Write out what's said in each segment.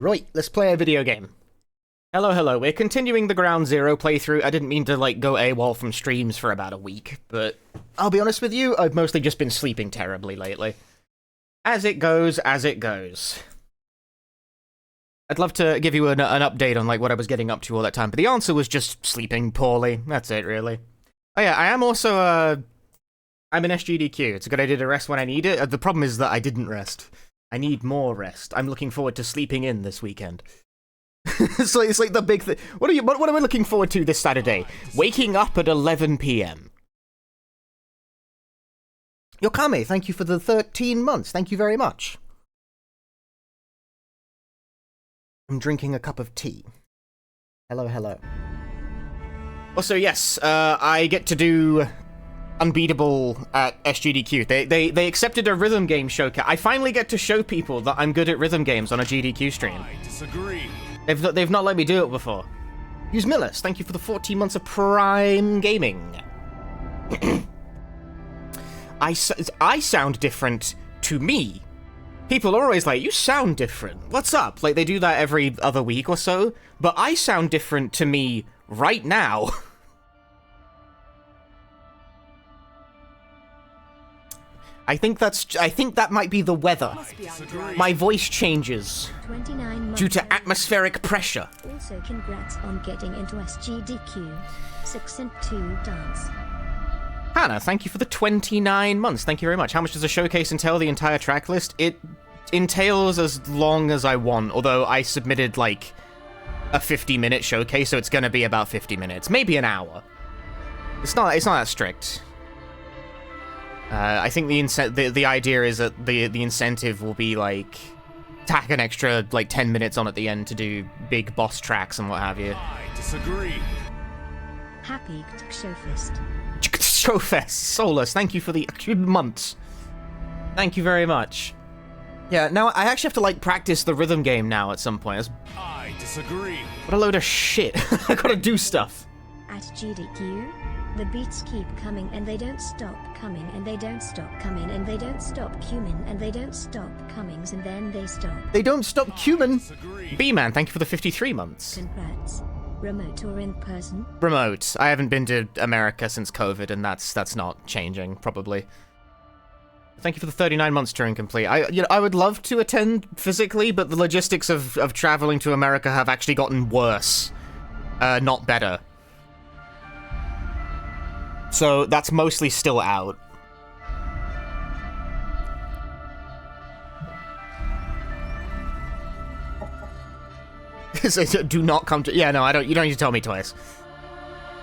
Right, let's play a video game. Hello, we're continuing the Ground Zero playthrough. I didn't mean to, go AWOL from streams for about a week, but I'll be honest with you, I've mostly just been sleeping terribly lately. As it goes, as it goes. I'd love to give you an update on, what I was getting up to all that time, but the answer was just sleeping poorly. That's it, really. Oh yeah, I am also, I'm an SGDQ. It's a good idea to rest when I need it. The problem is that I didn't rest. I need more rest. I'm looking forward to sleeping in this weekend. it's like the big thing. What am I looking forward to this Saturday? Waking up at 11 p.m. Yokame, thank you for the 13 months. Thank you very much. I'm drinking a cup of tea. Hello. Also, yes, I get to do Unbeatable at SGDQ. They accepted a rhythm game showcase. I finally get to show people that I'm good at rhythm games on a GDQ stream. I disagree. They've not let me do it before. Hughes Millis, thank you for the 14 months of Prime Gaming. I sound different to me. People are always like, you sound different. What's up? They do that every other week or so. But I sound different to me right now. I think that might be the weather. My voice changes due to atmospheric pressure. Also, congrats on getting into SGDQ. 6 and 2 dance. Hannah, thank you for the 29 months. Thank you very much. How much does a showcase entail? The entire track list? It entails as long as I want, although I submitted, a 50-minute showcase, so it's gonna be about 50 minutes. Maybe an hour. It's not that strict. I think the idea is that the incentive will be, tack an extra, 10 minutes on at the end to do big boss tracks and what have you. I disagree. Happy Showfest. Showfest, Solus, thank you for the months. Thank you very much. Yeah, now I actually have to, practice the rhythm game now at some point. I disagree. What a load of shit. I gotta do stuff. At GDQ, the beats keep coming and they don't stop coming and they don't stop coming and they don't stop cumin and they don't stop comings and then they stop. They don't stop cumin. Disagree. B-Man, thank you for the 53 months. Congrats. Remote or in person? Remote. I haven't been to America since COVID, and that's not changing, probably. Thank you for the 39 months Turing complete. I would love to attend physically, but the logistics of traveling to America have actually gotten worse, not better. So that's mostly still out. Do not come to. Yeah, no, I don't. You don't need to tell me twice.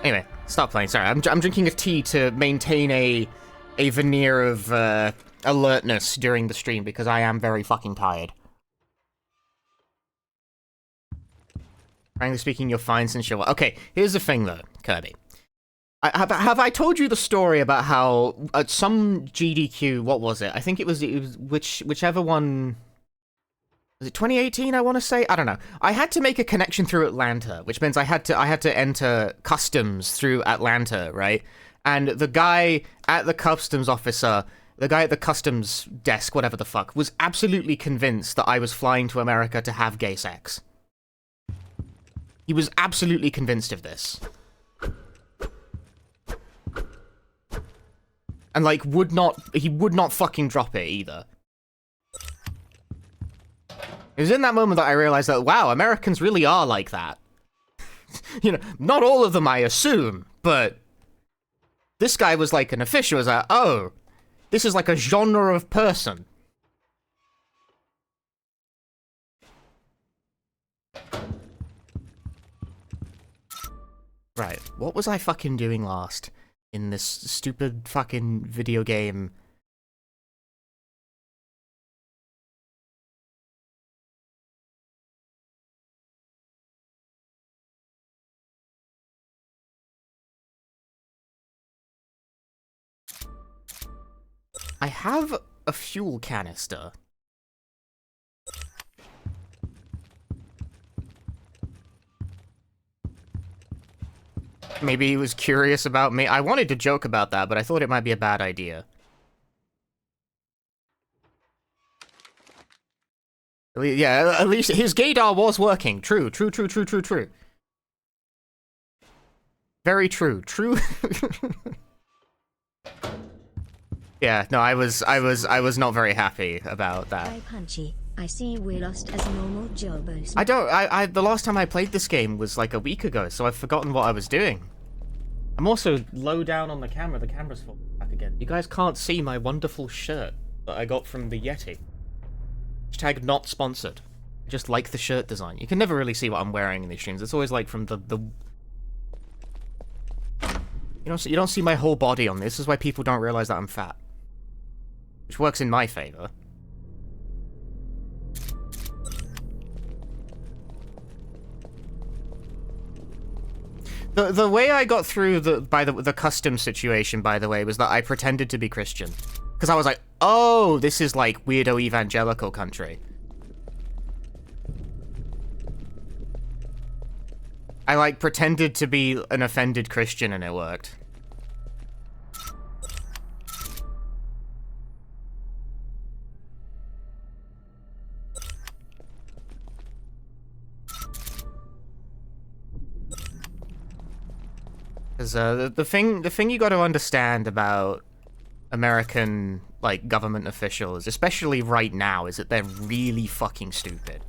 Anyway, stop playing. Sorry, I'm drinking a tea to maintain a veneer of alertness during the stream because I am very fucking tired. Frankly speaking, you're fine since you're. Okay, here's the thing though, Kirby. Have I told you the story about how at some GDQ, what was it? I think it was whichever one. Was it 2018, I want to say? I don't know. I had to make a connection through Atlanta, which means I had to enter customs through Atlanta, right? And the guy at the customs desk, whatever the fuck, was absolutely convinced that I was flying to America to have gay sex. He was absolutely convinced of this. And, he would not fucking drop it either. It was in that moment that I realized that, wow, Americans really are like that. Not all of them, I assume, but this guy was an official. Was like, oh, this is a genre of person. Right, what was I fucking doing last in this stupid fucking video game? I have a fuel canister. Maybe he was curious about me. I wanted to joke about that, but I thought it might be a bad idea. Yeah, at least his gaydar was working. True. Very true. True. Yeah, no, I was not very happy about that. Hi Punchy, I see we lost as normal Jobos. The last time I played this game was like a week ago, so I've forgotten what I was doing. I'm also low down on the camera. The camera's falling back again. You guys can't see my wonderful shirt that I got from the Yeti. Hashtag not sponsored. I just like the shirt design. You can never really see what I'm wearing in these streams. It's always like from the You don't see my whole body on this. This is why people don't realize that I'm fat. Which works in my favor. The way I got through the custom situation, by the way, was that I pretended to be Christian. Because I was like, oh, this is like weirdo evangelical country. I like pretended to be an offended Christian and it worked. Because the thing you got to understand about American like government officials, especially right now, is that they're really fucking stupid.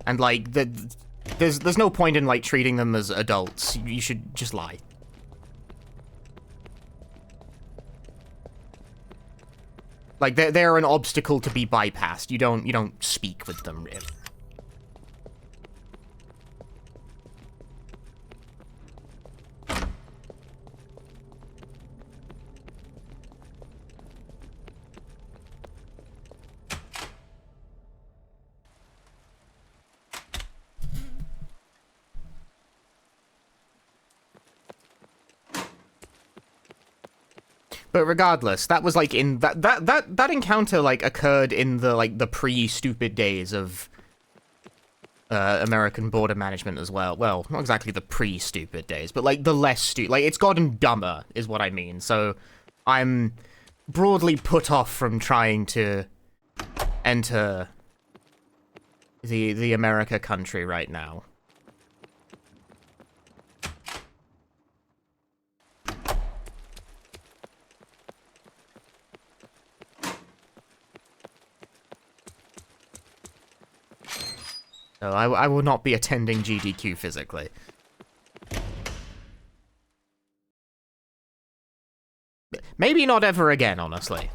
And like there's no point in like treating them as adults. You should just lie. Like they're an obstacle to be bypassed. You don't speak with them really. But regardless, that was like in that encounter like occurred in the pre-stupid days of American border management as well. Well, not exactly the pre-stupid days, but like the less stupid. Like it's gotten dumber, is what I mean. So I'm broadly put off from trying to enter the America country right now. So I will not be attending GDQ physically. Maybe not ever again, honestly.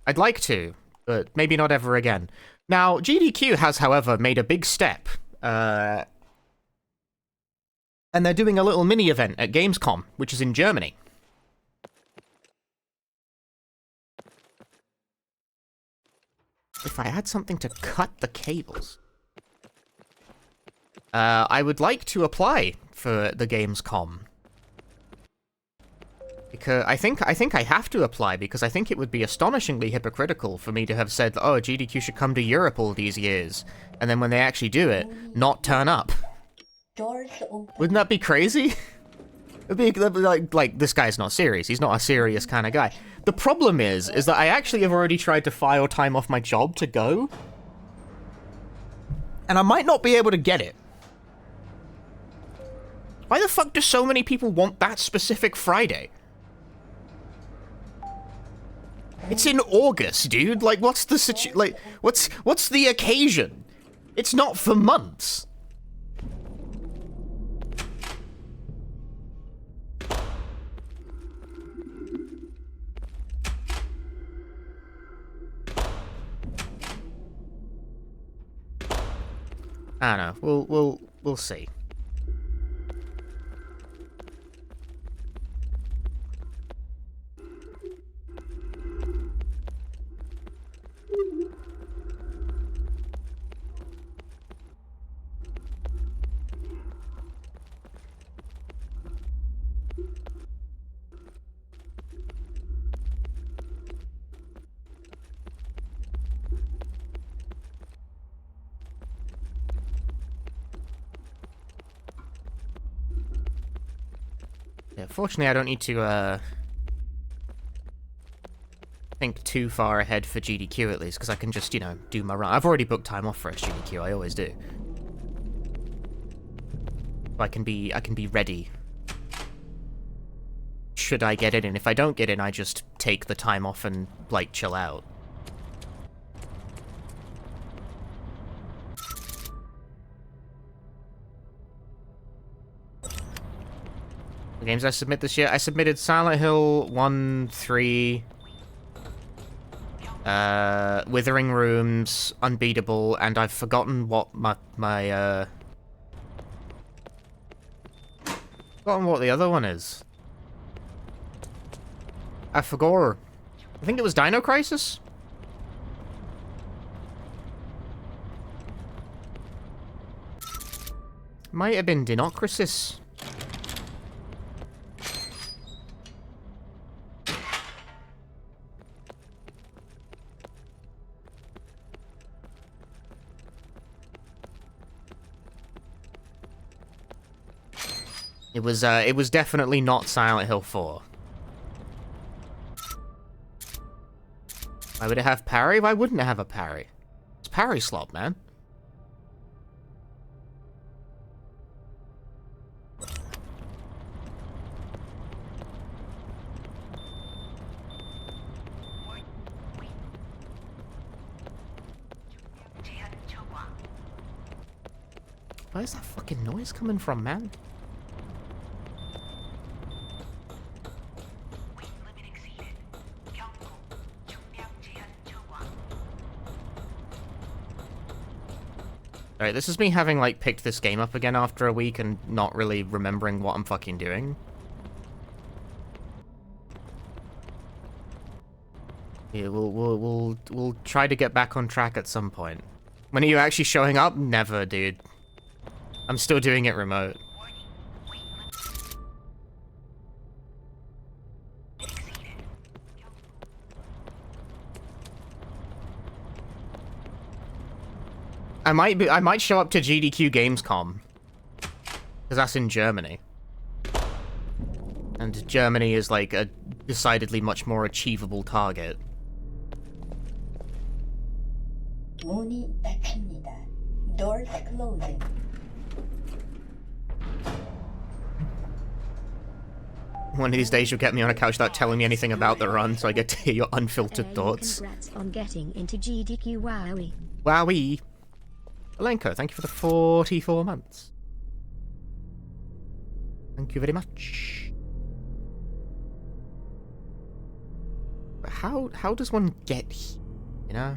I'd like to, but maybe not ever again. Now, GDQ has, however, made a big step. And they're doing a little mini-event at Gamescom, which is in Germany. If I had something to cut the cables... I would like to apply for the Gamescom. Because I think I have to apply because I think it would be astonishingly hypocritical for me to have said, oh, GDQ should come to Europe all these years, and then when they actually do it, not turn up. Wouldn't that be crazy? It'd be like this guy's not serious. He's not a serious kind of guy. The problem is that I actually have already tried to file time off my job to go, and I might not be able to get it. Why the fuck do so many people want that specific Friday? It's in August, dude. Like, what's the what's the occasion? It's not for months. I don't know. We'll see. Yeah, fortunately I don't need to, think too far ahead for GDQ at least, because I can just, you know, do my run. I've already booked time off for SGDQ, I always do. I can be ready. Should I get in, and if I don't get in, I just take the time off and, like, chill out. The games I submit this year, I submitted Silent Hill 1, 3, Withering Rooms, Unbeatable, and I've forgotten what forgotten what the other one is. I forgot. I think it was Dino Crisis? Might have been Dinocrisis. It was definitely not Silent Hill 4. Why would it have parry? Why wouldn't it have a parry? It's parry slot, man. Where's that fucking noise coming from, man? Alright, this is me having, like, picked this game up again after a week and not really remembering what I'm fucking doing. Yeah, we'll try to get back on track at some point. When are you actually showing up? Never, dude. I'm still doing it remote. I might show up to GDQ Gamescom. Because that's in Germany. And Germany is like a decidedly much more achievable target. 문이 닫힙니다. Doors closing. One of these days you'll get me on a couch without telling me anything about the run, so I get to hear your unfiltered thoughts. Congrats on getting into GDQ, wowie. Wowie. Alenko, thank you for the 44 months. Thank you very much. But how does one get here, you know?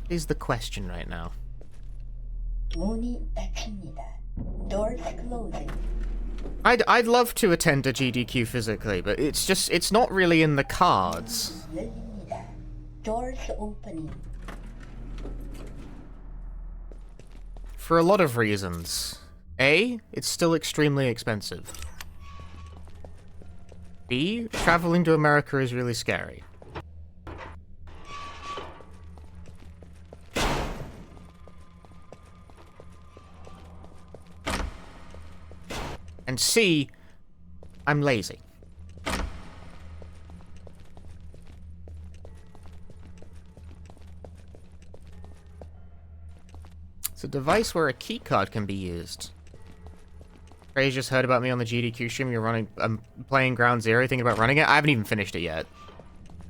Is the question right now. 문이 닫힙니다. Doors closing. I'd love to attend a GDQ physically, but it's not really in the cards. 열립니다. Doors opening. For a lot of reasons. A, it's still extremely expensive. B, traveling to America is really scary. And C, I'm lazy. It's a device where a keycard can be used. Trey's just heard about me on the GDQ stream. I'm playing Ground Zero, thinking about running it. I haven't even finished it yet.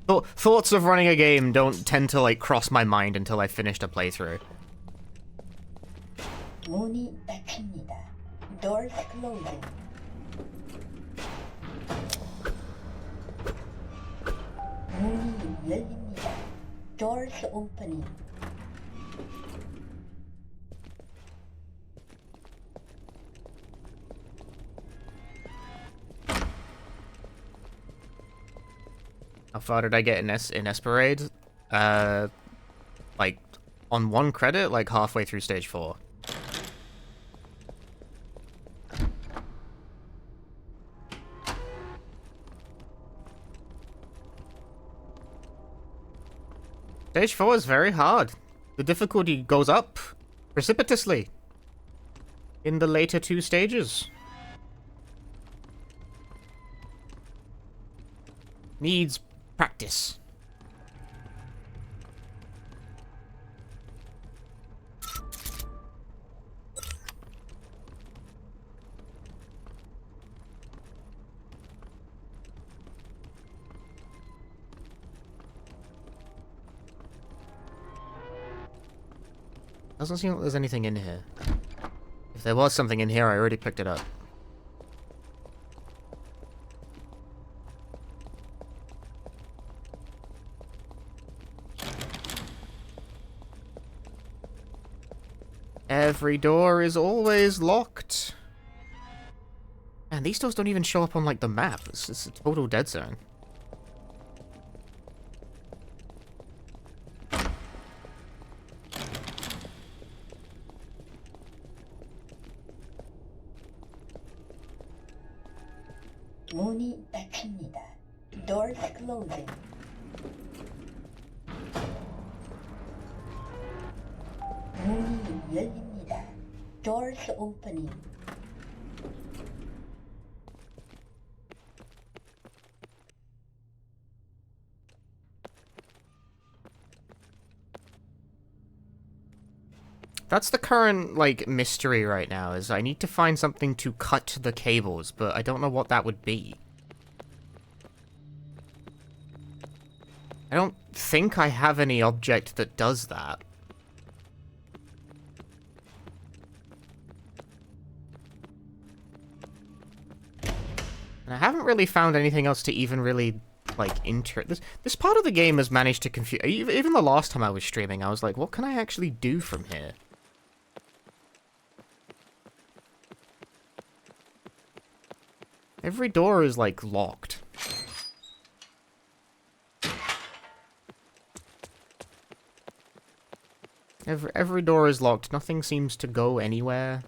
Thoughts of running a game don't tend to, like, cross my mind until I've finished a playthrough. 문이 닫힙니다. Doors closing. 문이 열립니다. Doors opening. How far did I get in Esperade? Like, on 1 credit, like halfway through stage 4. Stage 4 is very hard. The difficulty goes up precipitously in the later 2 stages. Needs practice. Doesn't seem like there's anything in here. If there was something in here, I already picked it up. Every door is always locked. And these doors don't even show up on, like, the map. It's a total dead zone. 문이 닫힙니다. Doors closing. 문이 열립니다. Doors opening. That's the current, like, mystery right now, is I need to find something to cut the cables, but I don't know what that would be. I don't think I have any object that does that. And I haven't really found anything else to even really, like, This part of the game has managed to confuse... Even the last time I was streaming, I was like, what can I actually do from here? Every door is, like, locked. Every door is locked. Nothing seems to go anywhere.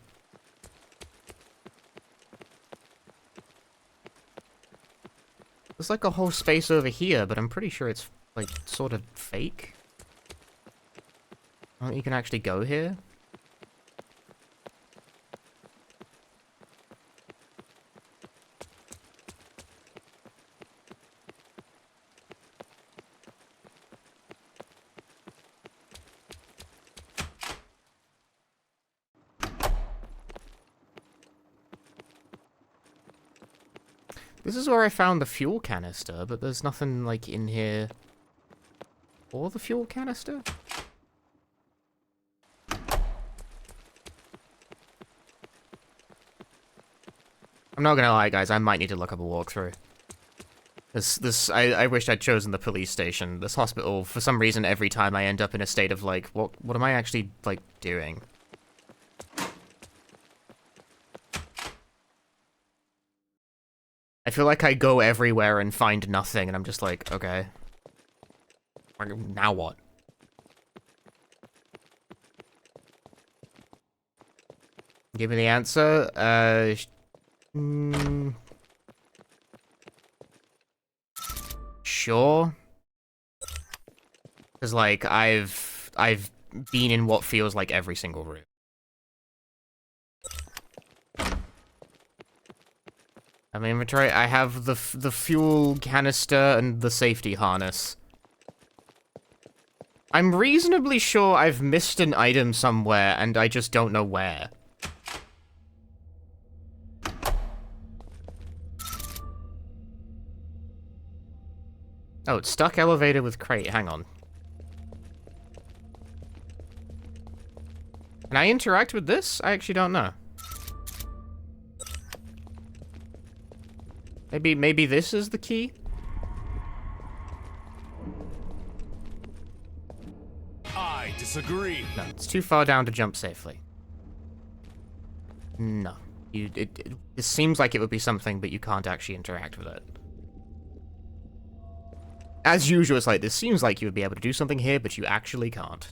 There's, like, a whole space over here, but I'm pretty sure it's, like, sort of fake. I don't think you can actually go here. This is where I found the fuel canister, but there's nothing, like, in here for the fuel canister? I'm not gonna lie, guys, I might need to look up a walkthrough. I wish I'd chosen the police station. This hospital, for some reason, every time I end up in a state of, like, what am I actually, like, doing? I feel like I go everywhere and find nothing, and I'm just like, okay. Now what? Give me the answer. Sure. Because, like, I've been in what feels like every single room. I mean, inventory, I have the fuel canister and the safety harness. I'm reasonably sure I've missed an item somewhere, and I just don't know where. Oh, it's stuck elevator with crate. Hang on. Can I interact with this? I actually don't know. Maybe this is the key? I disagree. No, it's too far down to jump safely. No. It seems like it would be something, but you can't actually interact with it. As usual, it's like, this seems like you would be able to do something here, but you actually can't.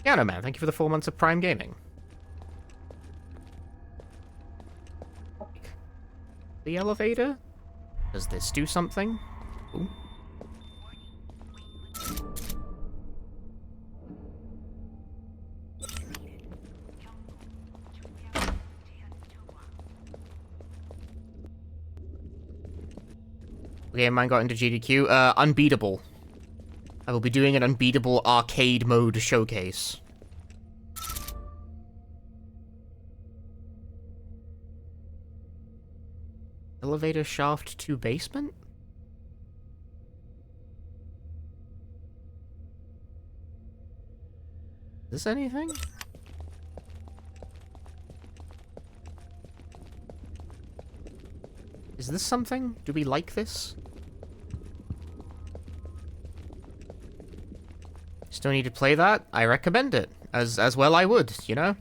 Piano Man, thank you for the 4 months of Prime Gaming. The elevator? Does this do something? Ooh. game mine got into GDQ? Unbeatable. I will be doing an Unbeatable arcade mode showcase. Elevator shaft to basement? Is this anything? Is this something? Do we like this? Still need to play that? I recommend it. As well I would, you know?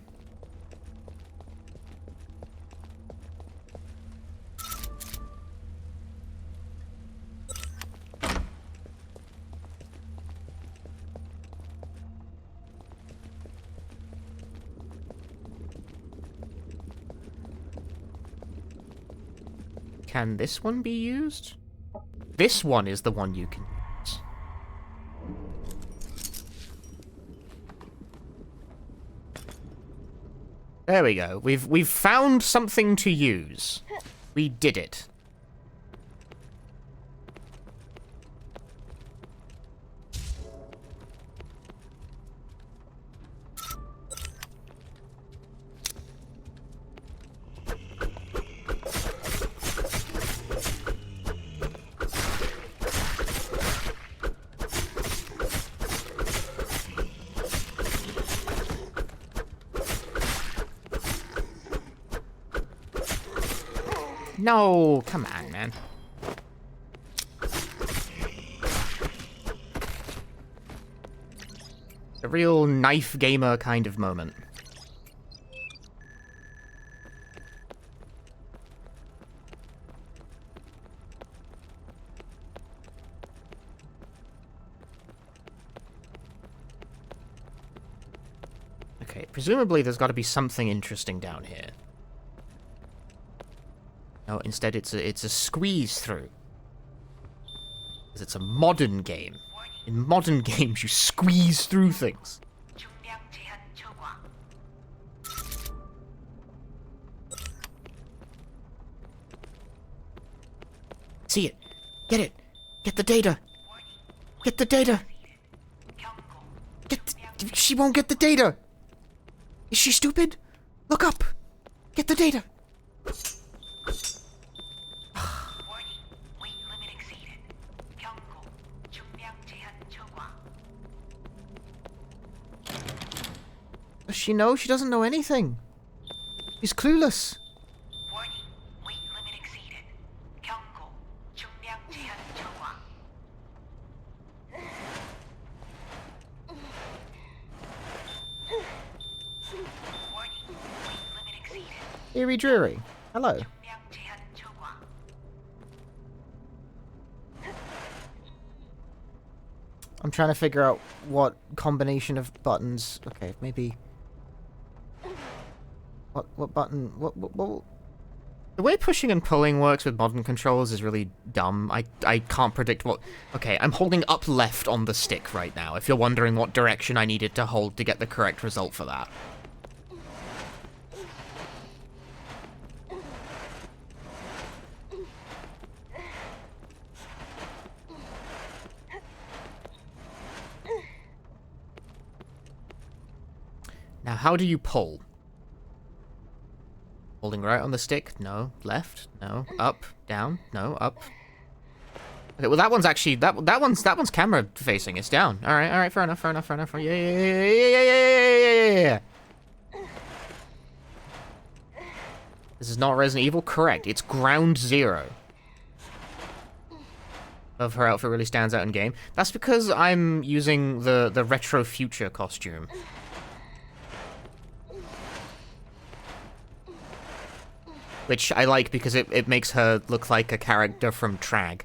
Can this one be used? This one is the one you can use. There we go. We've found something to use. We did it. No, come on, man. A real knife gamer kind of moment. Okay, presumably there's got to be something interesting down here. No, instead it's a squeeze through. Because it's a modern game. In modern games, you squeeze through things. See it. Get it. Get the data. Get the data. She won't get the data. Is she stupid? Look up. Get the data. Does she know? She doesn't know anything. She's clueless. Warning, weight limit exceeded. 경고, 중량 제한 초과. Warning, weight limit exceeded. Eerie Drury. Hello. 중량 제한 초과. I'm trying to figure out what combination of buttons. Okay, maybe. What button? What? The way pushing and pulling works with modern controls is really dumb. I can't predict what... Okay, I'm holding up left on the stick right now, if you're wondering what direction I needed to hold to get the correct result for that. Now, how do you pull? Holding right on the stick? No. Left? No. Up? Down? No. Up? Okay, well that one's actually that one's camera facing. It's down. All right. Fair enough. Yeah. This is not Resident Evil. Correct. It's Ground Zero. Of her outfit really stands out in game. That's because I'm using the retro future costume. Which I like because it makes her look like a character from Trag.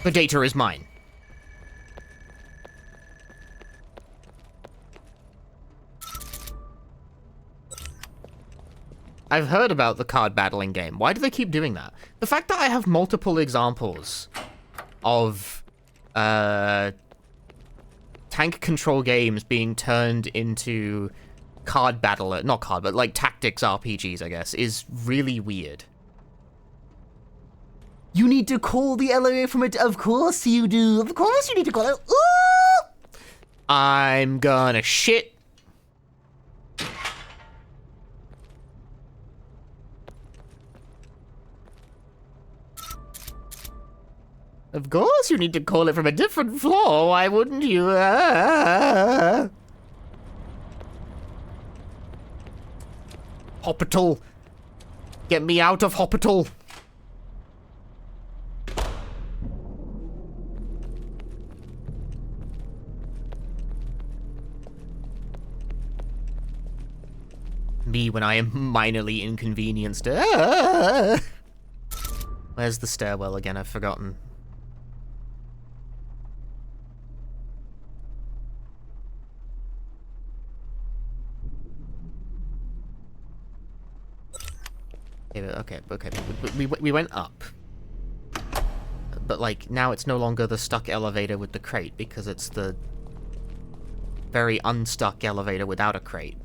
The data is mine. I've heard about the card battling game. Why do they keep doing that? The fact that I have multiple examples of tank control games being turned into card battle, not card, but like tactics RPGs, I guess, is really weird. You need to call the elevator from it. Of course you do. Of course you need to call it. Ooh! I'm gonna shit. Of course you need to call it from a different floor, why wouldn't you? Hospital. Get me out of hospital. Me when I am minorly inconvenienced. Where's the stairwell again? I've forgotten. Okay. We went up. But, like, now it's no longer the stuck elevator with the crate, because it's the very unstuck elevator without a crate.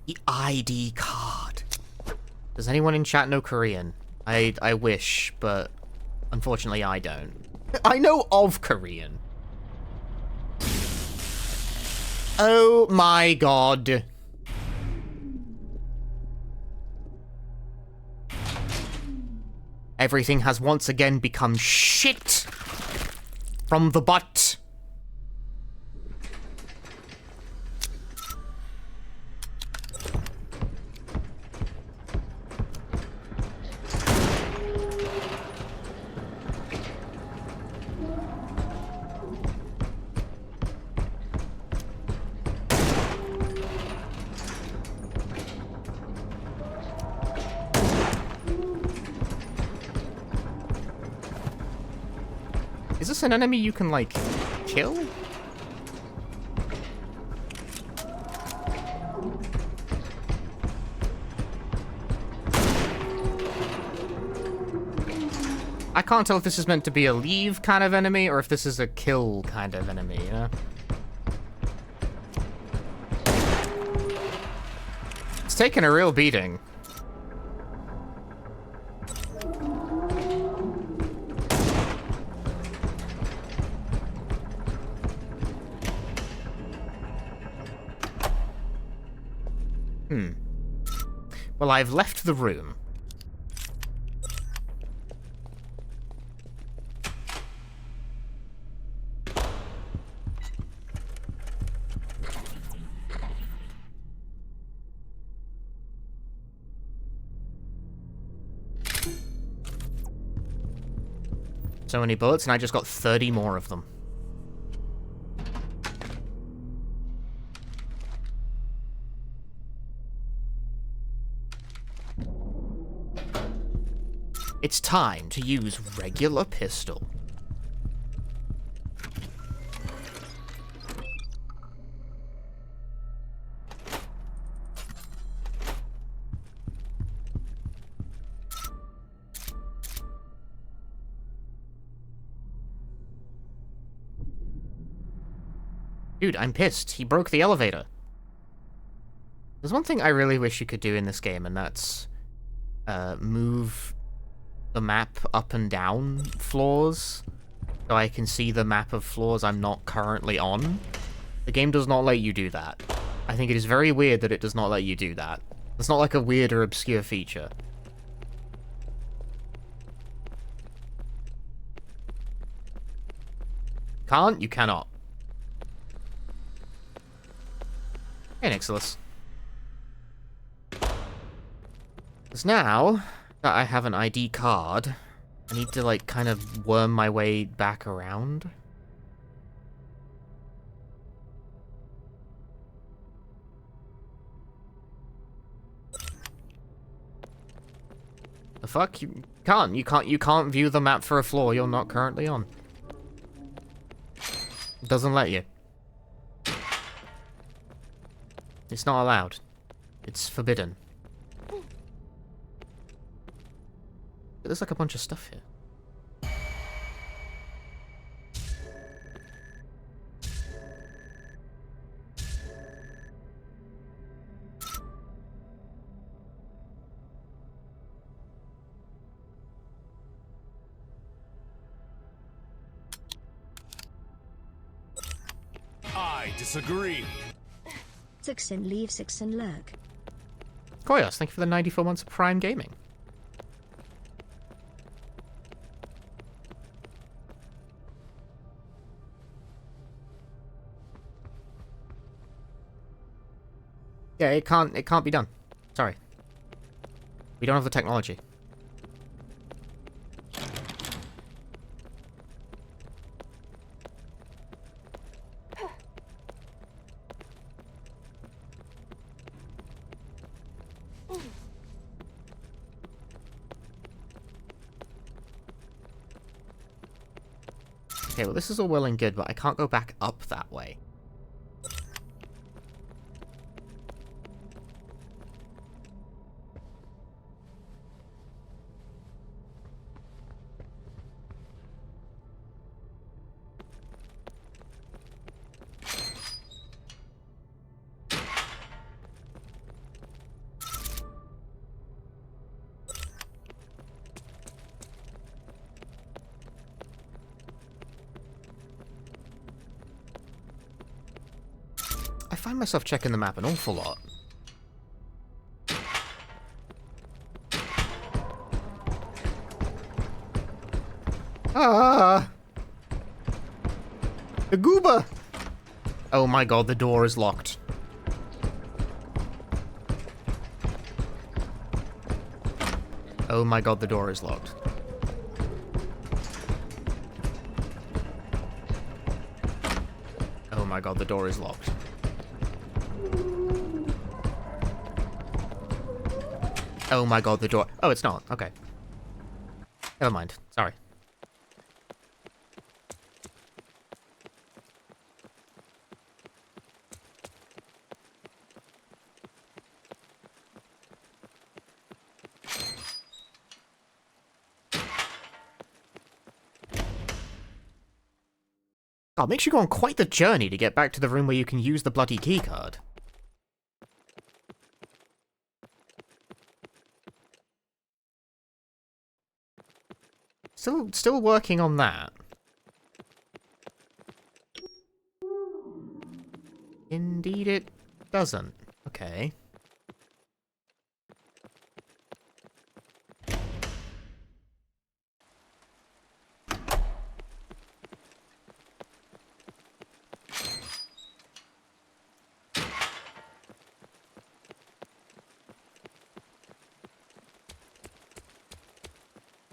The ID card. Does anyone in chat know Korean? I wish, but unfortunately I don't. I know of Korean. Oh my god. Everything has once again become shit from the butt. Is this an enemy you can, like, kill? I can't tell if this is meant to be a leave kind of enemy or if this is a kill kind of enemy, you know? It's taken a real beating. Well, I've left the room. So many bullets, and I just got 30 more of them. It's time to use regular pistol. Dude, I'm pissed. He broke the elevator. There's one thing I really wish you could do in this game, and that's move the map up and down floors so I can see the map of floors I'm not currently on. The game does not let you do that. I think it is very weird that it does not let you do that. It's not like a weird or obscure feature. Can't? You cannot. Hey, Nixilus. Because now that I have an ID card, I need to, like, kind of worm my way back around. fuck? You can't view the map for a floor you're not currently on. It doesn't let you. It's not allowed. It's forbidden. There's like a bunch of stuff here. I disagree. Sixin leave, Sixin lurk. Koyos, thank you for the 94 months of Prime Gaming. Yeah, it can't be done. Sorry. We don't have the technology. Okay, well this is all well and good, but I can't go back up that way. I find myself checking the map an awful lot. Ah! The gooba! Oh my god, the door is locked. Oh my god, the door is locked. Oh my god, the door is locked. Oh my god, the door. Oh, it's not. Okay. Never mind. Sorry. Oh, it makes you go on quite the journey to get back to the room where you can use the bloody keycard. Still working on that. Indeed it doesn't. Okay.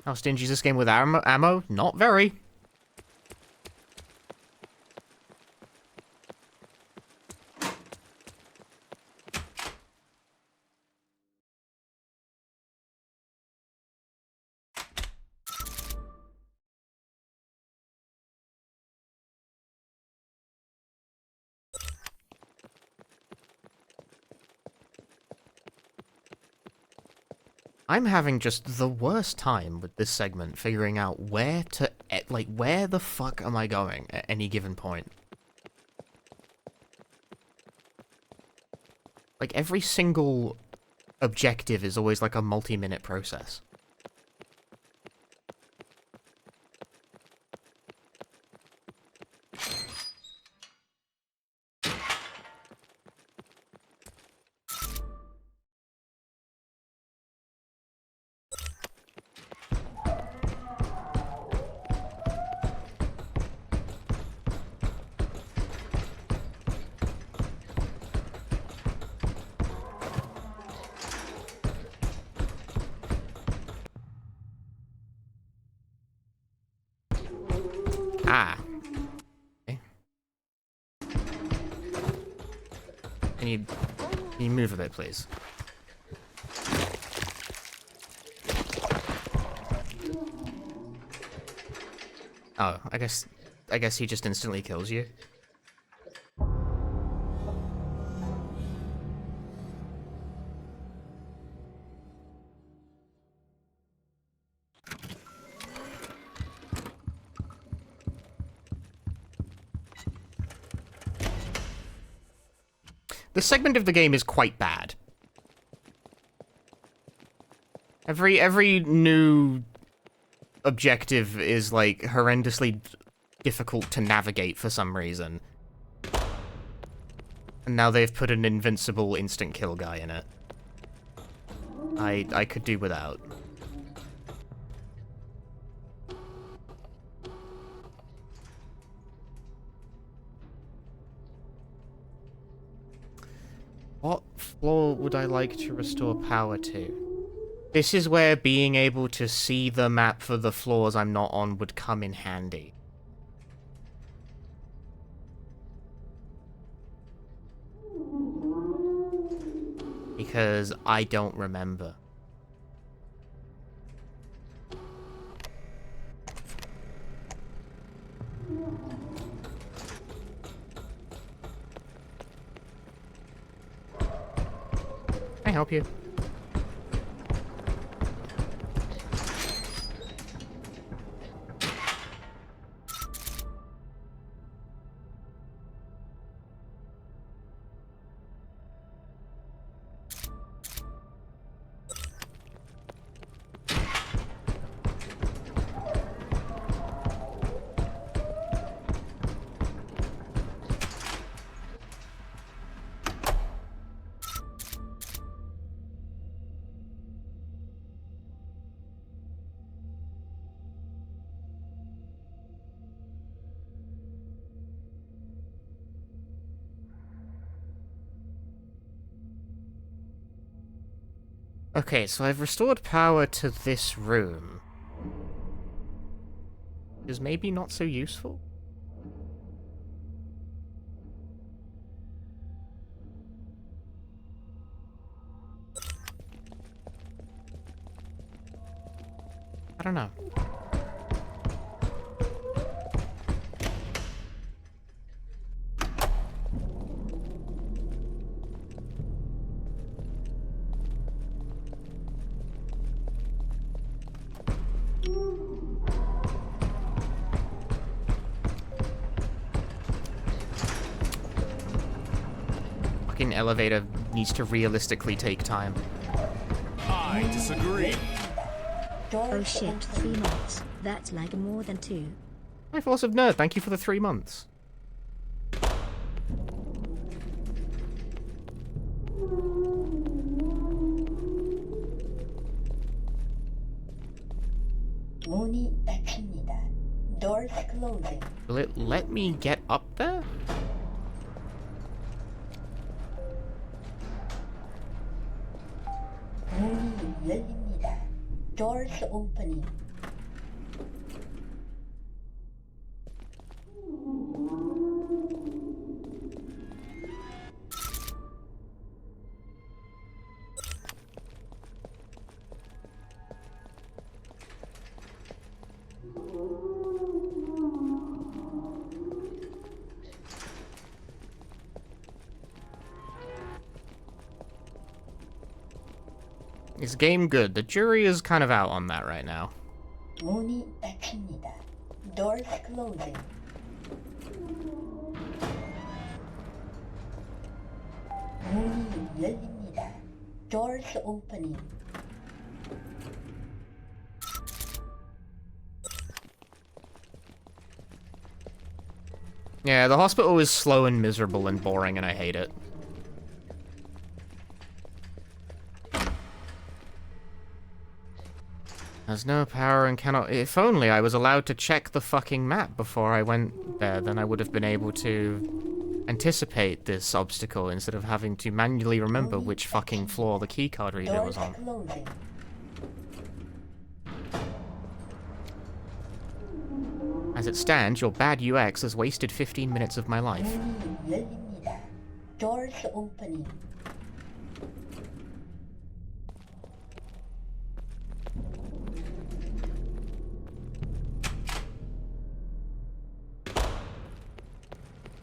How stingy is this game with ammo? Not very. I'm having just the worst time with this segment figuring out where to, like, where the fuck am I going at any given point? Like, every single objective is always like a multi-minute process. Ah. Okay. Can you move a bit, please? Oh, I guess he just instantly kills you. This segment of the game is quite bad. Every new objective is, like, horrendously difficult to navigate for some reason. And now they've put an invincible instant kill guy in it. I could do without. What floor would I like to restore power to? This is where being able to see the map for the floors I'm not on would come in handy. Because I don't remember. Can I help you? Okay, so I've restored power to this room. Is maybe not so useful? I don't know. Fucking elevator needs to realistically take time. I disagree. Oh shit, 3 months. That's like more than 2. My Force of Nerd, thank you for the 3 months. 문이 닫힙니다. Doors closing. Will it let me get up there? 문이 열립니다. Doors opening. Is game good? The jury is kind of out on that right now. 문이 닫힙니다. Doors closing. 문이 열립니다. Doors opening. Yeah, the hospital is slow and miserable and boring, and I hate it. Has no power and cannot... If only I was allowed to check the fucking map before I went there, then I would have been able to anticipate this obstacle instead of having to manually remember which fucking floor the keycard reader Doors was on. closing. As it stands, your bad UX has wasted 15 minutes of my life. 문이 열립니다. Doors opening.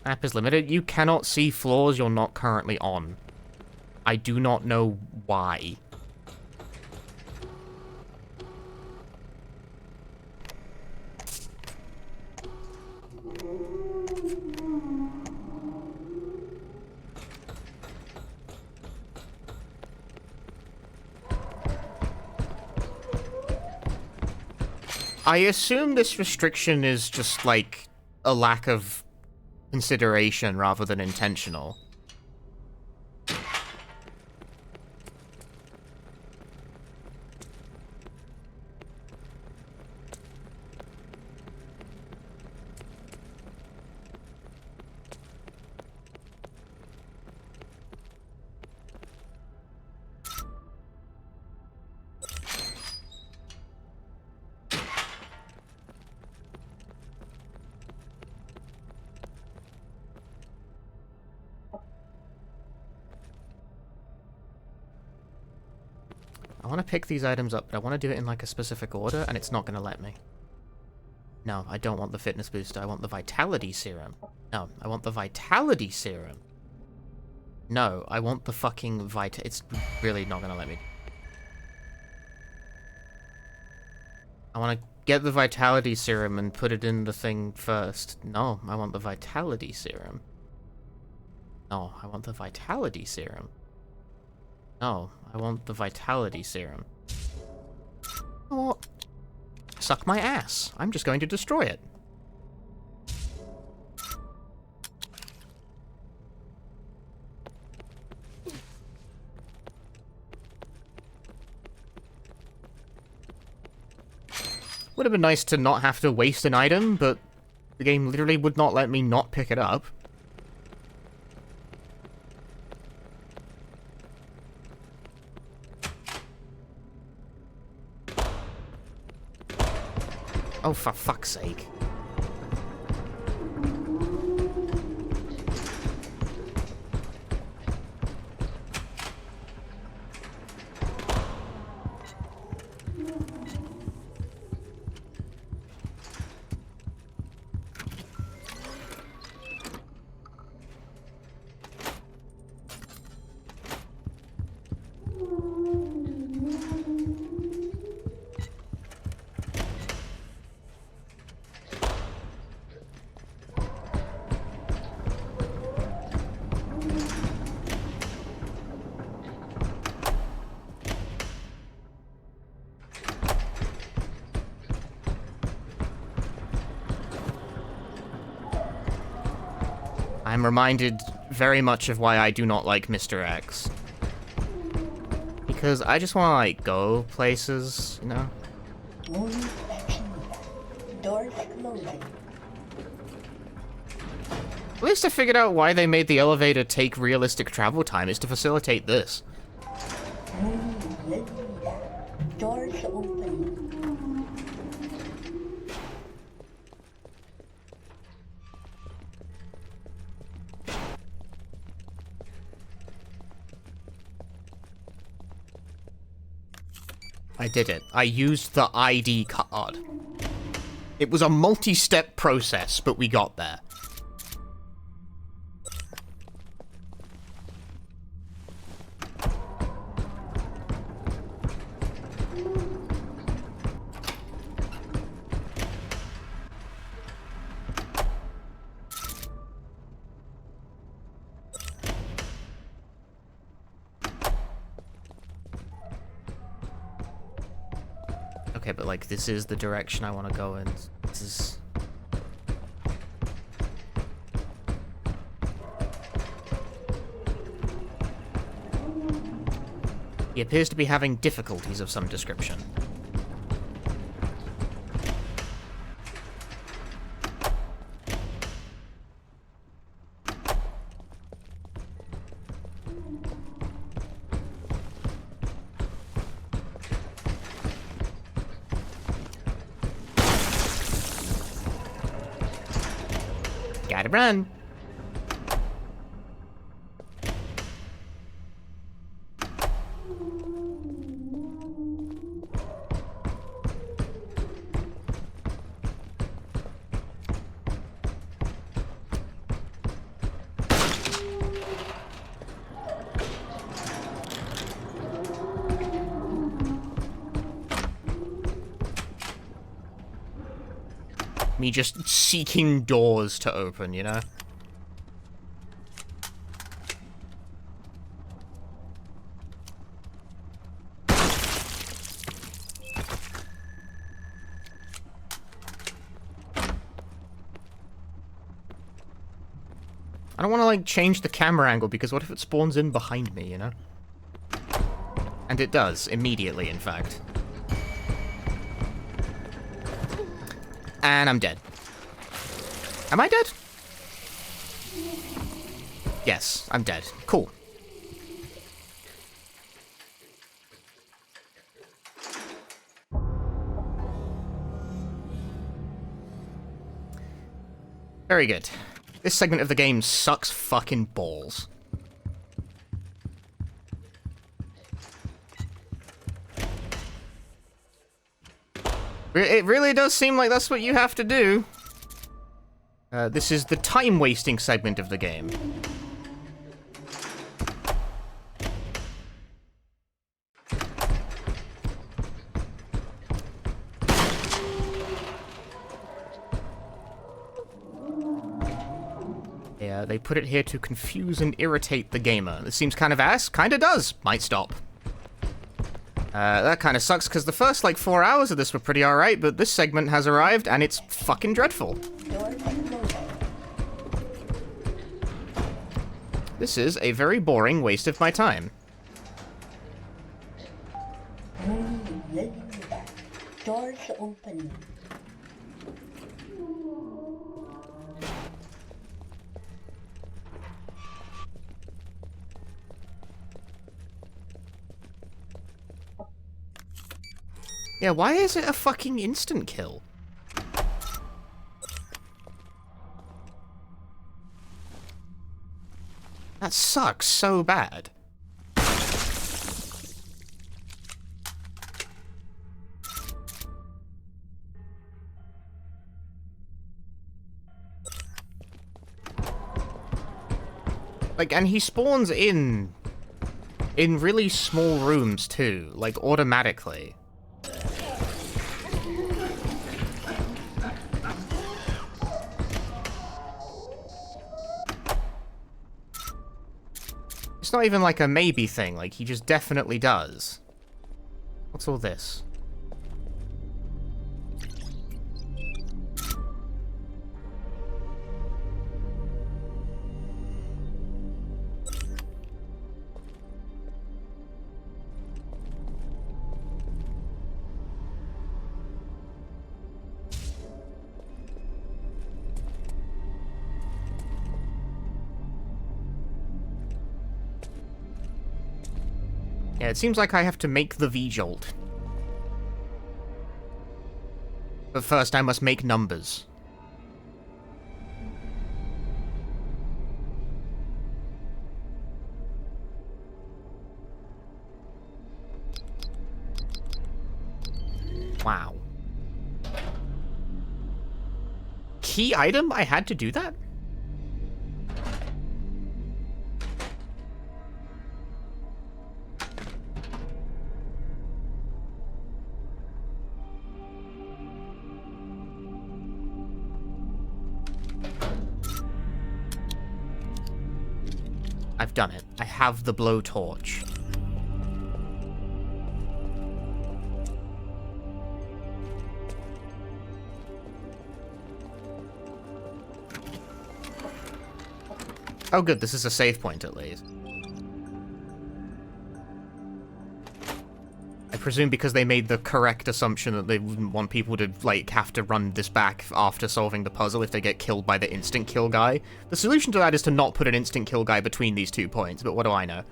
Map is limited. You cannot see floors you're not currently on. I do not know why. I assume this restriction is just, like, a lack of consideration rather than intentional. I want to pick these items up, but I want to do it in like a specific order, and it's not going to let me. No, I don't want the fitness booster. I want the vitality serum. No, I want the vitality serum. No, I want the fucking It's really not going to let me. I want to get the vitality serum and put it in the thing first. No, I want the vitality serum. No, I want the vitality serum. No, I want the vitality serum. Oh, suck my ass. I'm just going to destroy it. Would have been nice to not have to waste an item, but the game literally would not let me not pick it up. Oh, for fuck's sake. I'm reminded very much of why I do not like Mr. X. Because I just want to, like, go places, you know? 문이 닫힙니다. Doors closing. At least I figured out why they made the elevator take realistic travel time, is to facilitate this. 문이 열립니다. Doors opening. I did it. I used the ID card. It was a multi-step process, but we got there. Okay, but like, this is the direction I want to go in. This is... He appears to be having difficulties of some description. Gotta run. me just seeking doors to open, you know? I don't want to, like, change the camera angle, because what if it spawns in behind me, you know? And it does, immediately, in fact. And I'm dead. Am I dead? Yes, I'm dead. Cool. Very good. This segment of the game sucks fucking balls. It really does seem like that's what you have to do. This is the time-wasting segment of the game. Yeah, they put it here to confuse and irritate the gamer. This seems kind of ass. Kinda does. Might stop. That kind of sucks, because the first, like, 4 hours of this were pretty alright, but this segment has arrived, and it's fucking dreadful. Doors closing. This is a very boring waste of my time. Doors opening. Yeah, why is it a fucking instant kill? That sucks so bad. Like, and he spawns in really small rooms too, like automatically. It's not even like a maybe thing, like he just definitely does. What's all this? Yeah, it seems like I have to make the V-Jolt. But first I must make numbers. Wow. Key item? I had to do that? I've done it. I have the blowtorch. Oh good, this is a save point at least. I presume because they made the correct assumption that they wouldn't want people to, like, have to run this back after solving the puzzle if they get killed by the instant kill guy. The solution to that is to not put an instant kill guy between these 2 points, but what do I know?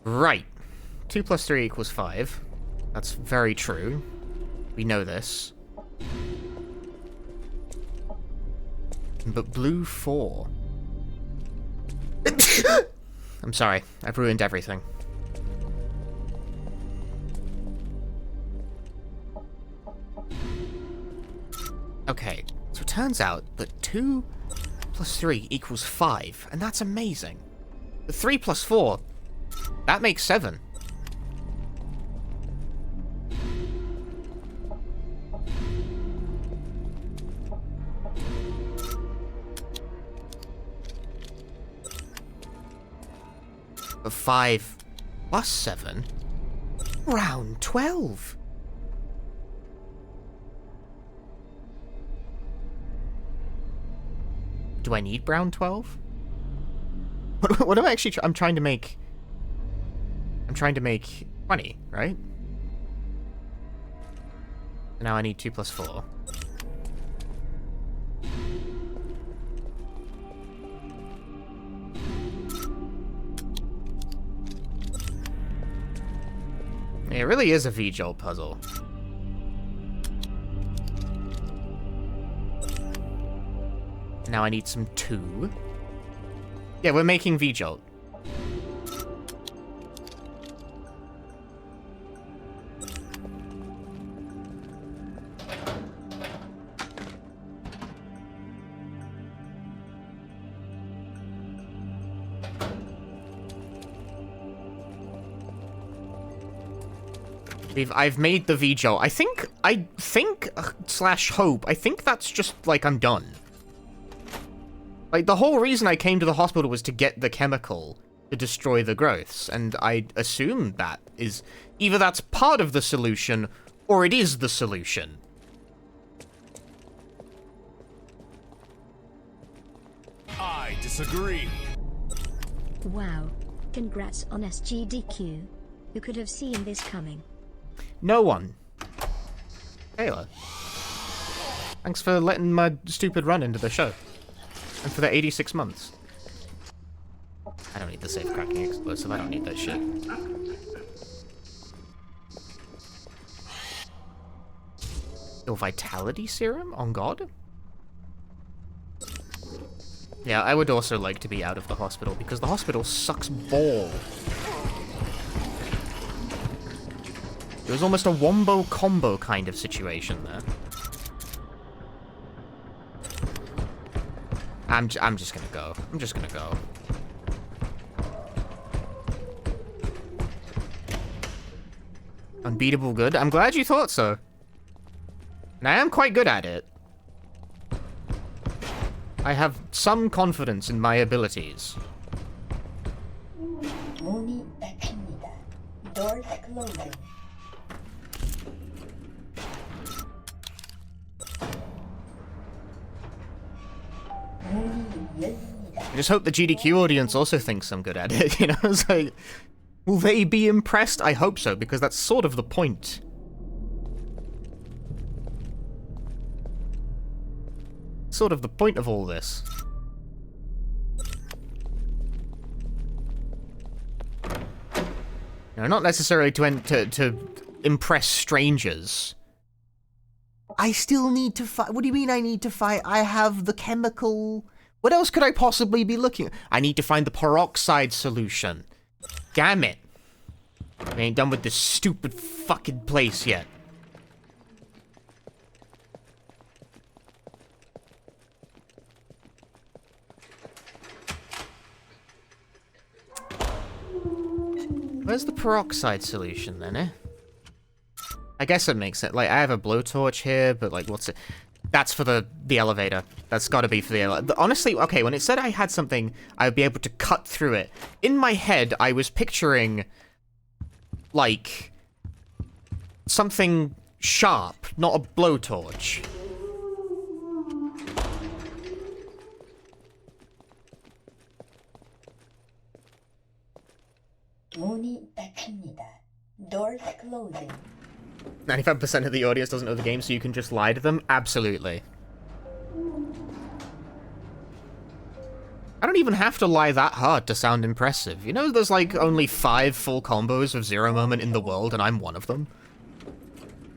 Right. 2 plus 3 equals 5. That's very true. We know this. But blue 4. I'm sorry. I've ruined everything. Okay, so it turns out that 2 plus 3 equals 5, and that's amazing. The 3 plus 4, that makes 7. But 5 plus 7, round 12. Do I need brown 12? What am I actually I'm trying to make 20, right? Now I need 2 plus 4. It really is a V-Jolt puzzle. Now I need some 2. Yeah, we're making V-Jolt. I've made the V-Jolt. I think slash hope, I think that's just, like, I'm done. Like, the whole reason I came to the hospital was to get the chemical to destroy the growths, and I assume that is... either that's part of the solution, or it is the solution. I disagree. Wow. Congrats on SGDQ. Who could have seen this coming? No one. Taylor. Thanks for letting my stupid run into the show. And for the 86 months. I don't need the safe cracking explosive, I don't need that shit. Oh, vitality serum? On God? Yeah, I would also like to be out of the hospital, because the hospital sucks ball. It was almost a wombo combo kind of situation there. I'm just gonna go. I'm just gonna go. Unbeatable good? I'm glad you thought so. And I am quite good at it. I have some confidence in my abilities. 문이 닫힙니다. Doors closing. 문이 열립니다. I just hope the GDQ audience also thinks I'm good at it, you know? It's like, will they be impressed? I hope so, because that's sort of the point. Sort of the point of all this. You know, not necessarily to impress strangers. I still need to fight. What do you mean I need to fight? I have the chemical. What else could I possibly be looking at? I need to find the peroxide solution. Damn it. We ain't done with this stupid fucking place yet. Where's the peroxide solution then, eh? I guess it makes sense. Like, I have a blowtorch here, but like, what's it? That's for the elevator. That's gotta be for the elevator. Honestly, okay, when it said I had something, I would be able to cut through it. In my head, I was picturing, like, something sharp, not a blowtorch. 문이 닫힙니다. Doors closing. 95% of the audience doesn't know the game, so you can just lie to them? Absolutely. I don't even have to lie that hard to sound impressive. You know, there's like only 5 full combos of Zero Moment in the world, and I'm one of them.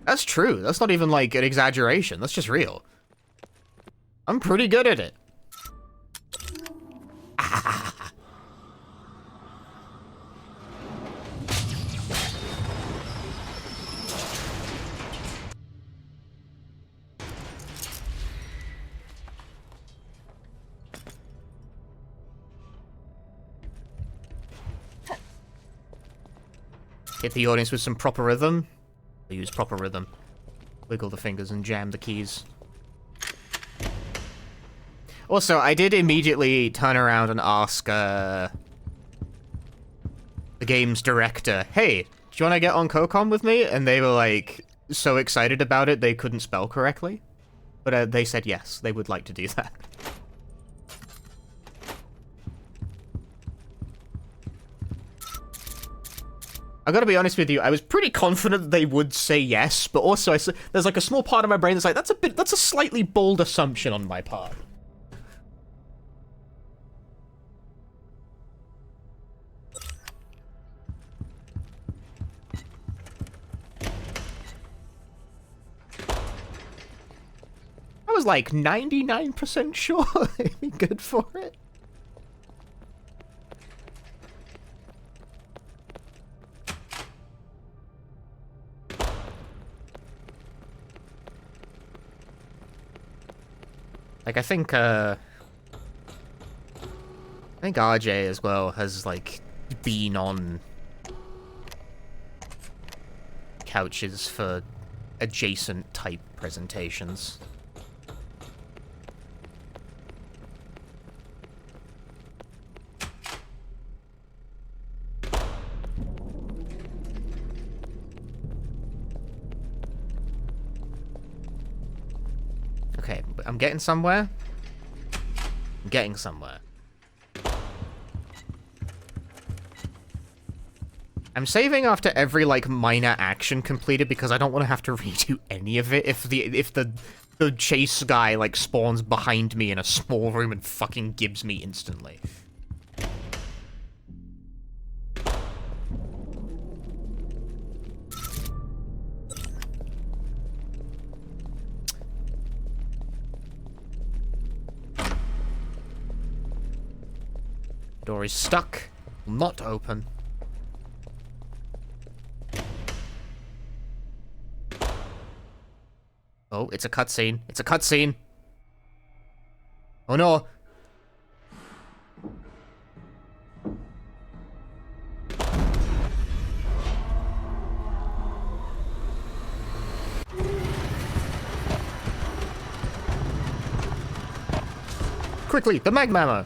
That's true. That's not even like an exaggeration. That's just real. I'm pretty good at it. Hit the audience with some proper rhythm. Or use proper rhythm. Wiggle the fingers and jam the keys. Also, I did immediately turn around and ask, the game's director, hey, do you want to get on COCOM with me? And they were, like, so excited about it they couldn't spell correctly. But they said yes, they would like to do that. I gotta be honest with you, I was pretty confident that they would say yes, but also there's like a small part of my brain that's like, that's a slightly bold assumption on my part. I was like 99% sure they'd be good for it. Like, I think RJ as well has, like, been on couches for adjacent type presentations. Okay, I'm getting somewhere. I'm getting somewhere. I'm saving after every, like, minor action completed because I don't want to have to redo any of it if the chase guy, like, spawns behind me in a small room and fucking gibbs me instantly. Door is stuck. Will not open. Oh, it's a cutscene. It's a cutscene. Oh no. Quickly, the magma ammo.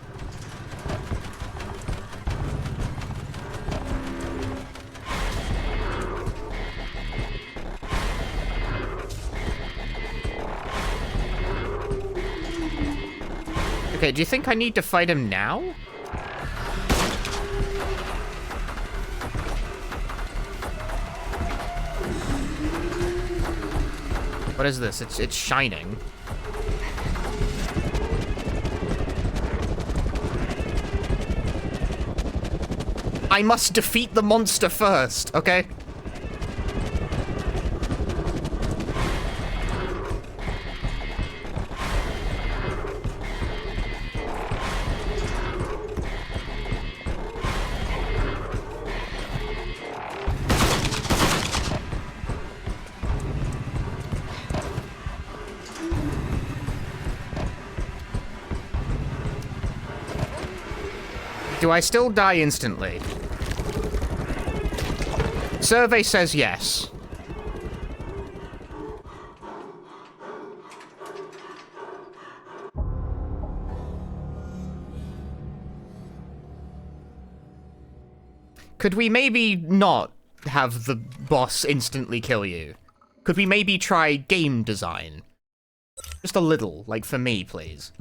Okay, do you think I need to fight him now? What is this? It's shining. I must defeat the monster first, okay? Do I still die instantly? Survey says yes. Could we maybe not have the boss instantly kill you? Could we maybe try game design? Just a little, like for me, please.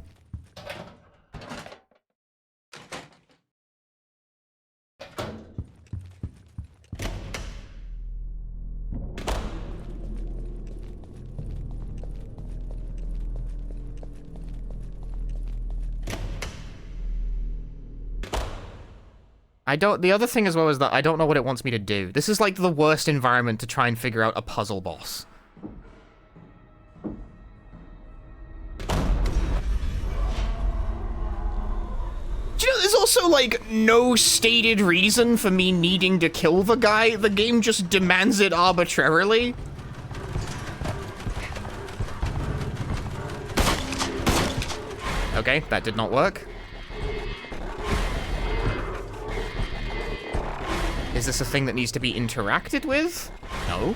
The other thing as well is that I don't know what it wants me to do. This is like the worst environment to try and figure out a puzzle boss. Do you know, there's also, like, no stated reason for me needing to kill the guy. The game just demands it arbitrarily. Okay, that did not work. Is this a thing that needs to be interacted with? No.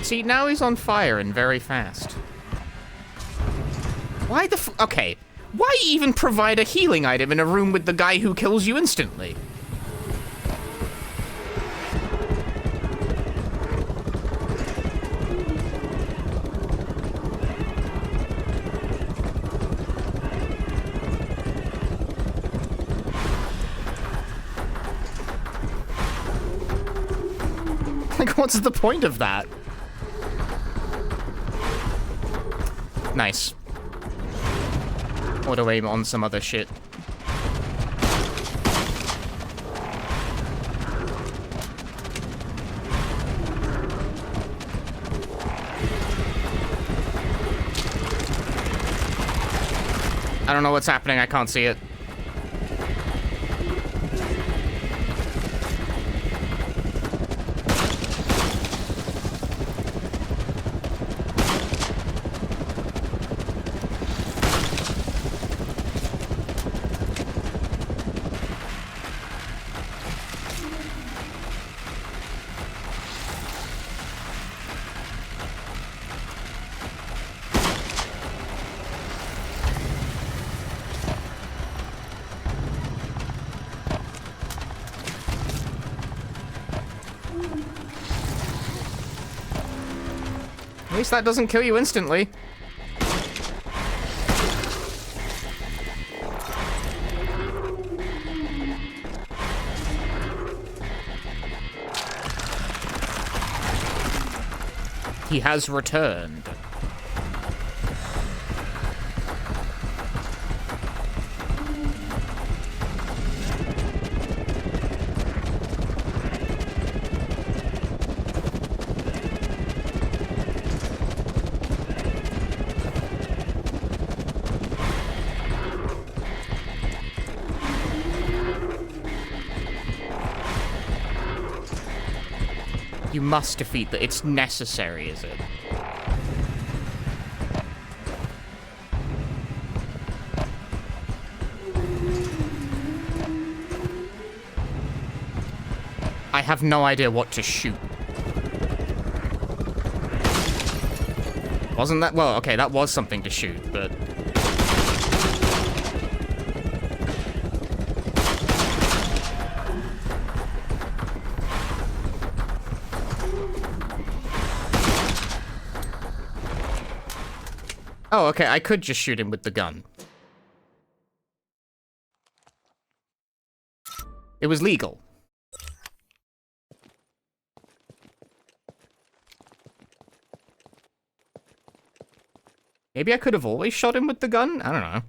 See, now he's on fire and very fast. Why the okay. Why even provide a healing item in a room with the guy who kills you instantly? Like, what's the point of that? Nice. Auto aim on some other shit. I don't know what's happening, I can't see it. At least that doesn't kill you instantly. He has returned. You must defeat the... It's necessary, is it? I have no idea what to shoot. Wasn't that... Well, okay, that was something to shoot, but... Oh, okay, I could just shoot him with the gun. It was legal. Maybe I could have always shot him with the gun? I don't know.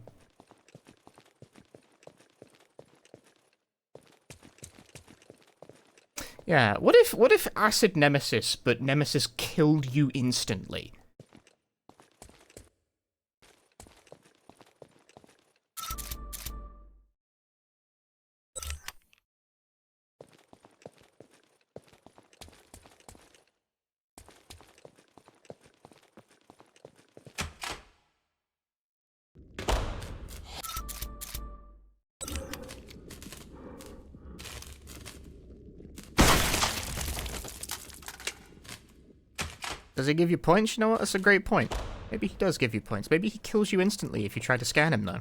Yeah, what if Acid Nemesis, but Nemesis killed you instantly? Does he give you points? You know what? That's a great point. Maybe he does give you points. Maybe he kills you instantly if you try to scan him, though.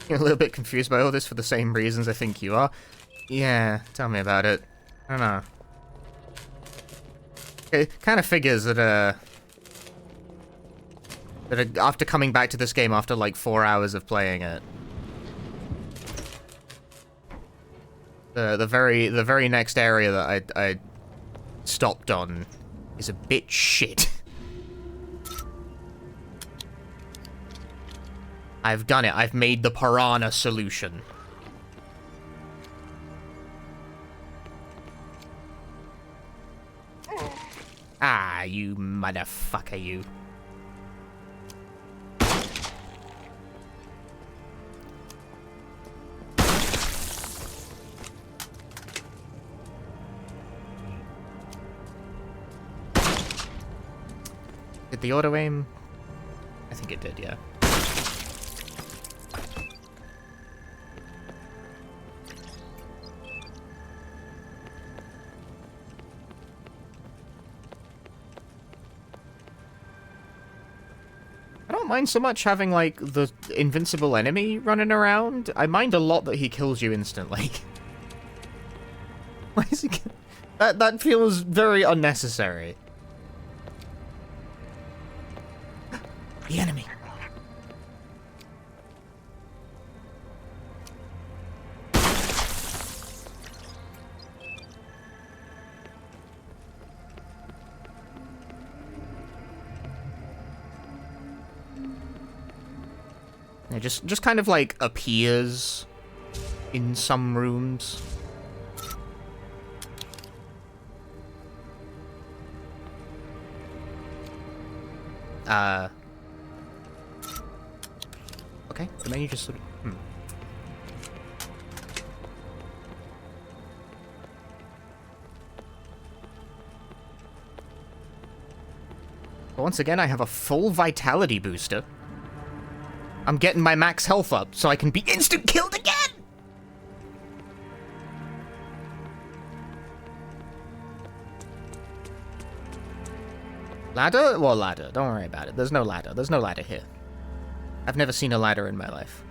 You're a little bit confused by all this for the same reasons I think you are. Yeah, tell me about it. I don't know. It kind of figures that, after coming back to this game after, like, 4 hours of playing it, the very next area that I stopped on is a bit shit. I've done it. I've made the piranha solution. Ah, you motherfucker, you. Did the auto aim? I think it did, yeah. I don't mind so much having, like, the invincible enemy running around. I mind a lot that he kills you instantly. Why is he... That feels very unnecessary. The enemy. It just kind of like appears in some rooms. Okay, the menu just sort of... But once again, I have a full vitality booster. I'm getting my max health up so I can be instant killed again! Ladder? Well, ladder. Don't worry about it. There's no ladder. There's no ladder here. I've never seen a ladder in my life.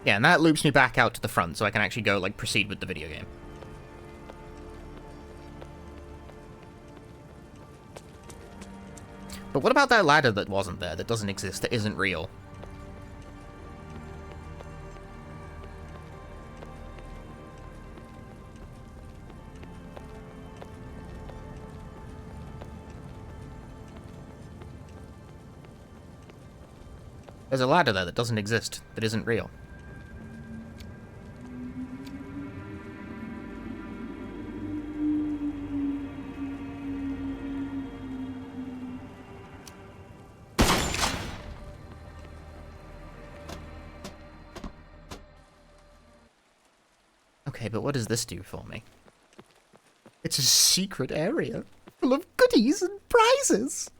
Yeah, and that loops me back out to the front so I can actually go, like, proceed with the video game. But what about that ladder that wasn't there, that doesn't exist, that isn't real? There's a ladder there that doesn't exist, that isn't real. Okay, but what does this do for me? It's a secret area full of goodies and prizes.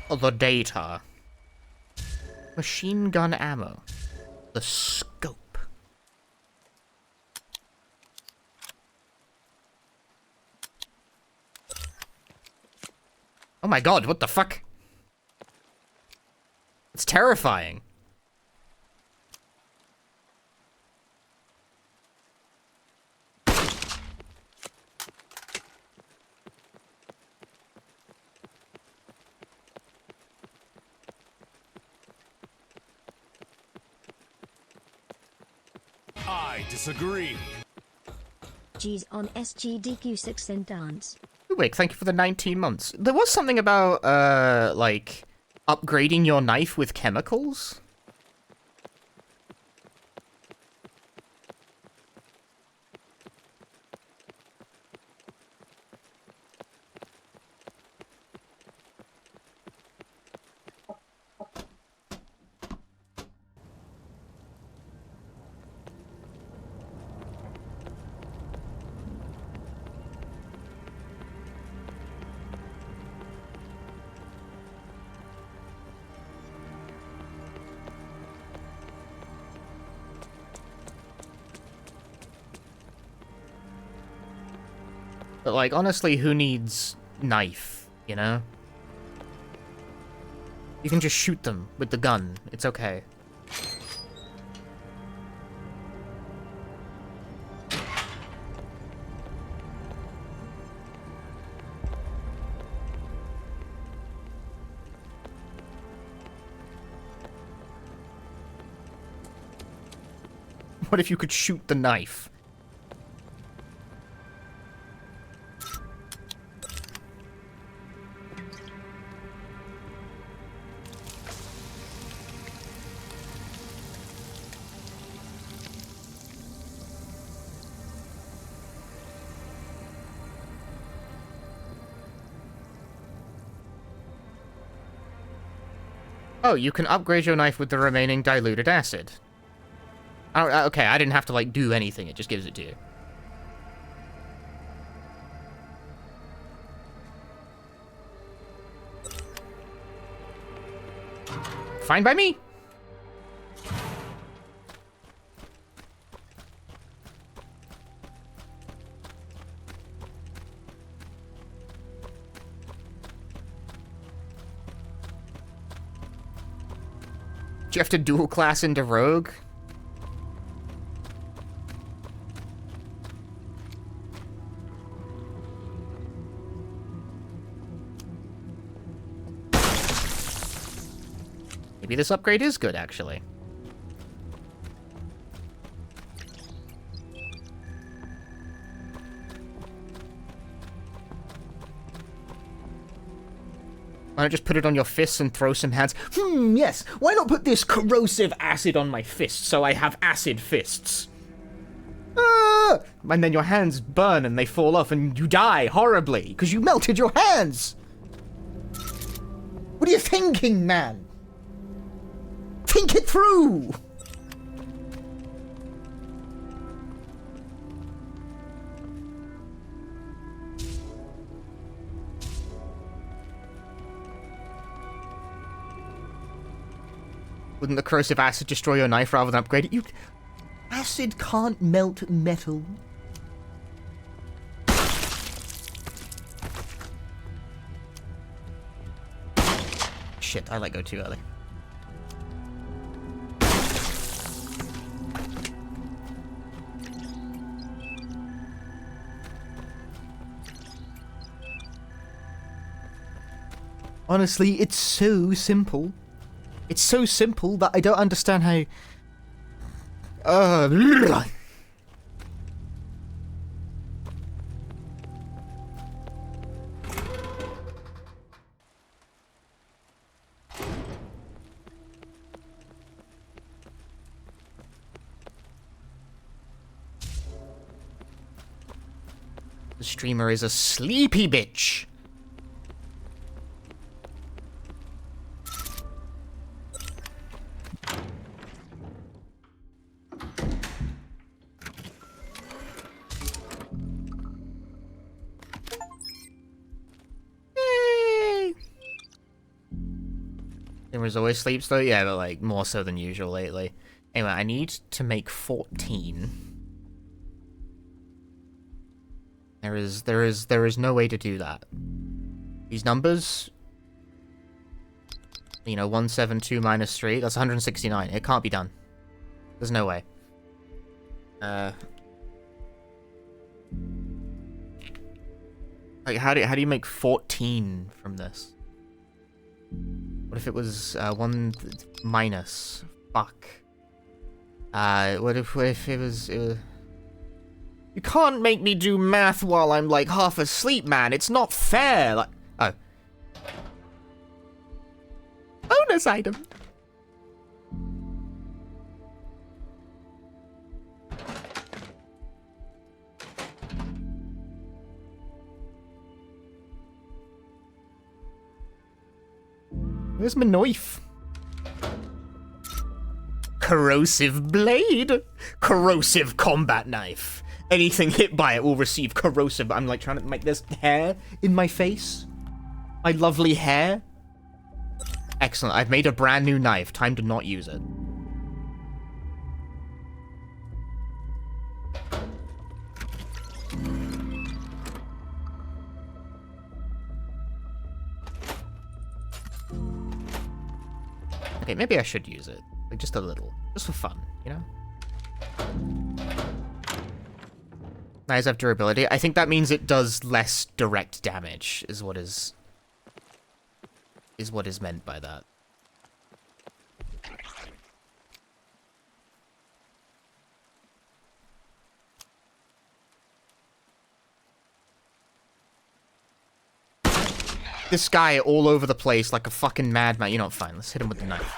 The data. Machine gun ammo. The scope. Oh my god, what the fuck? It's terrifying. I disagree. G's on SGDQ6 and dance. Wick, thank you for the 19 months. There was something about, like, upgrading your knife with chemicals? But, like, honestly, who needs knife, you know? You can just shoot them with the gun. It's okay. What if you could shoot the knife? Oh, you can upgrade your knife with the remaining diluted acid. Oh, okay, I didn't have to, like, do anything. It just gives it to you. Fine by me. Do you have to dual class into Rogue? Maybe this upgrade is good, actually. Why not just put it on your fists and throw some hands? Yes. Why not put this corrosive acid on my fists so I have acid fists? Ah! And then your hands burn and they fall off and you die horribly because you melted your hands. What are you thinking, man? Think it through! Wouldn't the corrosive acid destroy your knife rather than upgrade it? Acid can't melt metal. Shit, I let go too early. Honestly, it's so simple. It's so simple that I don't understand how... The streamer is a sleepy bitch. Streamers always sleeps though? Yeah, but like more so than usual lately. Anyway, I need to make 14. There is no way to do that. These numbers, you know, 172 minus 3, that's 169. It can't be done. There's no way. Like, how do you make 14 from this? What if it was 1 minus? Fuck. What if it was... You can't make me do math while I'm, like, half asleep, man. It's not fair. Like, oh. Bonus item. Where's my knife? Corrosive blade. Corrosive combat knife. Anything hit by it will receive corrosive. I'm like trying to make this hair in my face. My lovely hair. Excellent. I've made a brand new knife. Time to not use it. Okay, maybe I should use it. Like, just a little. Just for fun, you know? Knives have durability. I think that means it does less direct damage, is what is meant by that. This guy all over the place like a fucking madman. You know what, fine, let's hit him with the knife.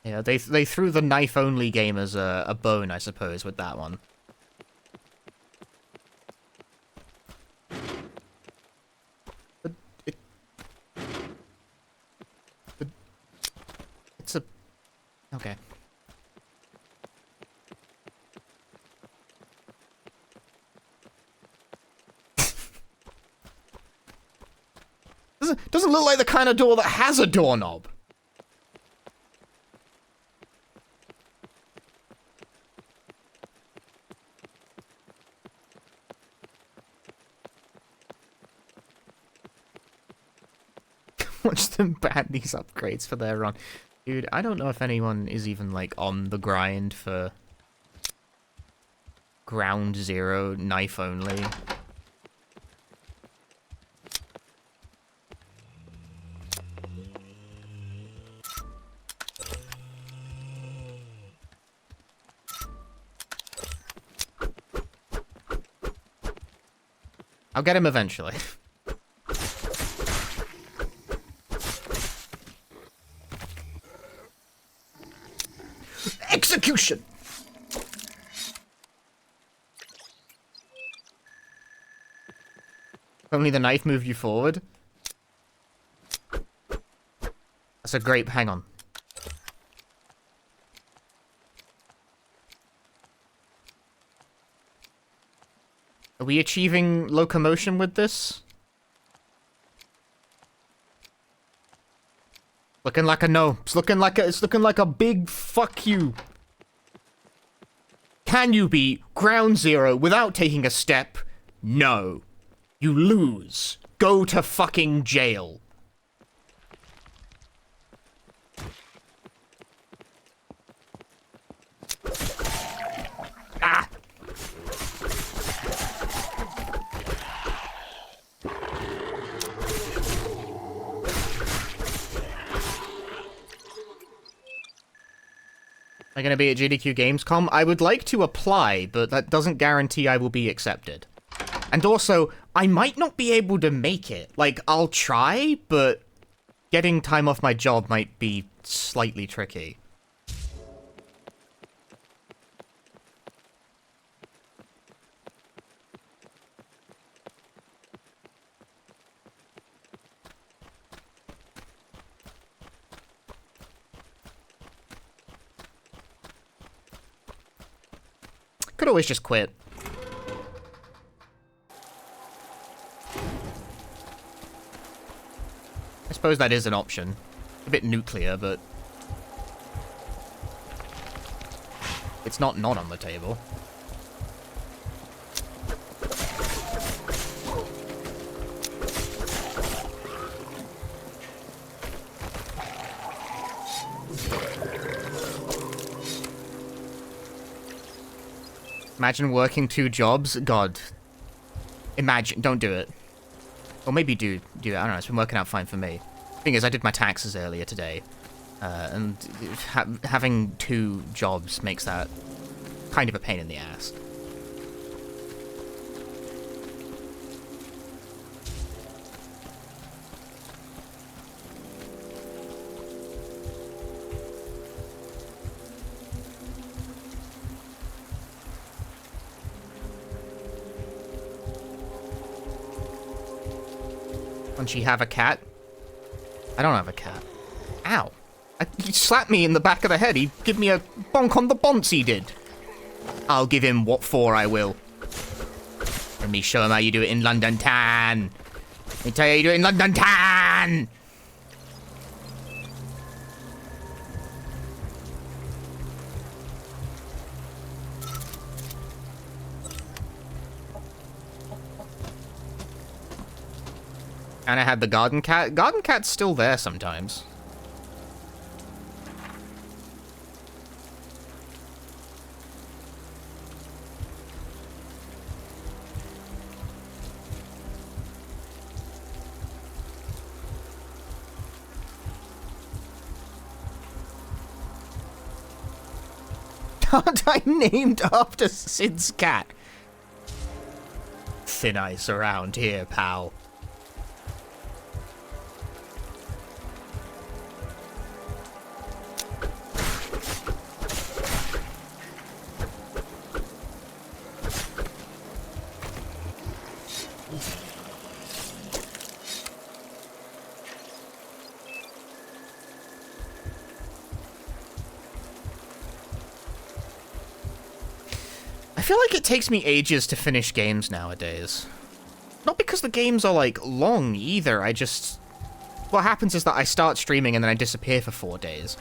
Yeah, they threw the knife-only game as a bone, I suppose, with that one. But it's a... Okay. Doesn't look like the kind of door that has a doorknob. Watch them ban these upgrades for their run. Dude, I don't know if anyone is even, like, on the grind for Ground Zero knife only. I'll get him eventually. Execution! Only the knife moved you forward? That's a great... Hang on. Are we achieving locomotion with this? Looking like a no. It's looking like a big fuck you. Can you be Ground Zero without taking a step? No. You lose. Go to fucking jail. Ah! Am I going to be at GDQ Gamescom? I would like to apply, but that doesn't guarantee I will be accepted. And also, I might not be able to make it. Like, I'll try, but getting time off my job might be slightly tricky. Could always just quit. I suppose that is an option. A bit nuclear, but it's not on the table. Imagine working 2 jobs. God. Imagine. Don't do it. Or maybe do it. I don't know. It's been working out fine for me. Thing is, I did my taxes earlier today. And having 2 jobs makes that kind of a pain in the ass. Don't you have a cat? I don't have a cat. Ow. He slapped me in the back of the head. He give me a bonk on the bonce, he did. I'll give him what for, I will. Let me show him how you do it in London Town. Let me tell you how you do it in London Town. And I had the garden cat. Garden cat's still there sometimes. Aren't I named after Sid's cat? Thin ice around here, pal. I feel like it takes me ages to finish games nowadays. Not because the games are, like, long either, I just... What happens is that I start streaming and then I disappear for 4 days.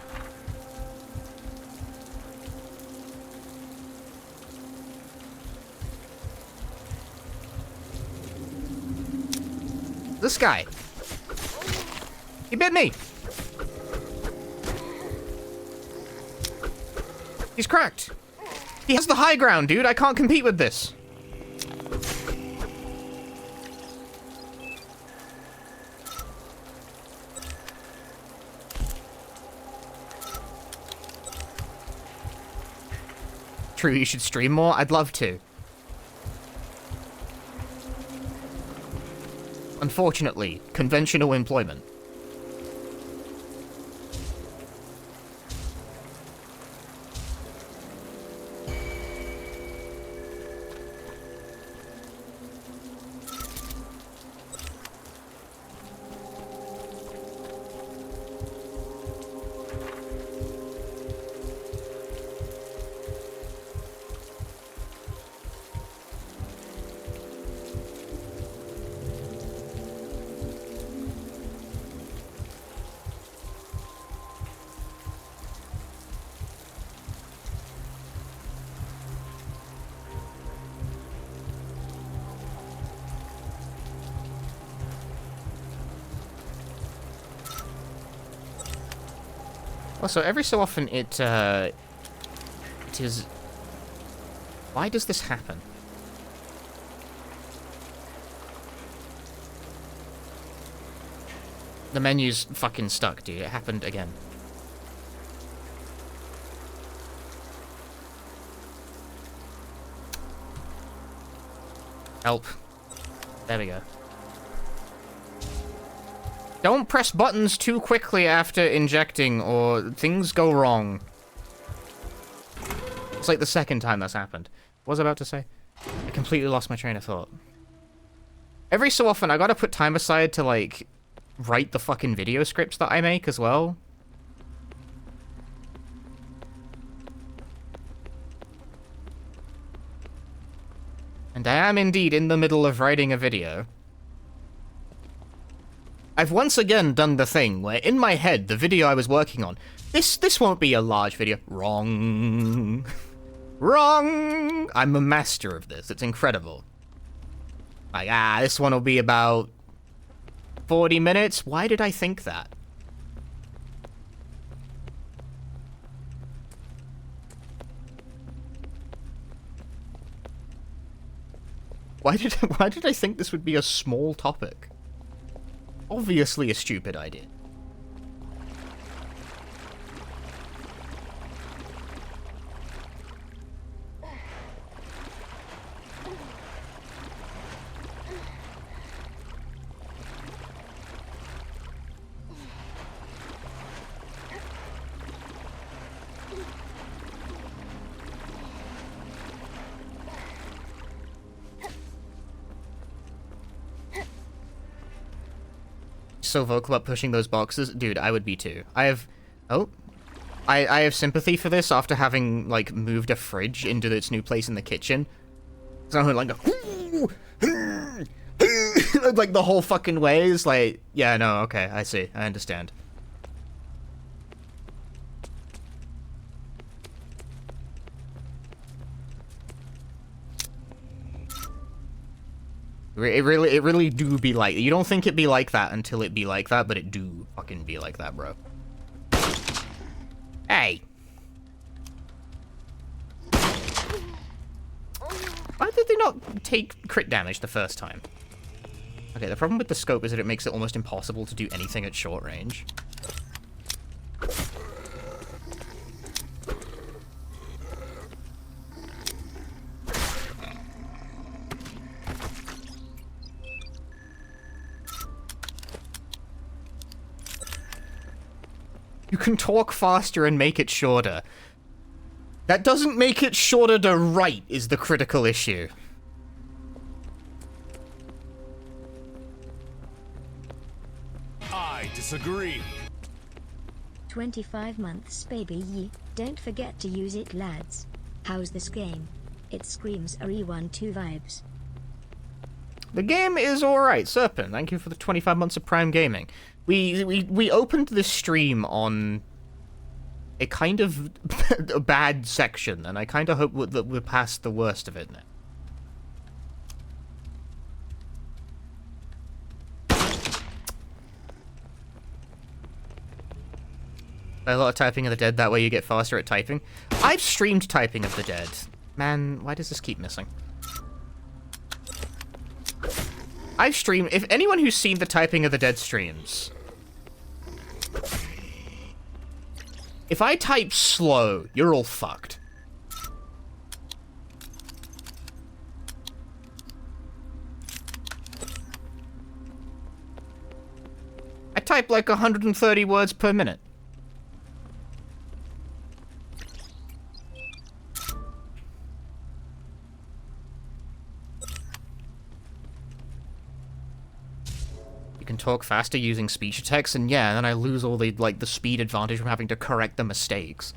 This guy. He bit me! He's cracked! He has the high ground, dude. I can't compete with this. True, you should stream more. I'd love to. Unfortunately, conventional employment. Also, every so often it is... Why does this happen? The menu's fucking stuck, dude. It happened again. Help. There we go. Don't press buttons too quickly after injecting, or things go wrong. It's like the second time that's happened. What was I about to say? I completely lost my train of thought. Every so often, I gotta put time aside to, like, write the fucking video scripts that I make as well. And I am indeed in the middle of writing a video. I've once again done the thing where, in my head, the video I was working on, this won't be a large video. Wrong. Wrong! I'm a master of this. It's incredible. Like, this one will be about 40 minutes. Why did I think that? Why did I think this would be a small topic? Obviously a stupid idea. so vocal about pushing those boxes. Dude, I would be too. I have sympathy for this after having, like, moved a fridge into its new place in the kitchen. So I'm like, like, the whole fucking way is like, yeah, no, okay, I see, I understand. It really do be like, you don't think it be like that until it be like that, but it do fucking be like that, bro. Hey! Why did they not take crit damage the first time? Okay, the problem with the scope is that it makes it almost impossible to do anything at short range. You can talk faster and make it shorter. That doesn't make it shorter to write, is the critical issue. I disagree. 25 months, baby. Ye. Don't forget to use it, lads. How's this game? It screams RE12 vibes. The game is alright, Serpent. Thank you for the 25 months of Prime Gaming. We opened this stream on a kind of a bad section, and I kind of hope that we're past the worst of it now. A lot of Typing of the Dead, that way you get faster at typing. I've streamed Typing of the Dead. Man, why does this keep missing? I've streamed... If anyone who's seen the Typing of the Dead streams... If I type slow, you're all fucked. I type like 130 words per minute. You can talk faster using speech to text, and yeah, and then I lose all the, like, the speed advantage from having to correct the mistakes.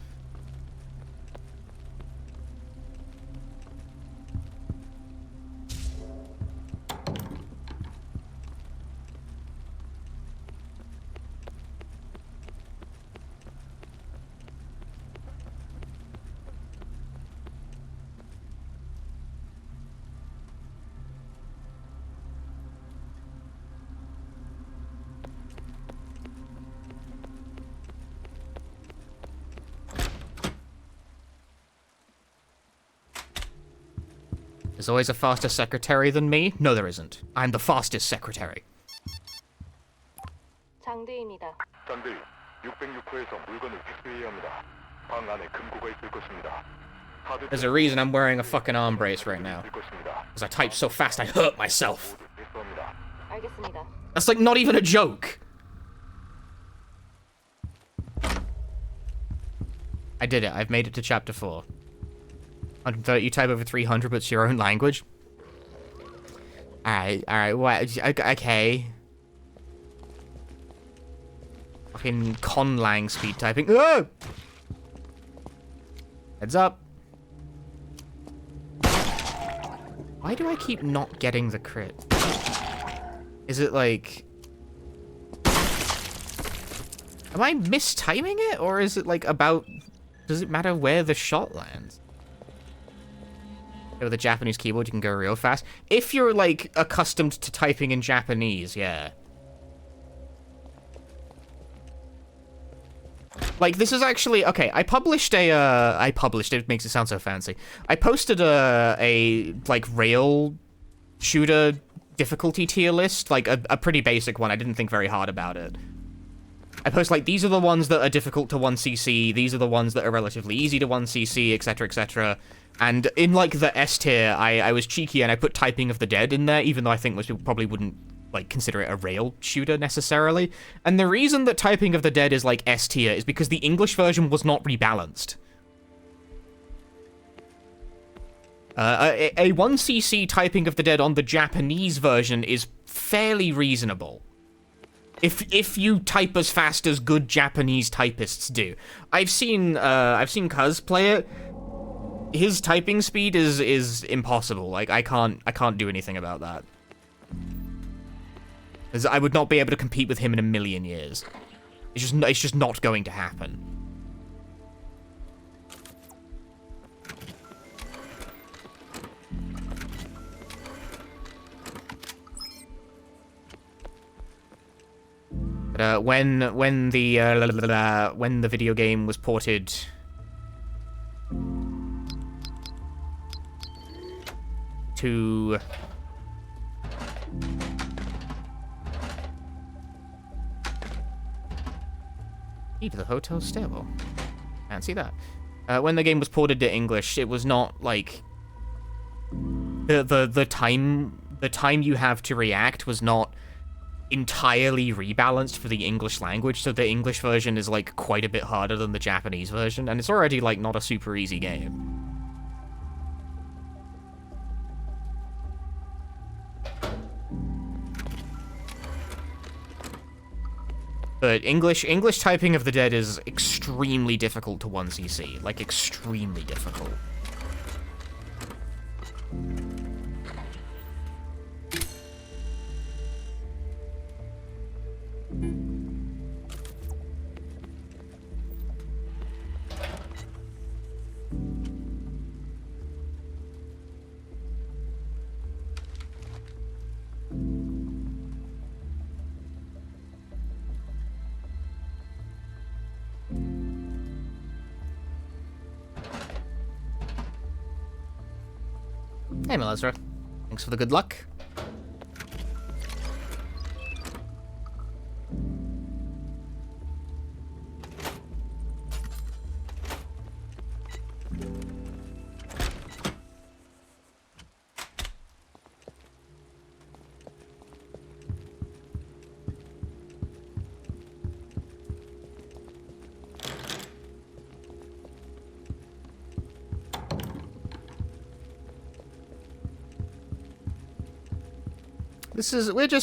There's always a faster secretary than me? No, there isn't. I'm the fastest secretary. 장대입니다. 장대 606호에서 물건을 회수해야 합니다. 방 안에 금고가 있을 것입니다. There's a reason I'm wearing a fucking arm brace right now. Because I type so fast I hurt myself. 알겠습니다. That's like not even a joke. I did it. I've made it to chapter 4. You type over 300, but it's your own language. Alright, what? Okay. Fucking conlang speed typing. Oh! Heads up. Why do I keep not getting the crit? Is it like... Am I mistiming it? Or is it like about... Does it matter where the shot lands? With a Japanese keyboard, you can go real fast. If you're, like, accustomed to typing in Japanese, yeah. Like, this is actually... Okay, I published a, it makes it sound so fancy. I posted a like, rail shooter difficulty tier list. Like, a pretty basic one. I didn't think very hard about it. I post, like, these are the ones that are difficult to 1cc, these are the ones that are relatively easy to 1cc, etc., etc., and in, like, the S tier, I was cheeky and I put Typing of the Dead in there, even though I think most people probably wouldn't, like, consider it a rail shooter, necessarily. And the reason that Typing of the Dead is, like, S tier is because the English version was not rebalanced. A 1cc Typing of the Dead on the Japanese version is fairly reasonable. If you type as fast as good Japanese typists do. I've seen Cuz play it. His typing speed is impossible. Like I can't do anything about that. 'Cause I would not be able to compete with him in a million years. It's just not going to happen. But when the video game was ported to the hotel stairwell. Can't see that. When the game was ported to English, it was not like the time you have to react was not entirely rebalanced for the English language, so the English version is like quite a bit harder than the Japanese version, and it's already like not a super easy game. But English typing of the Dead is extremely difficult to 1cc, like extremely difficult. Hey, Melezra. Thanks for the good luck.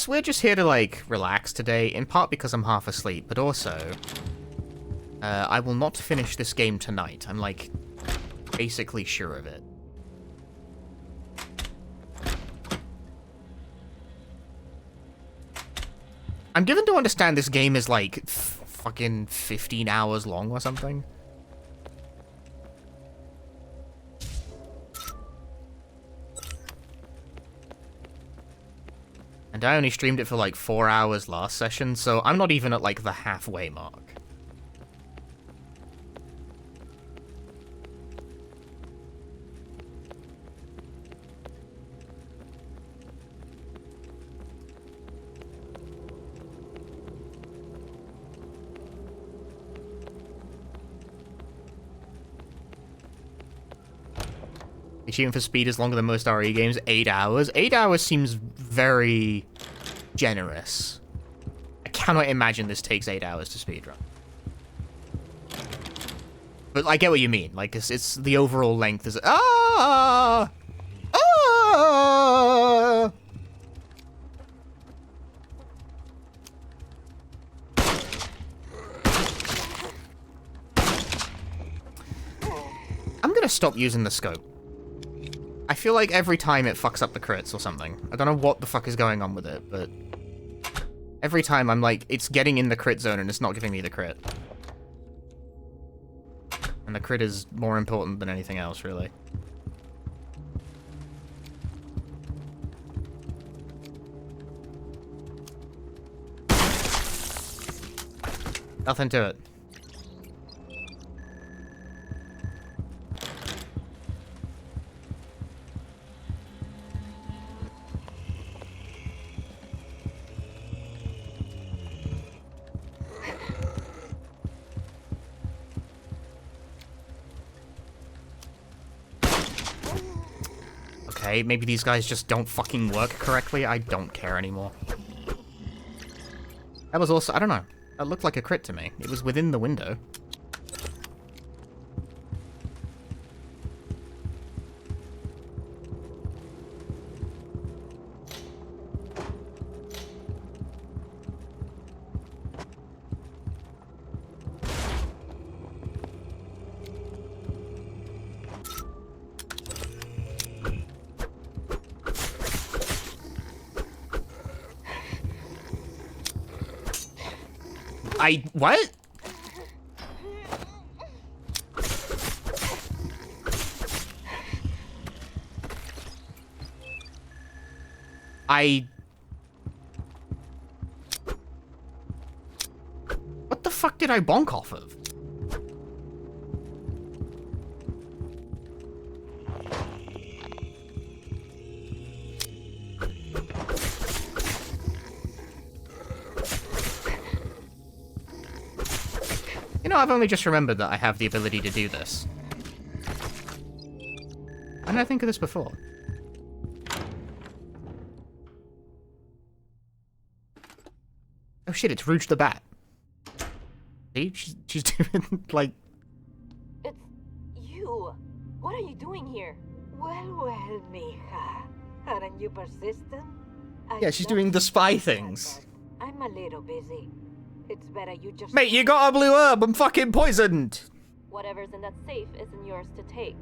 We're just here to like relax today, in part because I'm half asleep, but also I will not finish this game tonight. I'm like basically sure of it. I'm given to understand this game is like fucking 15 hours long or something. And I only streamed it for like 4 hours last session, so I'm not even at like the halfway mark. Achievement for speed is longer than most RE games. 8 hours. 8 hours seems very generous. I cannot imagine this takes 8 hours to speedrun. But I get what you mean. Like, it's the overall length is... Ah! Ah! I'm gonna stop using the scope. I feel like every time it fucks up the crits or something. I don't know what the fuck is going on with it, but every time I'm like, it's getting in the crit zone and it's not giving me the crit. And the crit is more important than anything else, really. Nothing to it. Okay, maybe these guys just don't fucking work correctly. I don't care anymore. That was also... I don't know. That looked like a crit to me. It was within the window. What? What the fuck did I bonk off of? You know, I've only just remembered that I have the ability to do this. Why didn't I think of this before? Oh shit, it's Rouge the Bat. See? She's doing, like... It's you. What are you doing here? Well, mija. Aren't you persistent? Yeah, she's doing the spy things. I'm a little busy. It's better you just... Mate, you got a blue herb! I'm fucking poisoned! Whatever's in that safe isn't yours to take.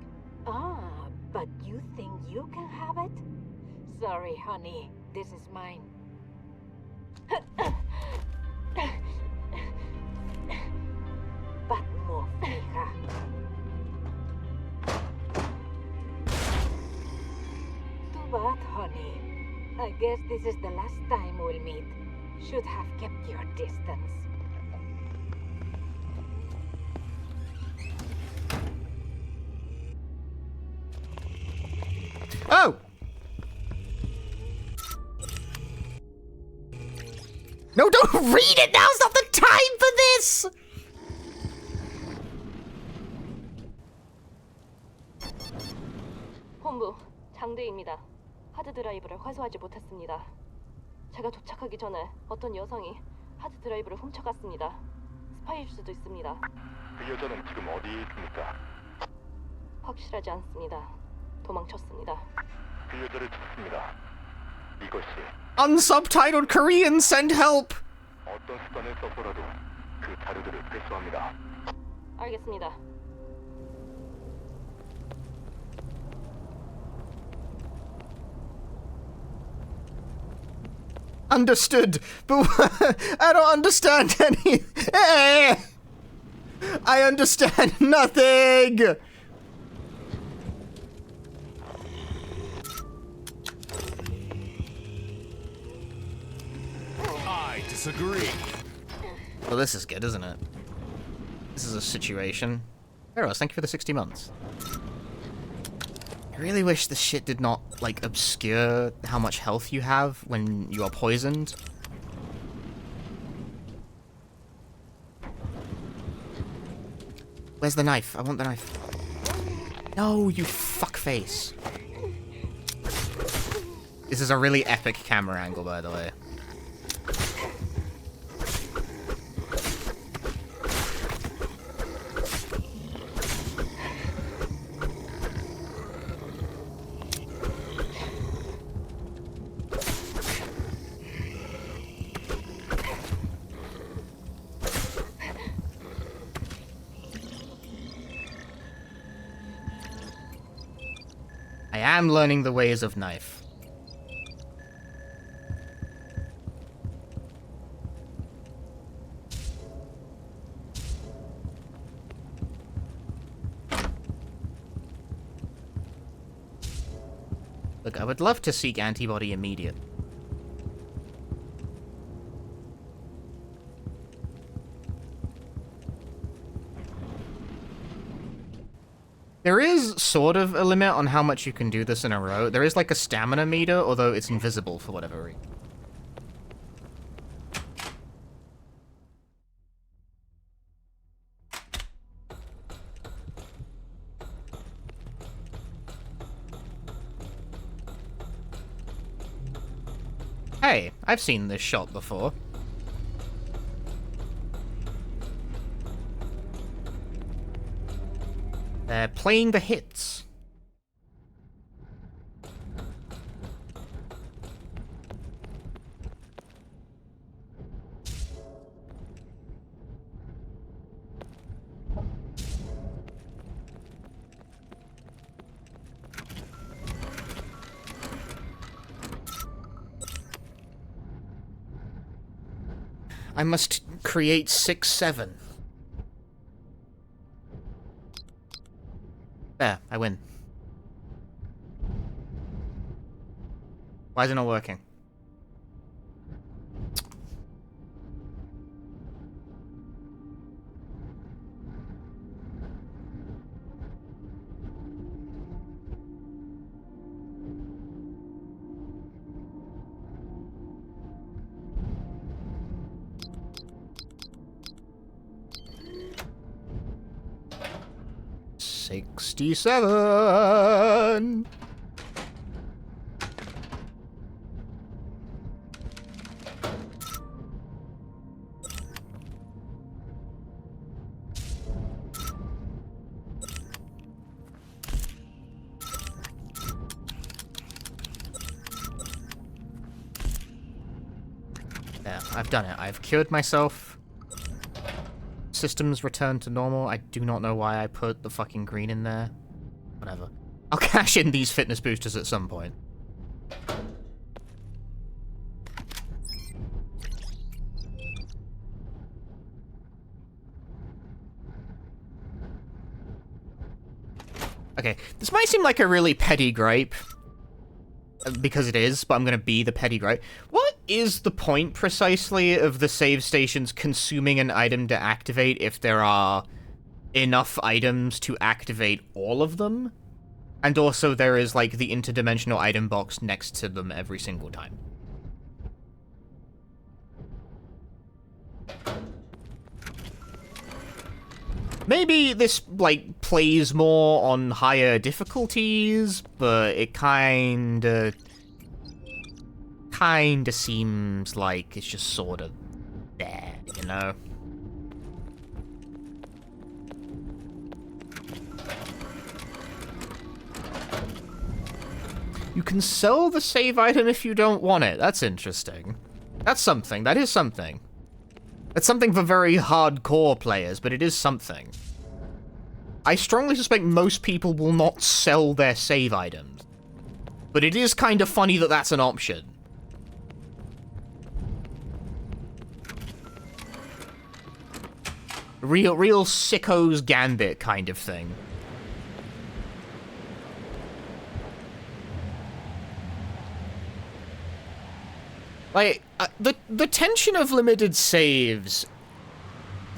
Ah, but you think you can have it? Sorry, honey. This is mine. But move, mija. Too bad, honey. I guess this is the last time we'll meet. Should have kept your distance. Oh! No, don't read it! Now's not the time for this! 본부, 장대입니다. 하드 드라이브를 회수하지 못했습니다. 제가 도착하기 전에 어떤 여성이 하드 드라이브를 훔쳐갔습니다. 스파이일 수도 있습니다. 그 여자는 지금 어디에 있습니까? 확실하지 않습니다. 도망쳤습니다. 그 여자를 찾습니다. 이것이 Unsubtitled Korean, send help! 어떤 수단을 써서라도 그 자료들을 회수합니다. 알겠습니다. Understood, but I don't understand any... I understand nothing! I disagree. Well, this is good, isn't it? This is a situation. Eros, thank you for the 60 months. I really wish this shit did not, like, obscure how much health you have when you are poisoned. Where's the knife? I want the knife. No, you fuckface. This is a really epic camera angle, by the way. I am learning the ways of knife. Look, I would love to seek antibody immediate. There is sort of a limit on how much you can do this in a row. There is like a stamina meter, although it's invisible for whatever reason. Hey, I've seen this shot before. They're playing the hits. I must create 6, 7. There, I win. Why is it not working? $67. There, I've done it. I've cured myself. Systems return to normal. I do not know why I put the fucking green in there. Whatever. I'll cash in these fitness boosters at some point. Okay, this might seem like a really petty gripe, because it is, but I'm gonna be the petty gripe. What is the point, precisely, of the save stations consuming an item to activate if there are enough items to activate all of them? And also there is, like, the interdimensional item box next to them every single time. Maybe this, like, plays more on higher difficulties, but it kinda seems like it's just sort of there, you know? You can sell the save item if you don't want it. That's interesting. That's something. That is something. It's something for very hardcore players, but it is something. I strongly suspect most people will not sell their save items. But it is kind of funny that that's an option. Real sicko's gambit kind of thing. Like, the tension of limited saves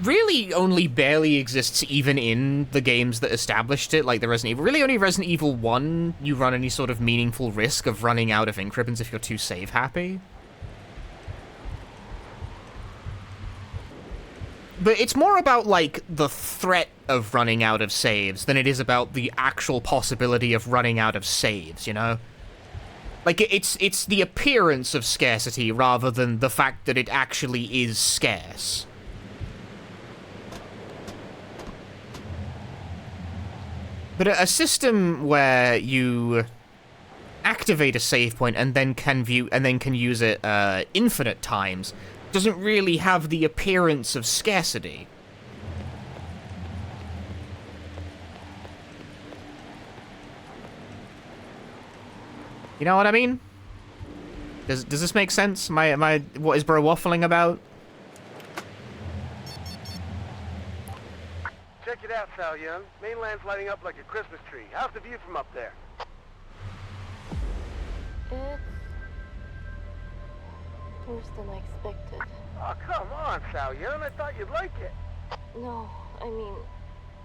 really only barely exists even in the games that established it, like the Resident Evil. Really only Resident Evil 1 you run any sort of meaningful risk of running out of ink ribbons if you're too save happy. But it's more about, like, the threat of running out of saves than it is about the actual possibility of running out of saves, you know? Like, it's the appearance of scarcity rather than the fact that it actually is scarce. But a system where you activate a save point and then can use it infinite times doesn't really have the appearance of scarcity. You know what I mean? Does this make sense? What is bro waffling about? Check it out, Sal Young. Mainland's lighting up like a Christmas tree. How's the view from up there? It's worse than I expected. Oh, come on, Sal Young. I thought you'd like it. No, I mean,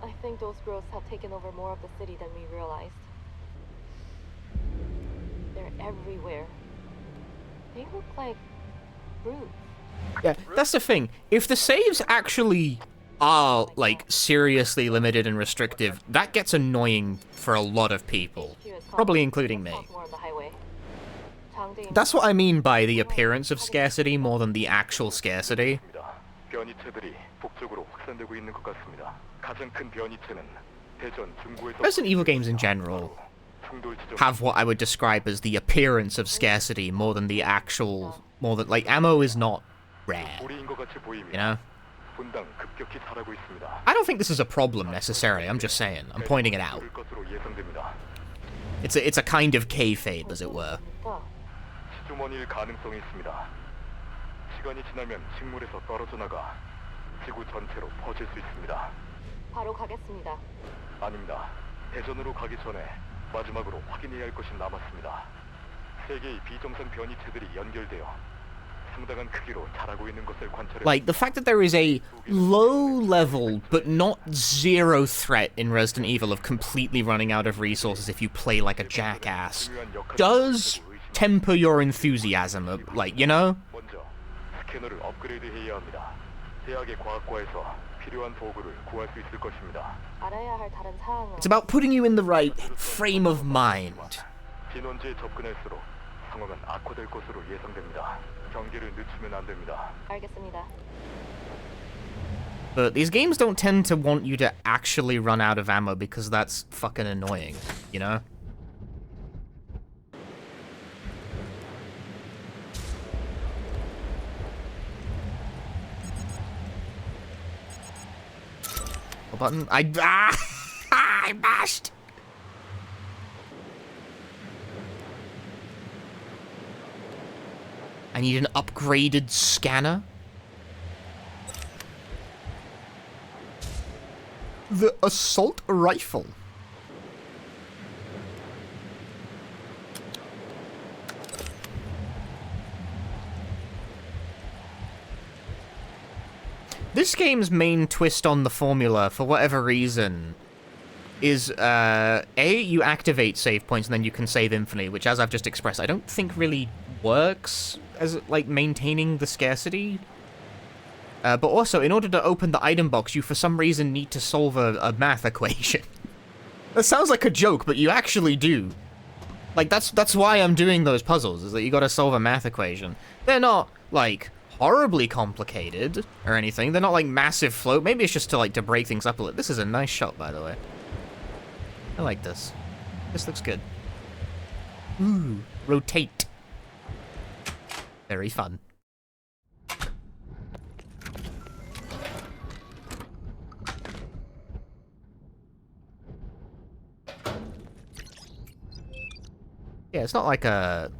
I think those growths have taken over more of the city than we realized. They're everywhere. They look like roots. Yeah, that's the thing. If the saves actually are, like, seriously limited and restrictive, that gets annoying for a lot of people. Probably including me. That's what I mean by the appearance of scarcity more than the actual scarcity. Resident Evil games in general have what I would describe as the appearance of scarcity more than the actual... like, ammo is not rare, you know? I don't think this is a problem, necessarily, I'm just saying. I'm pointing it out. It's a kind of kayfabe, as it were. 시간이 지나면 식물에서 떨어져 나가 지구 전체로 퍼질 수 있습니다. 바로 가겠습니다. 아닙니다. 대전으로 가기 전에 마지막으로 확인해야 할 것이 남았습니다. 세 개의 비정상 변이체들이 연결되어 상당한 크기로 자라고 있는 것을 관찰해. Like, the fact that there is a low level but not zero threat in Resident Evil of completely running out of resources if you play like a jackass does temper your enthusiasm, like, you know? 먼저 스캐너를 업그레이드해야 합니다. 대학의 과학과에서 필요한 도구를 구할 수 있을 것입니다. 알아야 할 다른 사항은 It's about putting you in the right frame of mind. 진원지에 접근할수록 상황은 악화될 것으로 예상됩니다. 경계를 늦추면 안 됩니다. 알겠습니다. But these games don't tend to want you to actually run out of ammo because that's fucking annoying, you know? What button? I mashed! I need an upgraded scanner. The assault rifle. This game's main twist on the formula, for whatever reason, is, you activate save points and then you can save infinitely, which, as I've just expressed, I don't think really works as, like, maintaining the scarcity. But also, in order to open the item box, you for some reason need to solve a math equation. That sounds like a joke, but you actually do. Like, that's why I'm doing those puzzles, is that you gotta solve a math equation. They're not, like, horribly complicated or anything. They're not, like, massive float. Maybe it's just to, like, to break things up a little. This is a nice shot, by the way. I like this. This looks good. Ooh, rotate. Very fun. Yeah, it's not like a...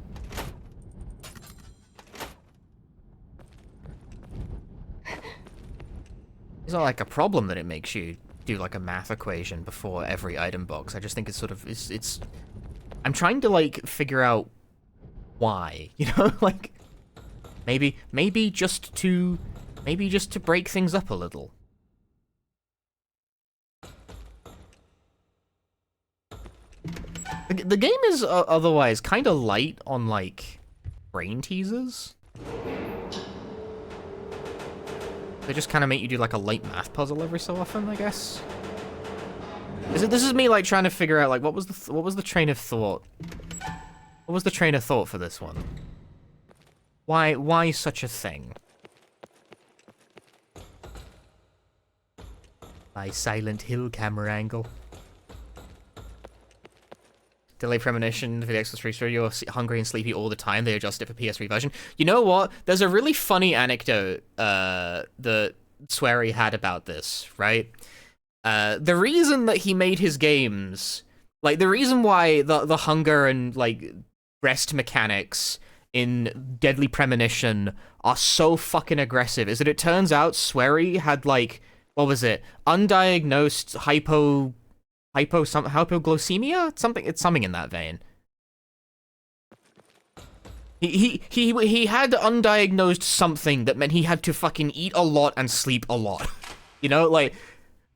It's not like a problem that it makes you do like a math equation before every item box. I just think it's sort of... It's... I'm trying to, like, figure out why, you know? Like, maybe just to break things up a little. The game is otherwise kind of light on, like, brain teasers. They just kind of make you do, like, a light math puzzle every so often, I guess. This is me, like, trying to figure out, like, what was the train of thought? What was the train of thought for this one? Why such a thing? My Silent Hill camera angle. Delay premonition for the Xbox 3 you're hungry and sleepy all the time. They adjust it for PS3 version. You know what? There's a really funny anecdote that Swery had about this, right? The reason that he made his games, like, the reason why the hunger and, like, rest mechanics in Deadly Premonition are so fucking aggressive is that it turns out Swery had, like, what was it? Undiagnosed hypoglycemia? It's something in that vein. He had undiagnosed something that meant he had to fucking eat a lot and sleep a lot. You know, like,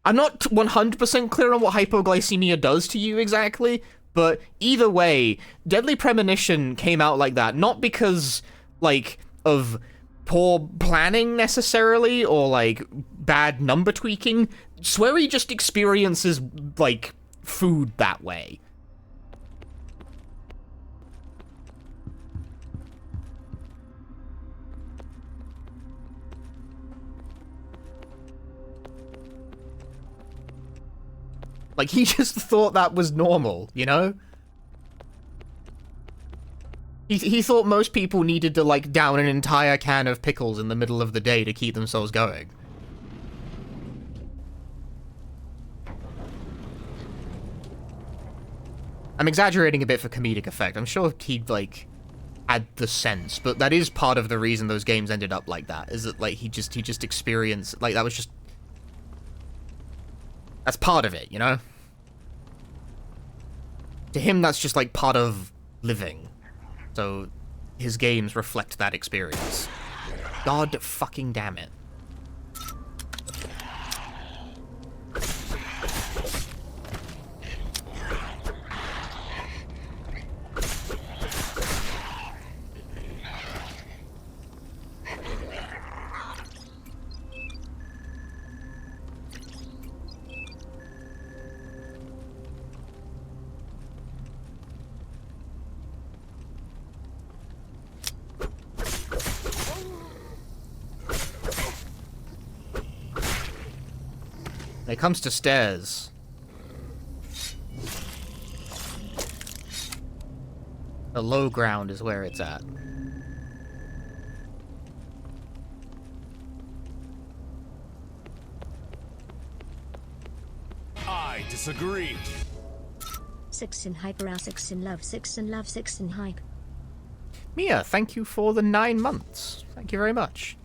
I'm not 100% clear on what hypoglycemia does to you exactly, but either way, Deadly Premonition came out like that, not because, like, of poor planning necessarily, or, like, bad number tweaking. Swery just experiences, like, food that way. Like, he just thought that was normal, you know? He thought most people needed to, like, down an entire can of pickles in the middle of the day to keep themselves going. I'm exaggerating a bit for comedic effect. I'm sure he'd, like... had the sense, but that is part of the reason those games ended up like that, is that, like, he just experienced, like, that was just... That's part of it, you know? To him, that's just, like, part of living. So, his games reflect that experience. God fucking damn it. When it comes to stairs, the low ground is where it's at. I disagree. 6 in hyper, 6 in love, 6 in love, 6 in hype. Mia, thank you for the 9 months. Thank you very much.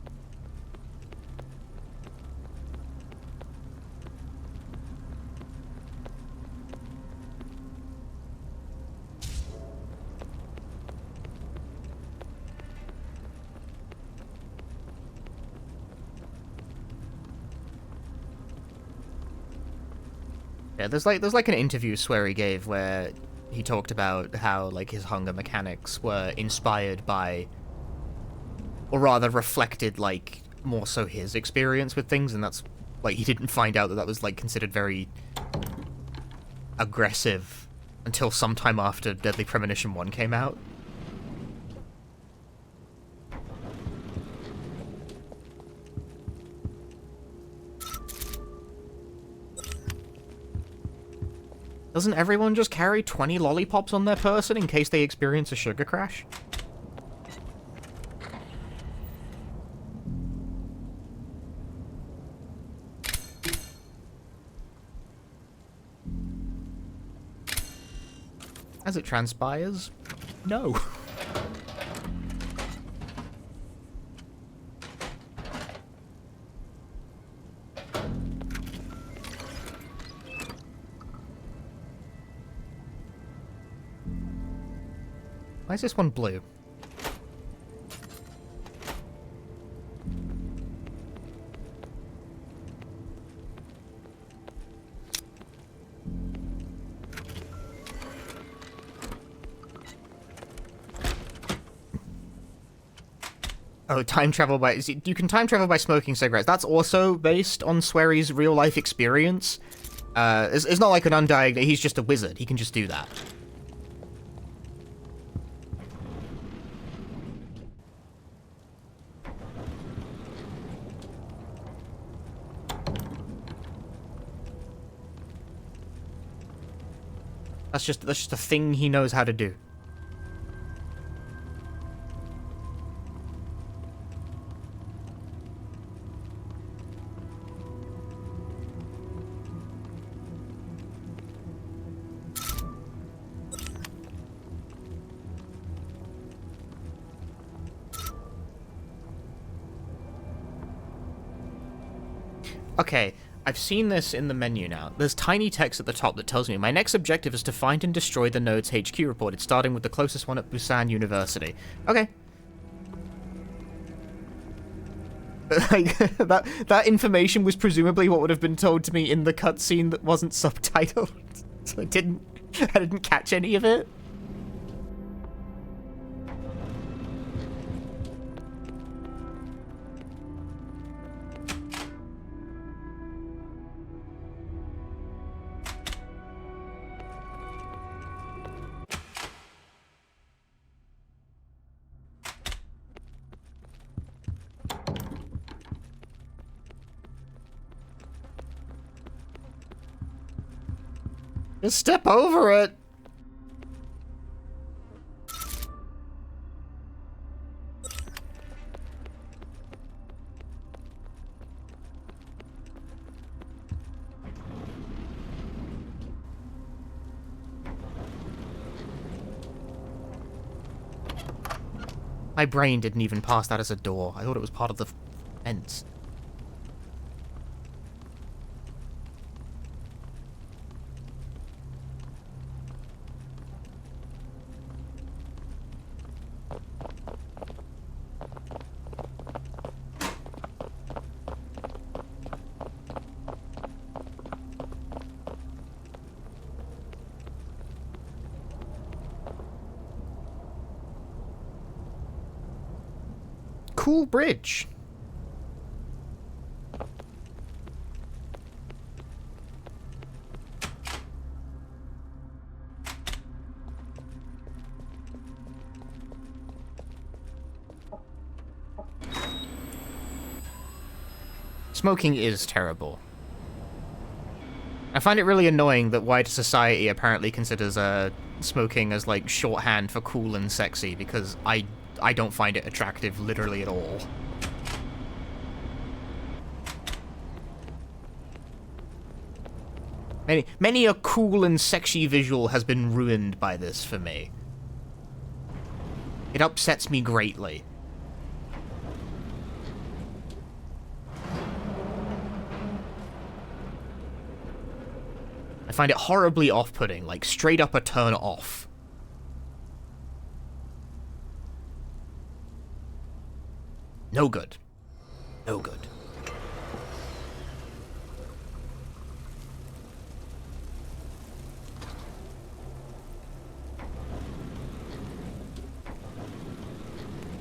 Yeah, there's like an interview Swery gave where he talked about how, like, his hunger mechanics were inspired by, or rather reflected, like, more so his experience with things, and that's, like, he didn't find out that that was, like, considered very aggressive until sometime after Deadly Premonition 1 came out. Doesn't everyone just carry 20 lollipops on their person in case they experience a sugar crash? As it transpires, no. Why is this one blue? Oh, time travel by... You can time travel by smoking cigarettes. That's also based on Swery's real-life experience. It's not like an undiagnosed... He's just a wizard. He can just do that. That's just a thing he knows how to do. Okay, I've seen this in the menu now. There's tiny text at the top that tells me my next objective is to find and destroy the node's HQ reported, starting with the closest one at Busan University. Okay. Like, that information was presumably what would have been told to me in the cutscene that wasn't subtitled. So I didn't catch any of it. Just step over it. My brain didn't even pass that as a door. I thought it was part of the fence. Cool bridge. Smoking is terrible. I find it really annoying that wider society apparently considers smoking as like shorthand for cool and sexy, because I don't find it attractive literally at all. Many a cool and sexy visual has been ruined by this for me. It upsets me greatly. I find it horribly off-putting, like straight up a turn off. No good. No good.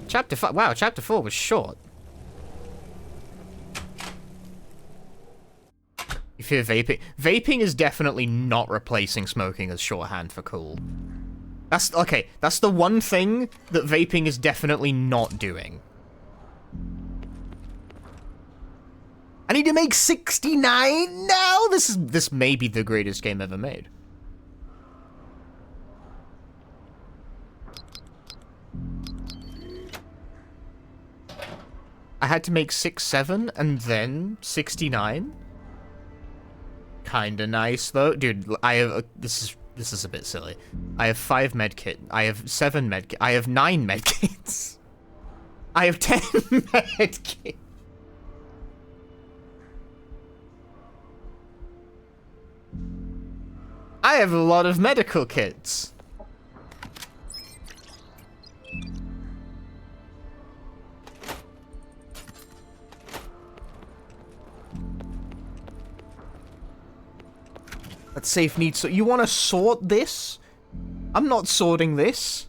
Chapter 5. Wow, Chapter 4 was short. You fear vaping? Vaping is definitely not replacing smoking as shorthand for cool. That's okay. That's the one thing that vaping is definitely not doing. I need to make 69 now? This may be the greatest game ever made. I had to make 67 and then 69? Kinda nice though. Dude, I have this is a bit silly. I have 5 medkit. I have 7 medkit. I have 9 medkits. I have 10 medkits. I have a lot of medical kits. That safe needs... So you want to sort this? I'm not sorting this.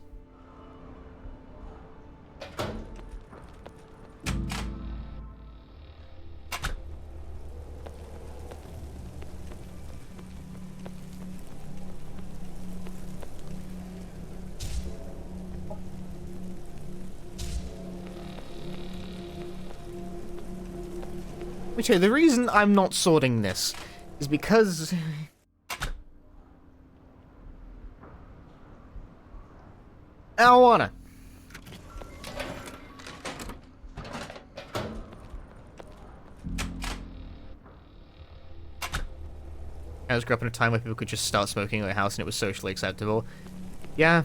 Okay, the reason I'm not sorting this is because... marijuana. I was grew up in a time where people could just start smoking in their house and it was socially acceptable. Yeah.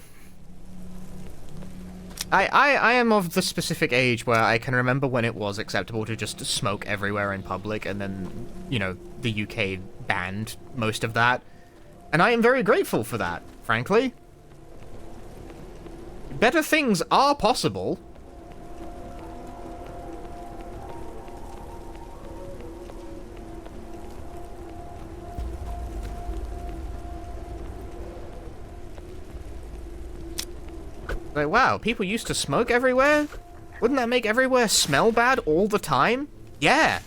I am of the specific age where I can remember when it was acceptable to just smoke everywhere in public, and then, you know, the UK banned most of that. And I am very grateful for that, frankly. Better things are possible. Like, wow, people used to smoke everywhere? Wouldn't that make everywhere smell bad all the time? Yeah,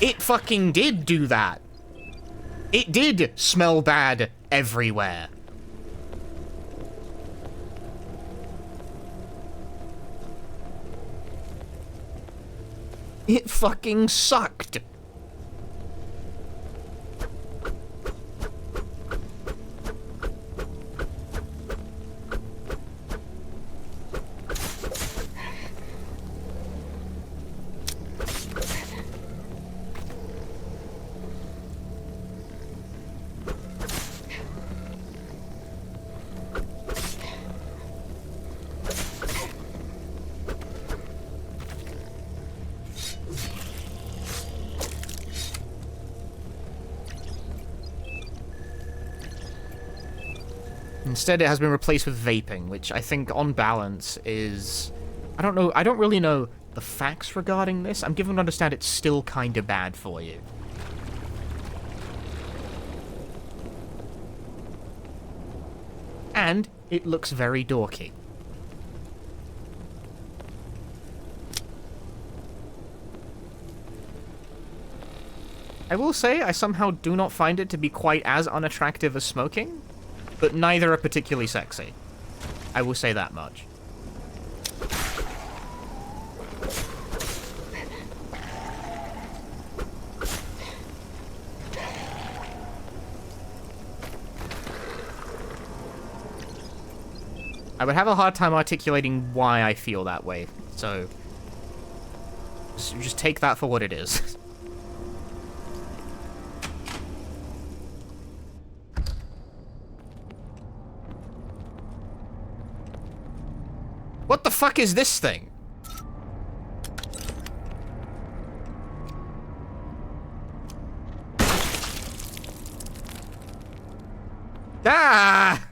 it fucking did do that. It did smell bad everywhere. It fucking sucked. Instead, it has been replaced with vaping, which I think, on balance, is... I don't really know the facts regarding this. I'm given to understand it's still kind of bad for you. And it looks very dorky. I will say, I somehow do not find it to be quite as unattractive as smoking, but neither are particularly sexy. I will say that much. I would have a hard time articulating why I feel that way, so just take that for what it is. What the fuck is this thing? Ah!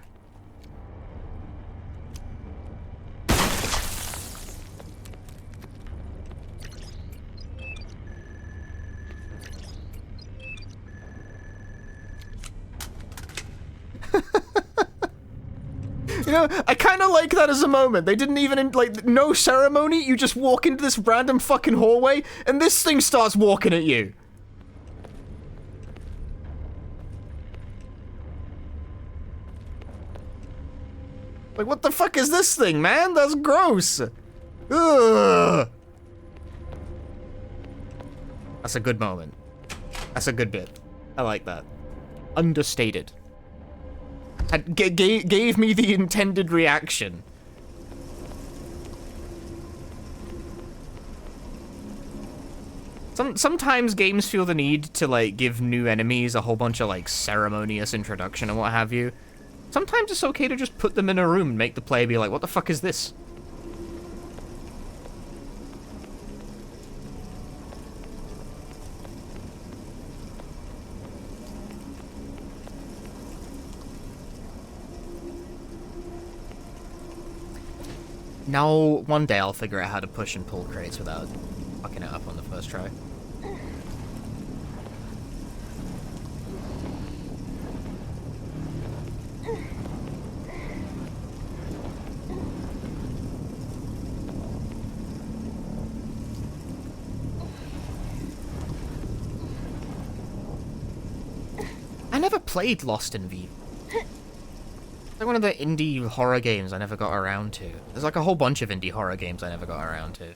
You know, I kind of like that as a moment. They didn't even, like, no ceremony. You just walk into this random fucking hallway, and this thing starts walking at you. Like, what the fuck is this thing, man? That's gross. Ugh. That's a good moment. That's a good bit. I like that. Understated. Gave me the intended reaction. Sometimes games feel the need to, like, give new enemies a whole bunch of, like, ceremonious introduction and what have you. Sometimes it's okay to just put them in a room and make the player be like, what the fuck is this? Now, one day I'll figure out how to push and pull crates without fucking it up on the first try. I never played Lost in V. It's like one of the indie horror games I never got around to. There's like a whole bunch of indie horror games I never got around to.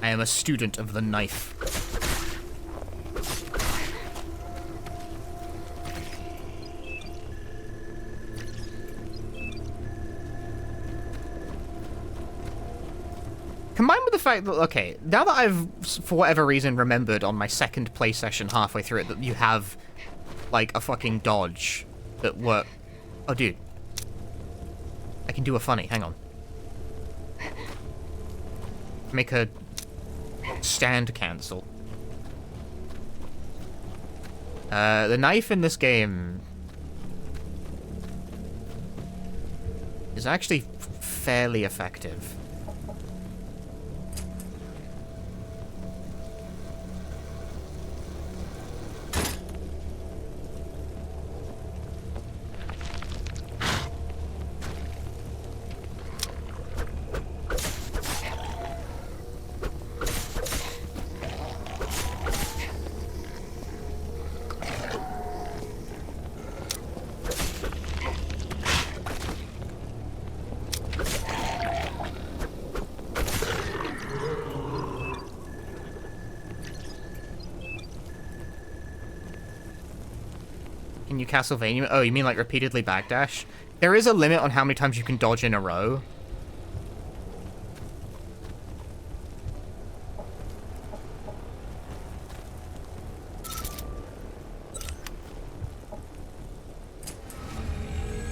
I am a student of the knife. Combined with the fact that, okay, now that I've, for whatever reason, remembered on my second play session halfway through it that you have, like, a fucking dodge that work. Oh, dude. I can do a funny, hang on. Make a stand cancel. The knife in this game is actually fairly effective. in your Castlevania? Oh, you mean like repeatedly backdash? There is a limit on how many times you can dodge in a row.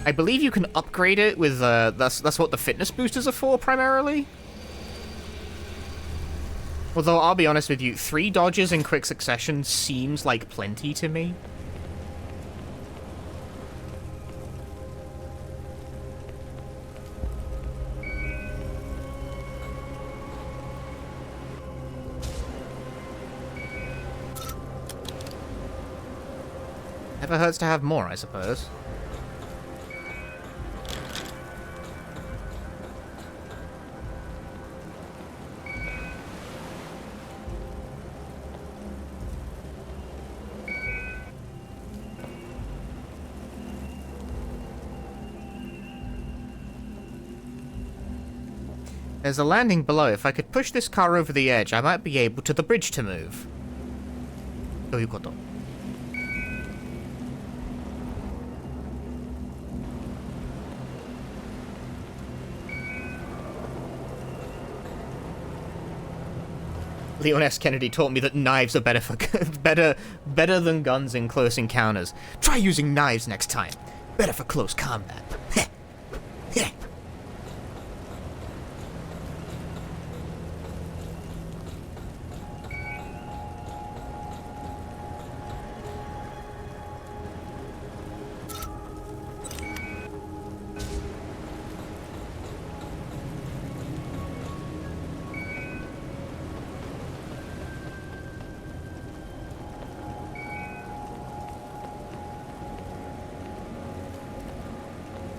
I believe you can upgrade it with, that's what the fitness boosters are for, primarily. Although, I'll be honest with you, 3 dodges in quick succession seems like plenty to me. Never hurts to have more, I suppose. There's a landing below. If I could push this car over the edge, I might be able to the bridge to move. どういうこと? Leon S. Kennedy taught me that knives are better for better than guns in close encounters. Try using knives next time. Better for close combat. Heh. Heh.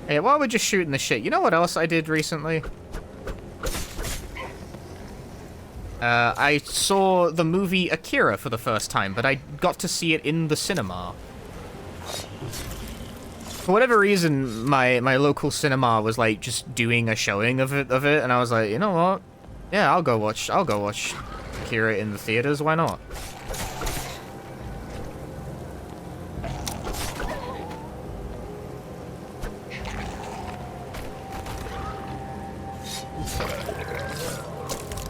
Hey, while we're just shooting the shit, you know what else I did recently? I saw the movie Akira for the first time, but I got to see it in the cinema. For whatever reason, my local cinema was like just doing a showing of it, and I was like, you know what? Yeah, I'll go watch Akira in the theaters. Why not?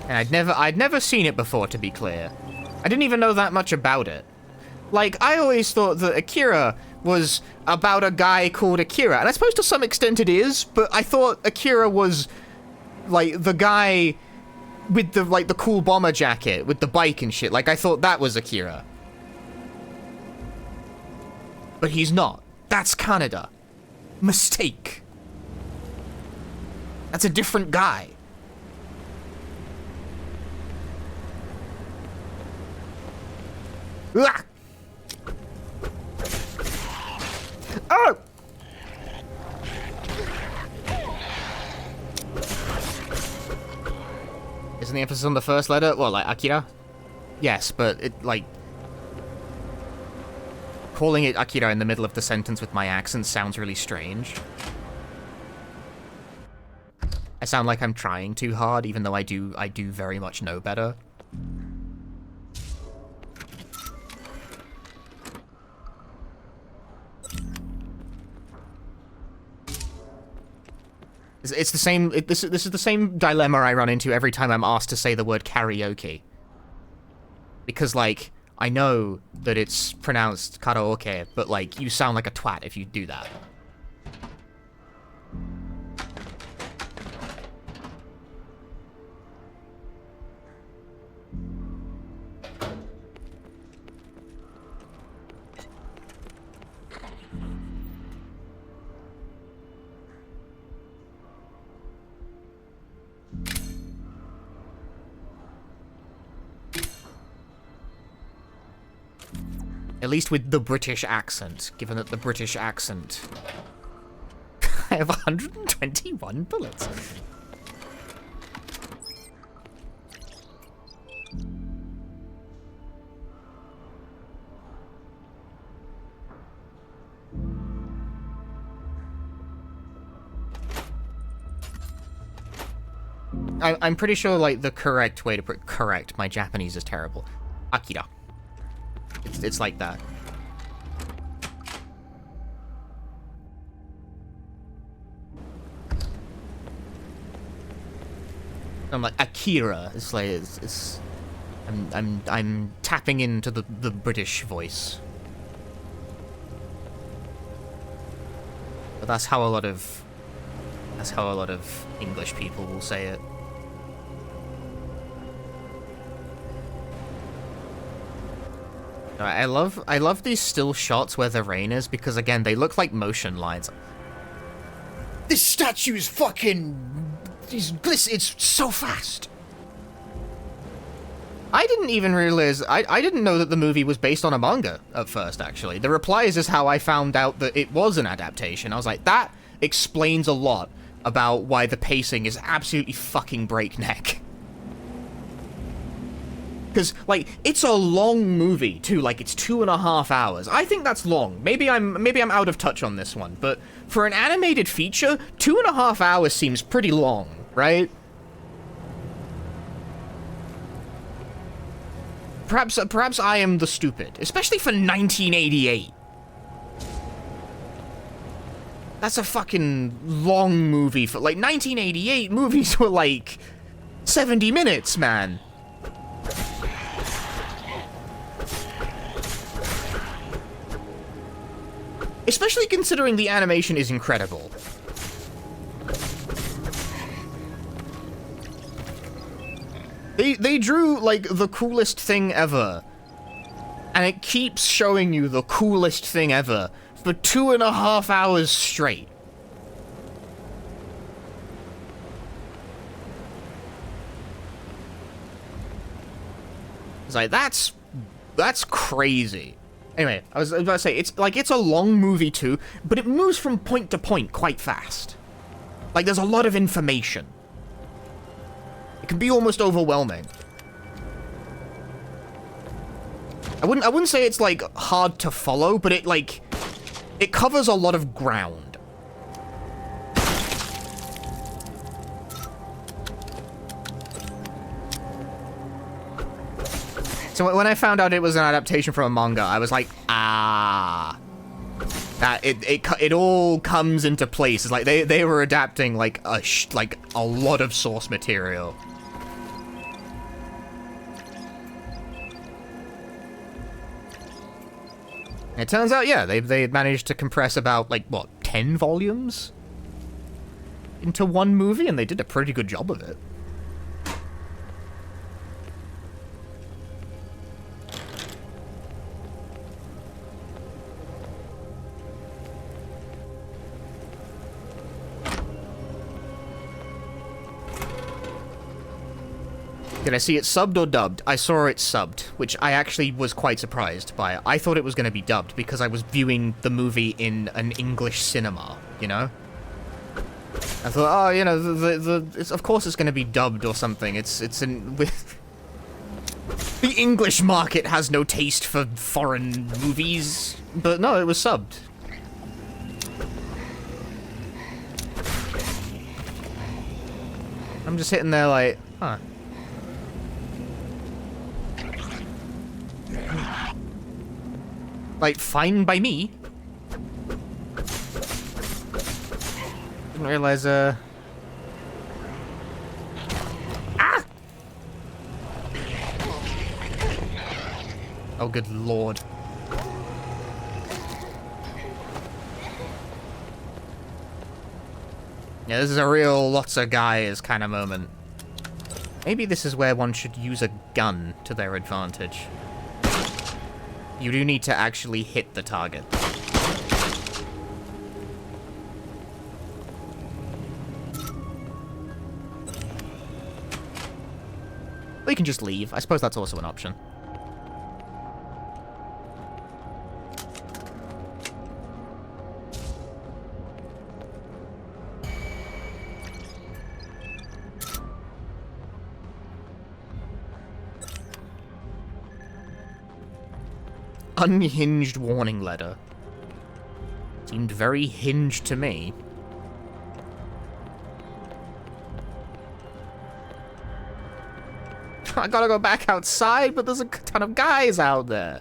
And I'd never seen it before, to be clear. I didn't even know that much about it. Like, I always thought that Akira was about a guy called Akira, and I suppose to some extent it is, but I thought Akira was, like, the guy with the, like, the cool bomber jacket, with the bike and shit. Like, I thought that was Akira. But he's not. That's Kaneda. Mistake. That's a different guy. Ah! Oh! Isn't the emphasis on the first letter? Well, like Akira? Yes, but it, like... calling it Akira in the middle of the sentence with my accent sounds really strange. I sound like I'm trying too hard, even though I do very much know better. It's the same. This is the same dilemma I run into every time I'm asked to say the word karaoke. Because, like, I know that it's pronounced karaoke, but, like, you sound like a twat if you do that. At least with the British accent, given that the British accent... I have 121 bullets. I'm pretty sure, like, the correct way to put correct, my Japanese is terrible. Akira. It's like that. I'm like Akira. It's like I'm tapping into the British voice. But that's how a lot of English people will say it. I love these still shots where the rain is, because again they look like motion lines. This statue's fucking it's so fast. I didn't even realize I didn't know that the movie was based on a manga at first, actually. The Replies is how I found out that it was an adaptation. I was like, that explains a lot about why the pacing is absolutely fucking breakneck. Because, like, it's a long movie, too. Like, it's 2.5 hours. I think that's long. Maybe I'm out of touch on this one, but for an animated feature, 2.5 hours seems pretty long, right? Perhaps I am the stupid, especially for 1988. That's a fucking long movie for, like, 1988 movies were, like, 70 minutes, man. Especially considering the animation is incredible. They drew, like, the coolest thing ever. And it keeps showing you the coolest thing ever for 2.5 hours straight. It's like, that's crazy. Anyway, I was about to say, it's a long movie too, but it moves from point to point quite fast. Like, there's a lot of information. It can be almost overwhelming. I wouldn't say it's, like, hard to follow, but it covers a lot of ground. So when I found out it was an adaptation from a manga, I was like, ah. That it all comes into place. It's like they were adapting like a lot of source material. It turns out, yeah, they managed to compress about, like, what, 10 volumes into one movie, and they did a pretty good job of it. Did I see it subbed or dubbed? I saw it subbed, which I actually was quite surprised by. I thought it was going to be dubbed because I was viewing the movie in an English cinema, you know? I thought, oh, you know, of course it's going to be dubbed or something. The English market has no taste for foreign movies, but no, it was subbed. I'm just sitting there like, huh. Like, fine by me. Didn't realize, Ah! Oh, good lord. Yeah, this is a real lots of guys kind of moment. Maybe this is where one should use a gun to their advantage. You do need to actually hit the target. Or you can just leave. I suppose that's also an option. Unhinged warning letter. Seemed very hinged to me. I gotta go back outside, but there's a ton of guys out there.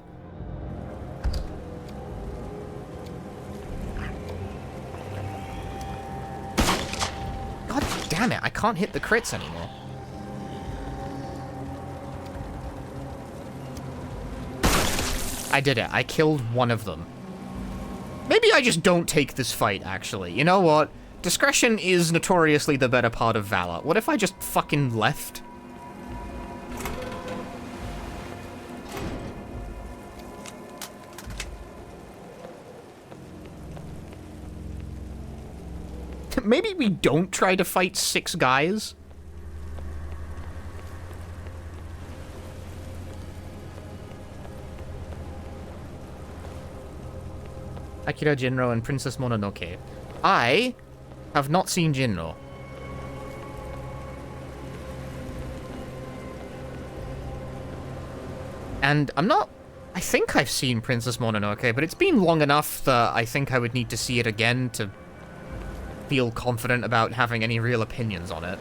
God damn it, I can't hit the crits anymore. I did it. I killed one of them. Maybe I just don't take this fight, actually. You know what? Discretion is notoriously the better part of valor. What if I just fucking left? Maybe we don't try to fight 6 guys? Akira Jinro and Princess Mononoke. I have not seen Jinro. And I think I've seen Princess Mononoke, but it's been long enough that I think I would need to see it again to feel confident about having any real opinions on it.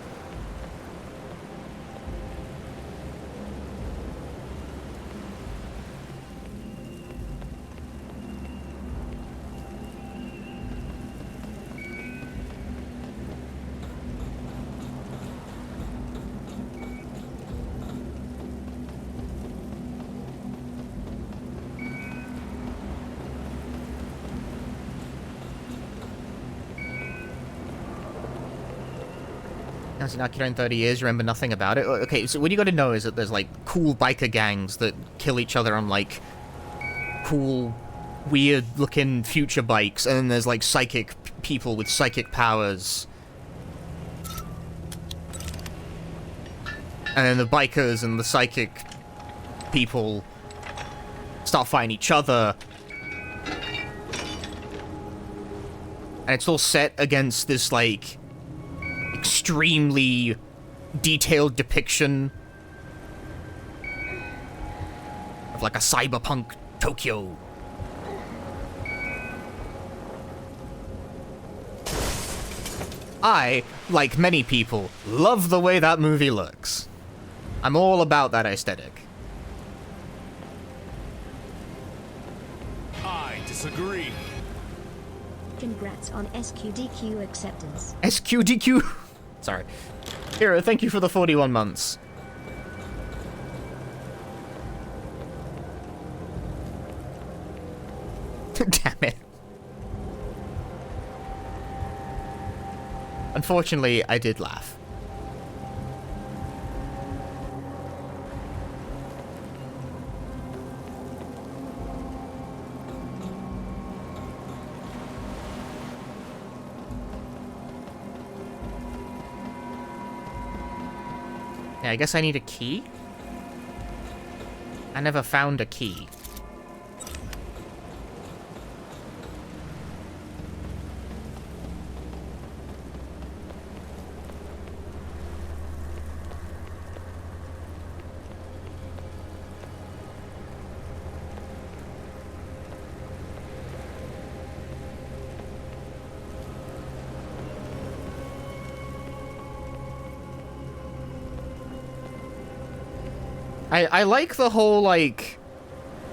As an Akira in 30 years, remember nothing about it? Okay, so what you gotta know is that there's, like, cool biker gangs that kill each other on, like, cool, weird-looking future bikes, and then there's, like, psychic people with psychic powers. And then the bikers and the psychic people start fighting each other. And it's all set against this, like, extremely detailed depiction of like a cyberpunk Tokyo. I, like many people, love the way that movie looks. I'm all about that aesthetic. I disagree. Congrats on SQDQ acceptance. SQDQ? Sorry. Hero, thank you for the 41 months. Damn it. Unfortunately, I did laugh. Yeah, I guess I need a key? I never found a key. I like the whole, like,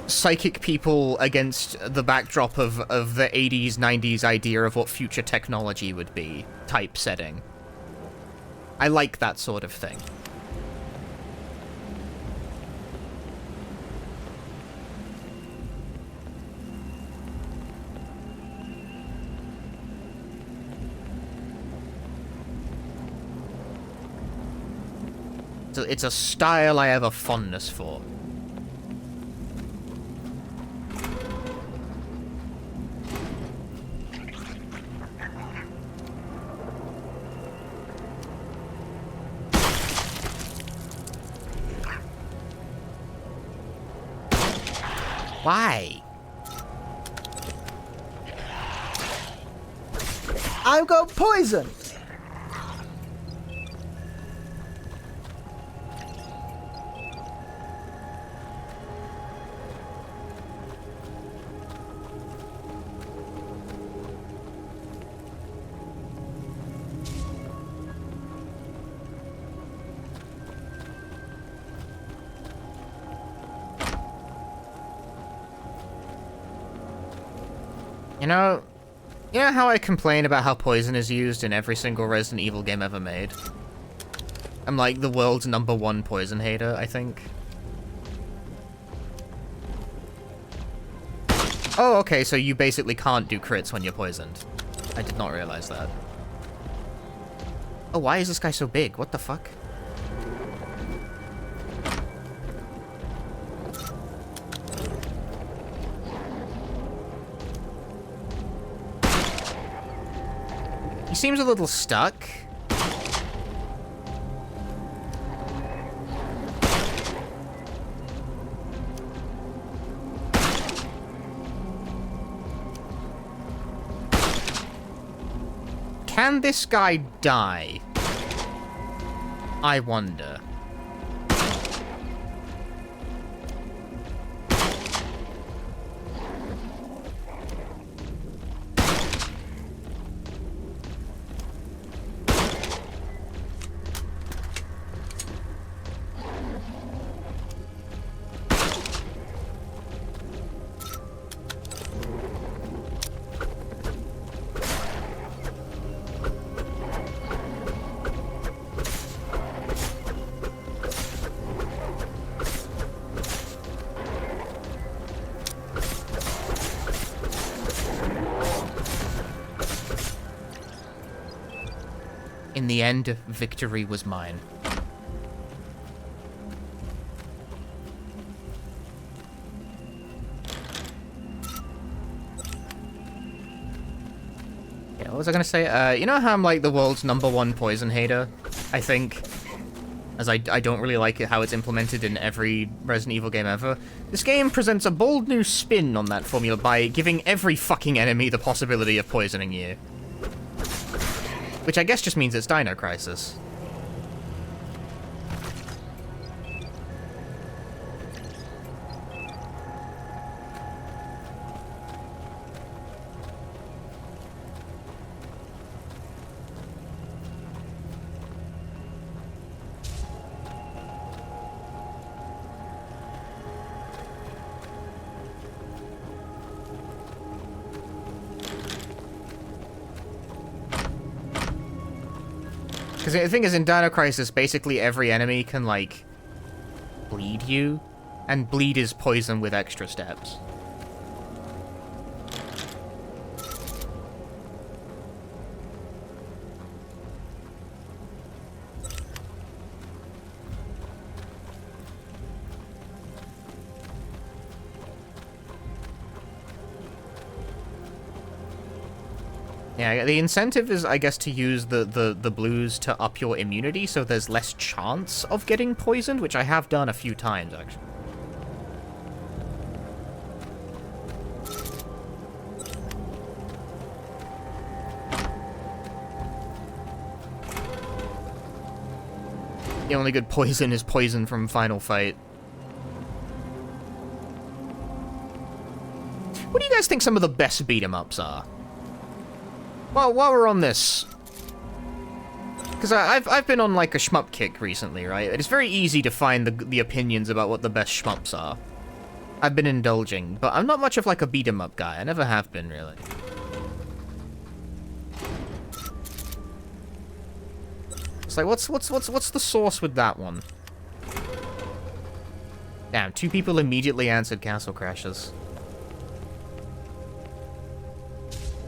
psychic people against the backdrop of the 80s, 90s idea of what future technology would be type setting. I like that sort of thing. It's a style I have a fondness for. Why? I've got poison! You know how I complain about how poison is used in every single Resident Evil game ever made? I'm like the world's #1 poison hater, I think. Oh, okay, so you basically can't do crits when you're poisoned. I did not realize that. Oh, why is this guy so big? What the fuck? He seems a little stuck. Can this guy die? I wonder. In the end, victory was mine. Yeah, what was I gonna say? You know how I'm like the world's #1 poison hater? I think. As I don't really like it how it's implemented in every Resident Evil game ever. This game presents a bold new spin on that formula by giving every fucking enemy the possibility of poisoning you. Which I guess just means it's Dino Crisis. Because the thing is, in Dino Crisis, basically every enemy can, like, bleed you. And bleed is poison with extra steps. Yeah, the incentive is, I guess, to use the blues to up your immunity, so there's less chance of getting poisoned, which I have done a few times, actually. The only good poison is poison from Final Fight. What do you guys think some of the best beat-em-ups are? Well, while we're on this, because I've been on like a shmup kick recently, right? It's very easy to find the opinions about what the best shmups are. I've been indulging, but I'm not much of like a beat 'em up guy. I never have been really. It's like what's the source with that one? Damn, 2 people immediately answered Castle Crashers.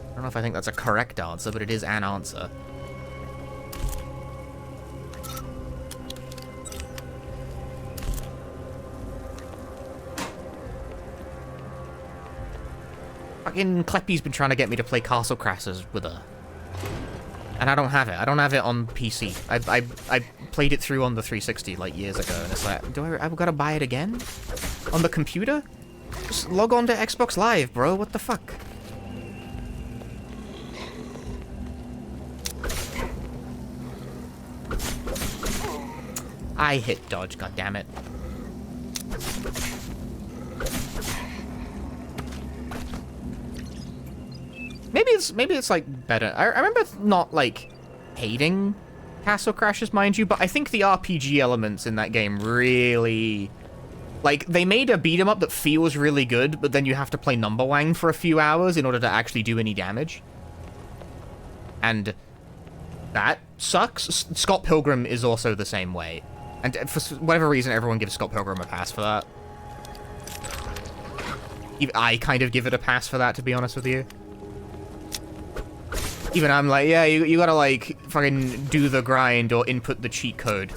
I don't know if I think that's a correct answer, but it is an answer. Fucking Kleppy's been trying to get me to play Castle Crashers with her. And I don't have it. I don't have it on PC. I played it through on the 360 like years ago, and it's like, I've got to buy it again? On the computer? Just log on to Xbox Live, bro. What the fuck? I hit dodge, goddammit. Maybe it's like better. I remember not like hating Castle Crashers, mind you, but I think the RPG elements in that game really, like, they made a beat 'em up that feels really good, but then you have to play Number Wang for a few hours in order to actually do any damage. And that sucks. Scott Pilgrim is also the same way. And for whatever reason, everyone gives Scott Pilgrim a pass for that. I kind of give it a pass for that, to be honest with you. Even I'm like, yeah, you gotta, like, fucking do the grind or input the cheat code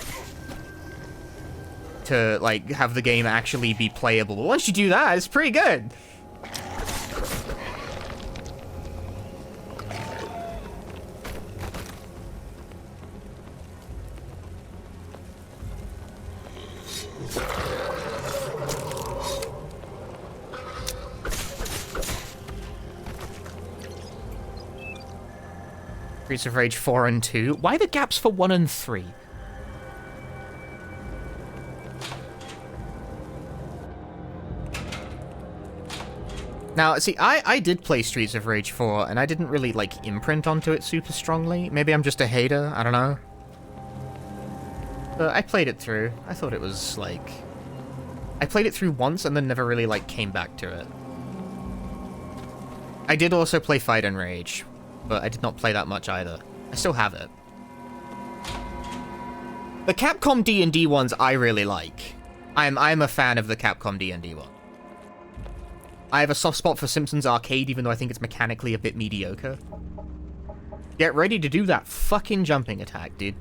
to, like, have the game actually be playable. But once you do that, it's pretty good. Streets of Rage 4 and 2. Why the gaps for 1 and 3? Now, see, I did play Streets of Rage 4, and I didn't really, like, imprint onto it super strongly. Maybe I'm just a hater, I don't know. But I played it through. I thought it was, like... I played it through once, and then never really, like, came back to it. I did also play Fight and Rage, but I did not play that much either. I still have it. The Capcom D&D ones I really like. I'm a fan of the Capcom D&D one. I have a soft spot for Simpsons Arcade, even though I think it's mechanically a bit mediocre. Get ready to do that fucking jumping attack, dude.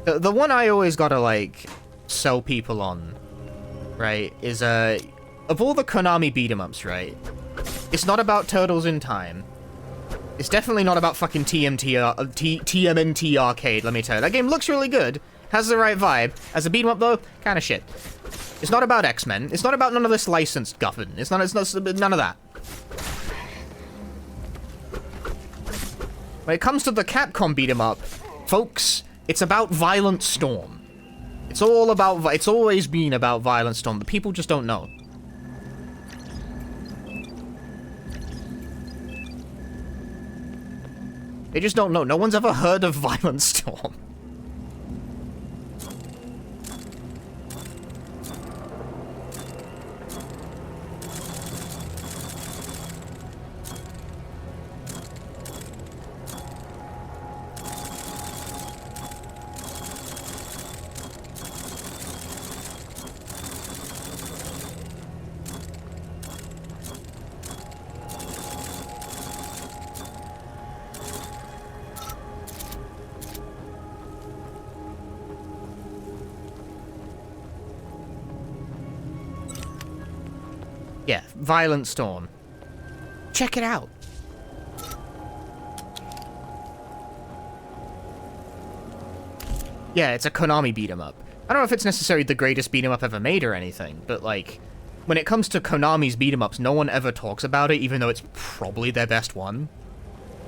The one I always gotta, like, sell people on, right, is, of all the Konami beat-em-ups, right, it's not about Turtles in Time. It's definitely not about fucking TMNT Arcade, let me tell you. That game looks really good, has the right vibe. As a beat-em-up, though, kinda shit. It's not about X-Men. It's not about none of this licensed guffin. It's not none of that. When it comes to the Capcom beat-em-up, folks, it's about Violent Storm. It's all about, it's always been about Violent Storm, but people just don't know. They just don't know. No one's ever heard of Violent Storm. Yeah, Violent Storm. Check it out. Yeah, it's a Konami beat-em-up. I don't know if it's necessarily the greatest beat-em-up ever made or anything, but, like, when it comes to Konami's beat-em-ups, no one ever talks about it, even though it's probably their best one.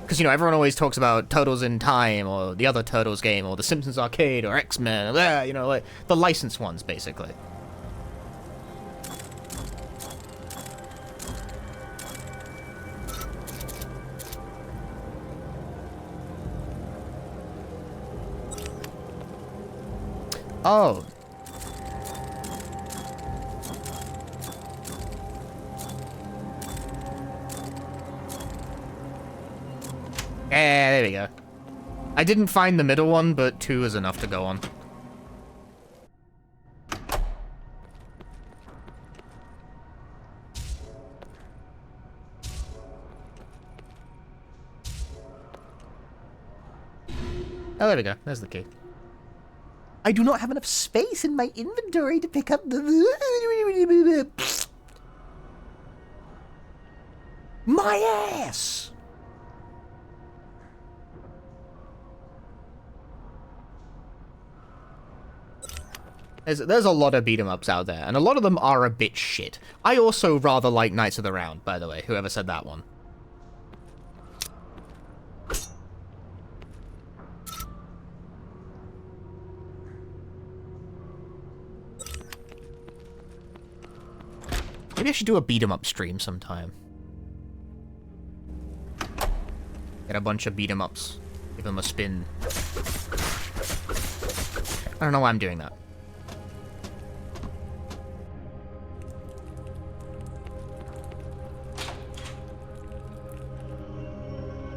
Because, you know, everyone always talks about Turtles in Time, or the other Turtles game, or the Simpsons Arcade, or X-Men, or, you know, like, the licensed ones, basically. Oh. Yeah, there we go. I didn't find the middle one, but 2 is enough to go on. Oh, there we go. There's the key. I do not have enough space in my inventory to pick up the... My ass! There's a lot of beat-em-ups out there, and a lot of them are a bit shit. I also rather like Knights of the Round, by the way, whoever said that one. Maybe I should do a beat-em-up stream sometime. Get a bunch of beat-em-ups. Give them a spin. I don't know why I'm doing that.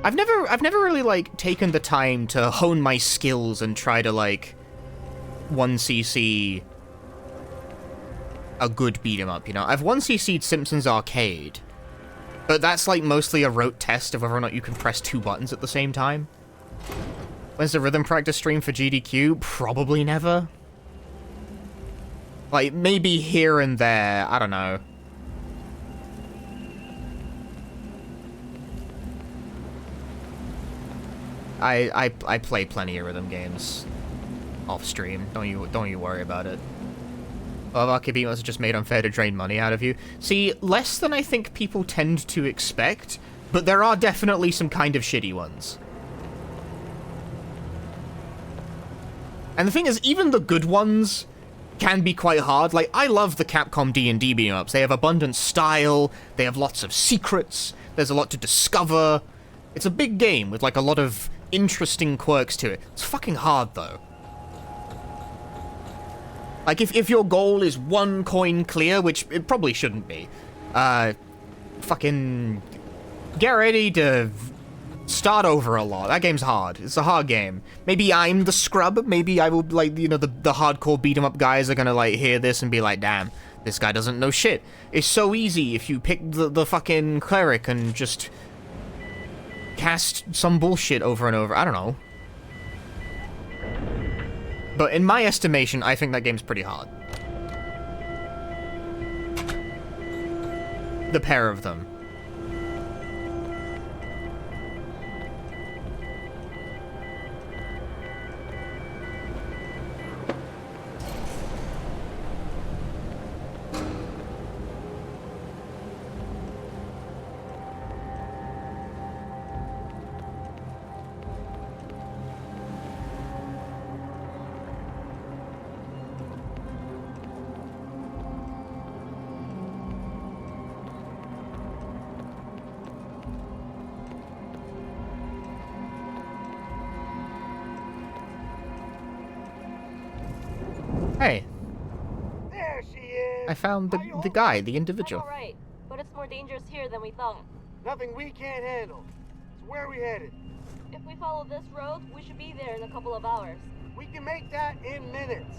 I've never really, like, taken the time to hone my skills and try to, like, 1cc a good beat-em-up, you know? I've 1cc'd Simpsons Arcade, but that's, like, mostly a rote test of whether or not you can press 2 buttons at the same time. When's the rhythm practice stream for GDQ? Probably never. Like, maybe here and there, I don't know. I play plenty of rhythm games off stream. Don't you worry about it. Well, RKB must have just made unfair to drain money out of you. See, less than I think people tend to expect, but there are definitely some kind of shitty ones. And the thing is, even the good ones can be quite hard. Like, I love the Capcom D&D beat-em-ups. They have abundant style, they have lots of secrets, there's a lot to discover. It's a big game with, like, a lot of interesting quirks to it. It's fucking hard, though. Like, if your goal is 1 coin clear, which it probably shouldn't be, fucking get ready to start over a lot. That game's hard. It's a hard game. Maybe I'm the scrub. Maybe I will, like, you know, the hardcore beat-em-up guys are gonna, like, hear this and be like, damn, this guy doesn't know shit. It's so easy if you pick the fucking cleric and just cast some bullshit over and over. I don't know. But in my estimation, I think that game's pretty hard. The pair of them. Hey. There she is! I found the guy, the individual. I'm alright, but it's more dangerous here than we thought. Nothing we can't handle. So where are we headed? If we follow this road, we should be there in a couple of hours. We can make that in minutes.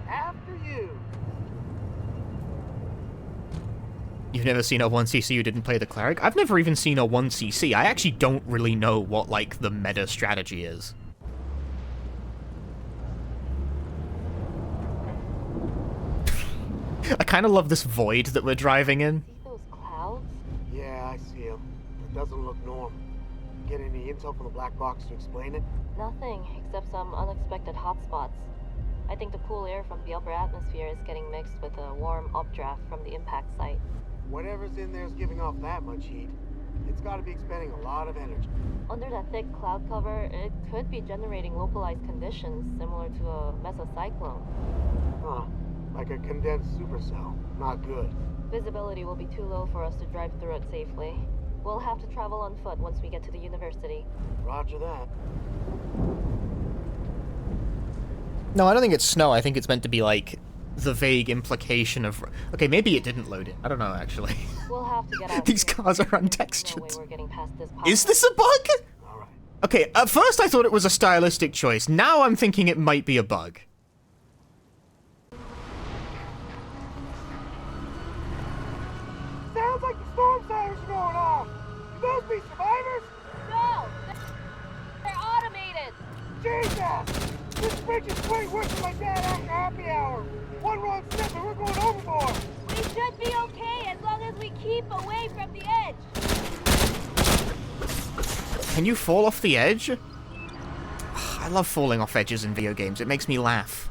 After you. You've never seen a 1cc who didn't play the cleric? I've never even seen a 1cc. I actually don't really know what, like, the meta strategy is. I kind of love this void that we're driving in. See those clouds? Yeah, I see him. It doesn't look normal. Get any intel from the black box to explain it? Nothing, except some unexpected hotspots. I think the cool air from the upper atmosphere is getting mixed with a warm updraft from the impact site. Whatever's in there is giving off that much heat. It's got to be expending a lot of energy. Under that thick cloud cover, it could be generating localized conditions similar to a mesocyclone. Huh. Like a condensed supercell. Not good. Visibility will be too low for us to drive through it safely. We'll have to travel on foot once we get to the university. Roger that. No, I don't think it's snow. I think it's meant to be, like, the vague implication of... Okay, maybe it didn't load it. I don't know, actually. We'll have to get out. These soon. cars are No way untextured. we're getting past this power. Is this a bug? Alright. Okay, at first I thought it was a stylistic choice. Now I'm thinking it might be a bug. Sounds like the storm sirens are going off. Could those be survivors? No! They're automated! Jesus! This bridge is way worse than my dad after happy hour. One wrong step and we're going overboard. We should be okay as long as we keep away from the edge. Can you fall off the edge? I love falling off edges in video games. It makes me laugh.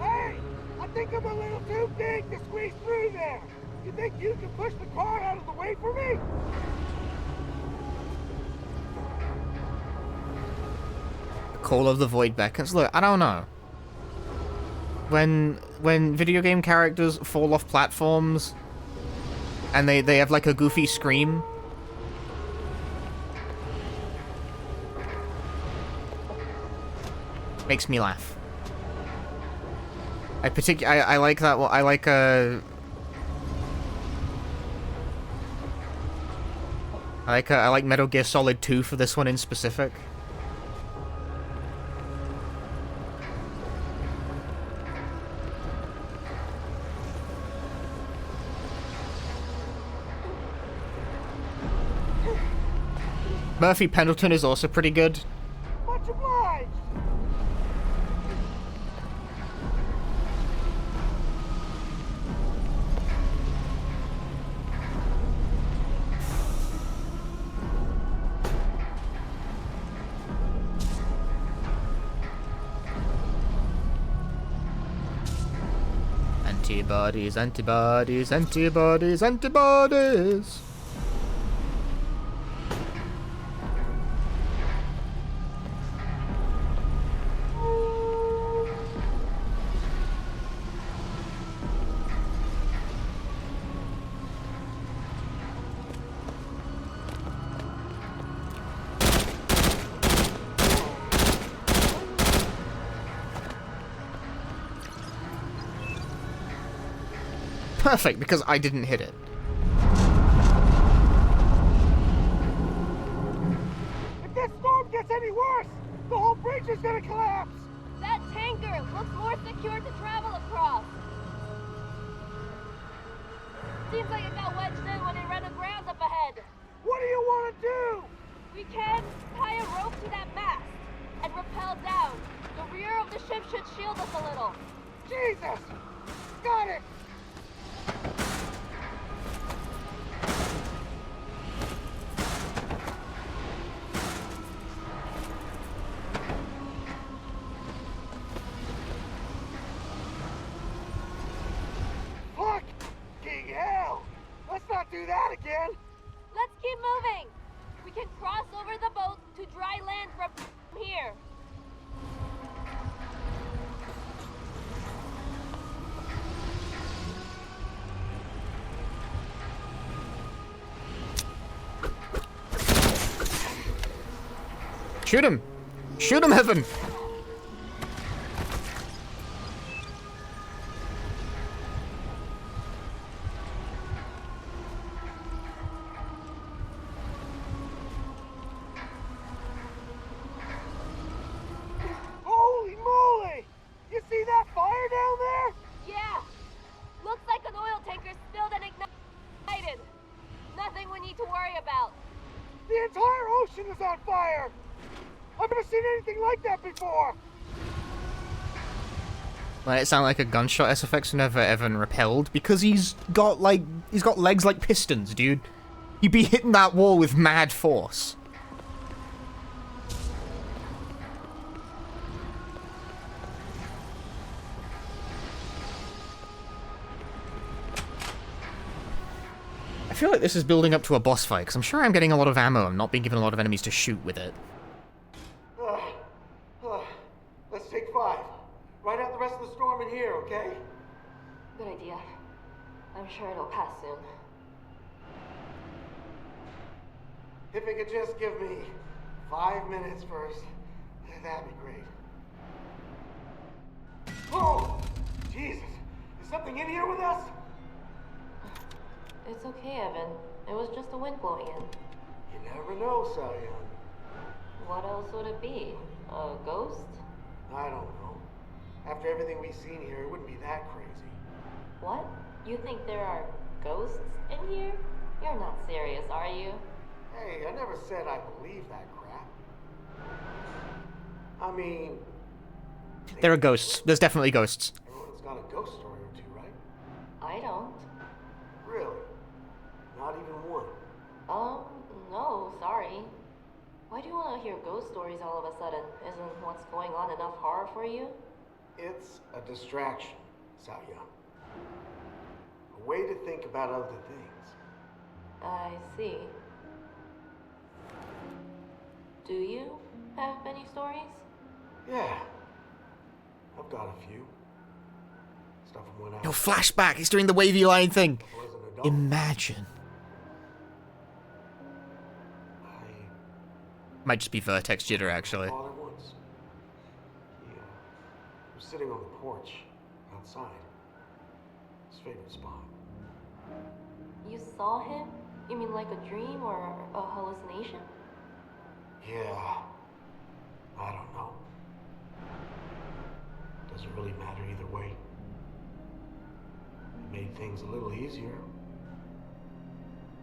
Hey! I think I'm a little too big to squeeze through there. You think you can push the car out of the way for me? Call of the Void beckons. Look, I don't know. When video game characters fall off platforms and they have like a goofy scream, makes me laugh. I like that one. I like I like Metal Gear Solid 2 for this one in specific. Murphy Pendleton is also pretty good. Much obliged. Antibodies, antibodies, antibodies, antibodies. Perfect, because I didn't hit it. If this storm gets any worse, the whole bridge is gonna collapse. That tanker looks more secure to travel across. Seems like it got wedged in when it ran aground up ahead. What do you want to do? We can tie a rope to that mast and rappel down. The rear of the ship should shield us a little. Jesus! Got it! Fucking hell! Let's not do that again! Let's keep moving. We can cross over the boat to dry land from here. Shoot him! Shoot him, Heaven! Holy moly! You see that fire down there? Yeah. Looks like an oil tanker spilled and ignited. Nothing we need to worry about. The entire ocean is on fire! I've never seen anything like that before! Like, it sound like a gunshot SFX never even repelled because he's got legs like pistons, dude. He'd be hitting that wall with mad force. I feel like this is building up to a boss fight because I'm sure I'm getting a lot of ammo and not being given a lot of enemies to shoot with it. Let's take 5. Ride out the rest of the storm in here, okay? Good idea. I'm sure it'll pass soon. If it could just give me 5 minutes first, that'd be great. Oh! Jesus! Is something in here with us? It's okay, Evan. It was just the wind blowing in. You never know, Salyon. What else would it be? A ghost? I don't know. After everything we've seen here, it wouldn't be that crazy. What? You think there are ghosts in here? You're not serious, are you? Hey, I never said I believe that crap. I mean... There are ghosts. There's definitely ghosts. Everyone's got a ghost story or two, right? I don't. Really? Not even one? No, sorry. Why do you want to hear ghost stories all of a sudden? Isn't what's going on enough horror for you? It's a distraction, Salyon. A way to think about other things. I see. Do you have many stories? Yeah. I've got a few. Stuff from when I No, flashback! He's doing the wavy line thing! was an adult. Imagine. I Might just be vertex jitter, actually. father once. He was sitting on the porch outside. His favorite spot. You saw him? You mean like a dream or a hallucination? Yeah. I don't know. Doesn't really matter either way. It made things a little easier.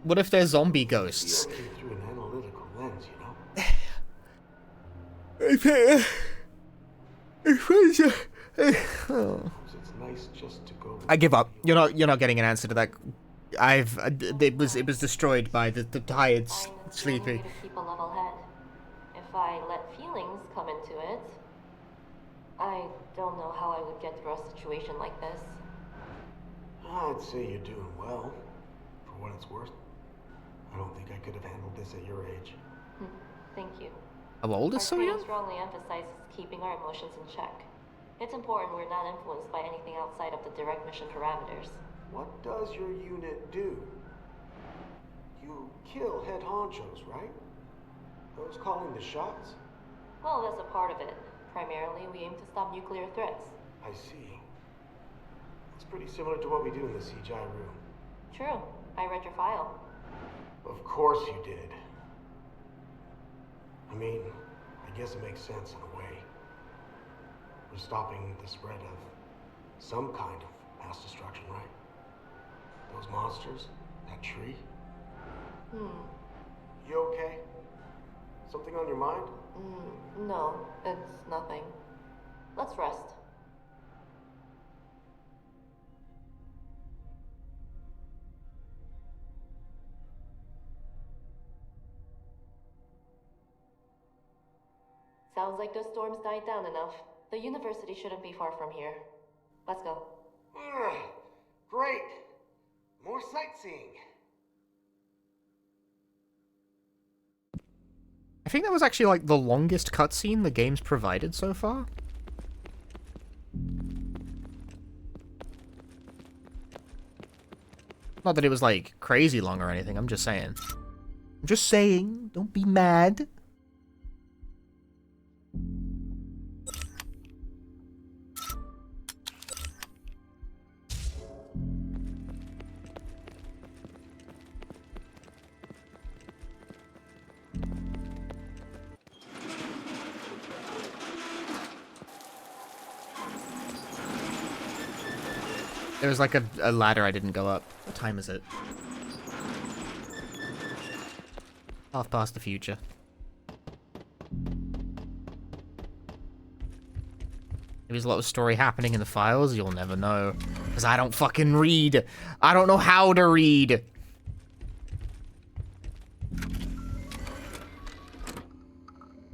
What if they're zombie ghosts? Looking through an analytical lens, you know? It's nice just to go. I give up. You're not getting an answer to that. It was destroyed by the tired, sleepy. I need to keep a level head. If I let feelings come into it, I don't know how I would get through a situation like this. I'd say you're doing well, for what it's worth. I don't think I could have handled this at your age. Thank you. How old is Our training Soyeon? strongly emphasizes keeping our emotions in check. It's important we're not influenced by anything outside of the direct mission parameters. What does your unit do? You kill head honchos, right? Those calling the shots? Well, that's a part of it. Primarily, we aim to stop nuclear threats. I see. It's pretty similar to what we do in the CGI room. True. I read your file. Of course you did. I mean, I guess it makes sense in a way. We're stopping the spread of some kind of mass destruction, right? Those monsters? That tree? You okay? Something on your mind? No, it's nothing. Let's rest. Sounds like the storm's died down enough. The university shouldn't be far from here. Let's go. Great! More sightseeing. I think that was actually like the longest cutscene the game's provided so far. Not that it was like crazy long or anything, I'm just saying. I'm just saying, don't be mad. There was like a ladder I didn't go up. What time is it? Half past the future. Maybe there's a lot of story happening in the files, you'll never know. Because I don't fucking read. I don't know how to read.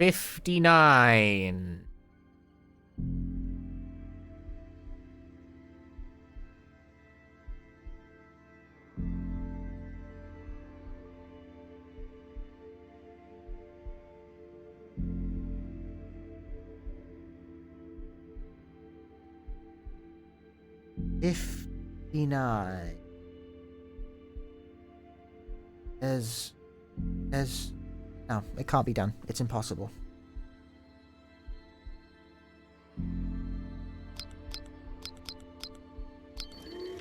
$59. $59. No, it can't be done. It's impossible.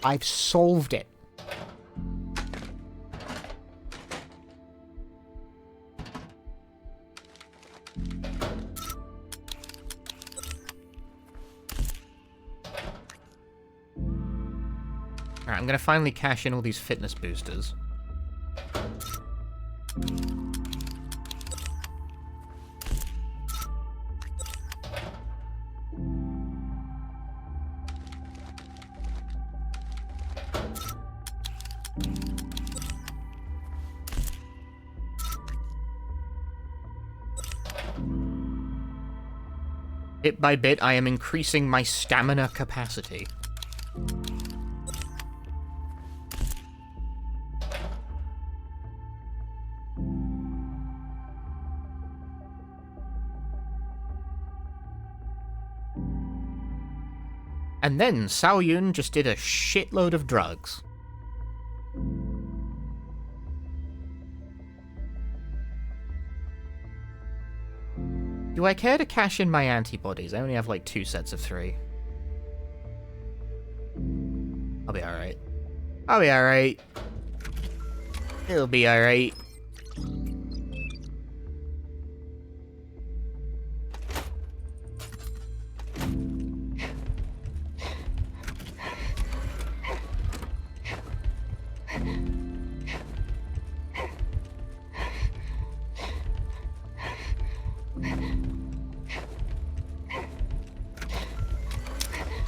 I've solved it. Alright, I'm gonna finally cash in all these fitness boosters. Bit by bit, I am increasing my stamina capacity. And then Saoyun just did a shitload of drugs. Do I care to cash in my antibodies? I only have like 2 sets of 3. I'll be alright. I'll be alright. It'll be alright.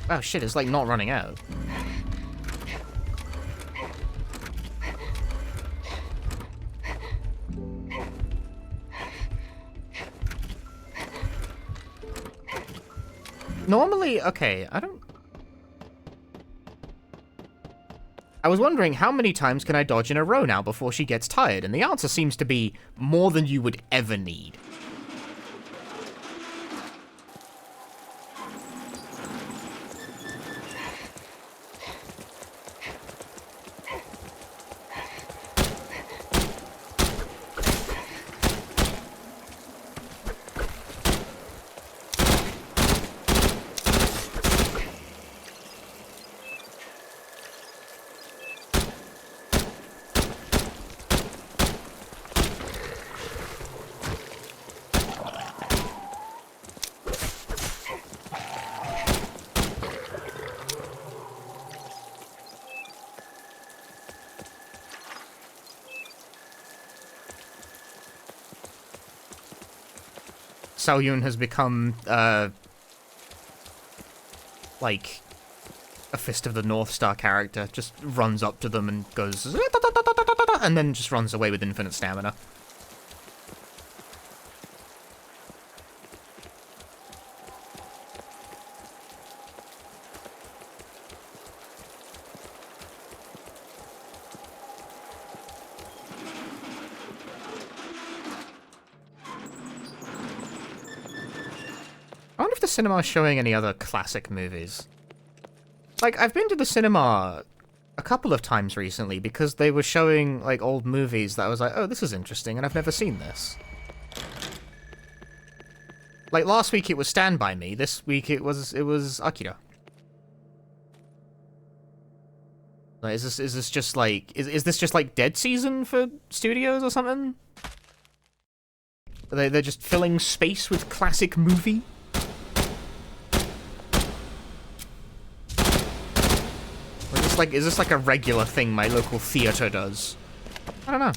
Oh shit, it's like not running out. Normally, okay, I was wondering how many times can I dodge in a row now before she gets tired, and the answer seems to be more than you would ever need. Saoyun has become, like, a Fist of the North Star character. Just runs up to them and goes, and then just runs away with infinite stamina. I wonder if the cinema is showing any other classic movies. Like, I've been to the cinema a couple of times recently because they were showing, like, old movies that I was like, oh, this is interesting, and I've never seen this. Like, last week it was Stand By Me, this week it was Akira. Like, is this just like, is this just like dead season for studios or something? They're just filling space with classic movie? Is this like a regular thing my local theater does? I don't know.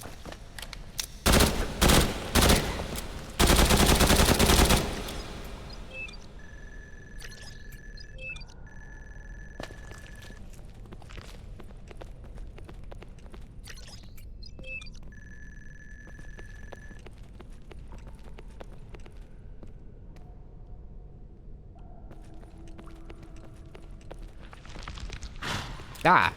Ah.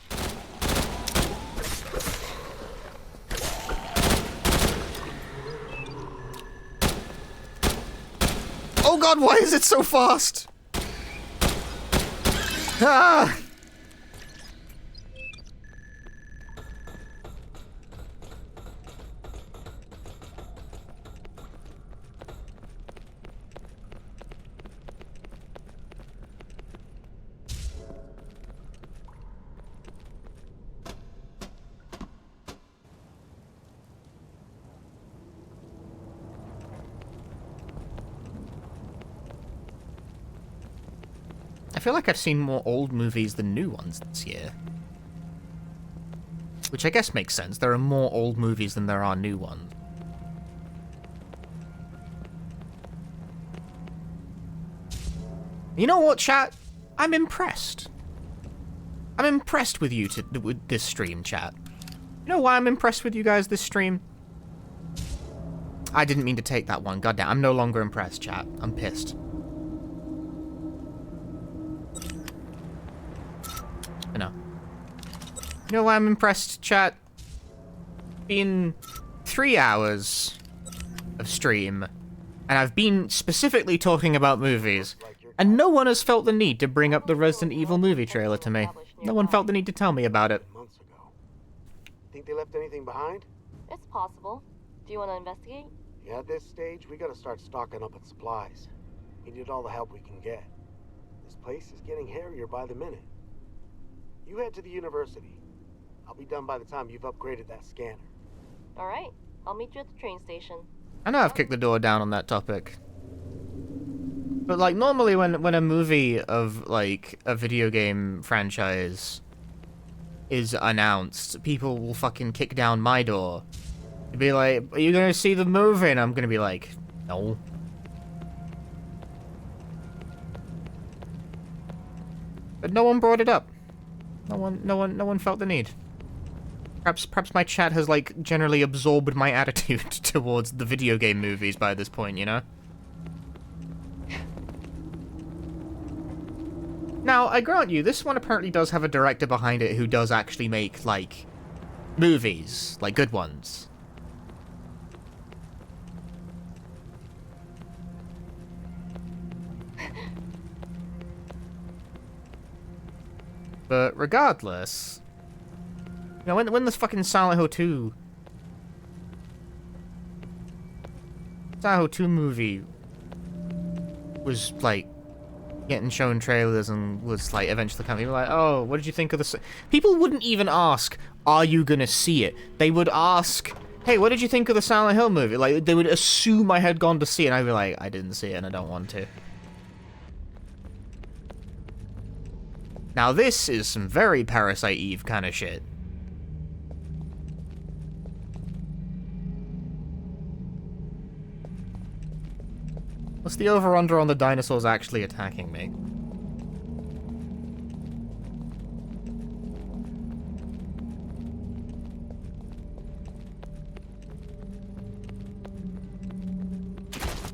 Oh god, why is it so fast? Ah! I feel like I've seen more old movies than new ones this year. Which I guess makes sense. There are more old movies than there are new ones. You know what, chat? I'm impressed. I'm impressed with you with this stream, chat. You know why I'm impressed with you guys this stream? I didn't mean to take that one. Goddamn, I'm no longer impressed, chat. I'm pissed. No. You know why I'm impressed, chat? Been 3 hours of stream, and I've been specifically talking about movies, and no one has felt the need to bring up the Resident Evil movie trailer to me. No one felt the need to tell me about it. Months ago. Think they left anything behind? It's possible. Do you want to investigate? Yeah, at this stage, we gotta start stocking up on supplies. We need all the help we can get. This place is getting hairier by the minute. You head to the university. I'll be done by the time you've upgraded that scanner. Alright, I'll meet you at the train station. I know I've kicked the door down on that topic. But, like, normally when a movie of, like, a video game franchise is announced, people will fucking kick down my door. They'd be like, are you gonna see the movie? And I'm gonna be like, no. But no one brought it up. No one felt the need. Perhaps my chat has, like, generally absorbed my attitude towards the video game movies by this point, you know? Now, I grant you, this one apparently does have a director behind it who does actually make, like, movies. Like, good ones. But regardless, you know, when this fucking Silent Hill 2 movie was, like, getting shown trailers and was, like, eventually coming, people were like, oh, what did you think of this? People wouldn't even ask, are you gonna see it? They would ask, hey, what did you think of the Silent Hill movie? Like, they would assume I had gone to see it, and I'd be like, I didn't see it and I don't want to. Now this is some very Parasite Eve kind of shit. What's the over-under on the dinosaurs actually attacking me?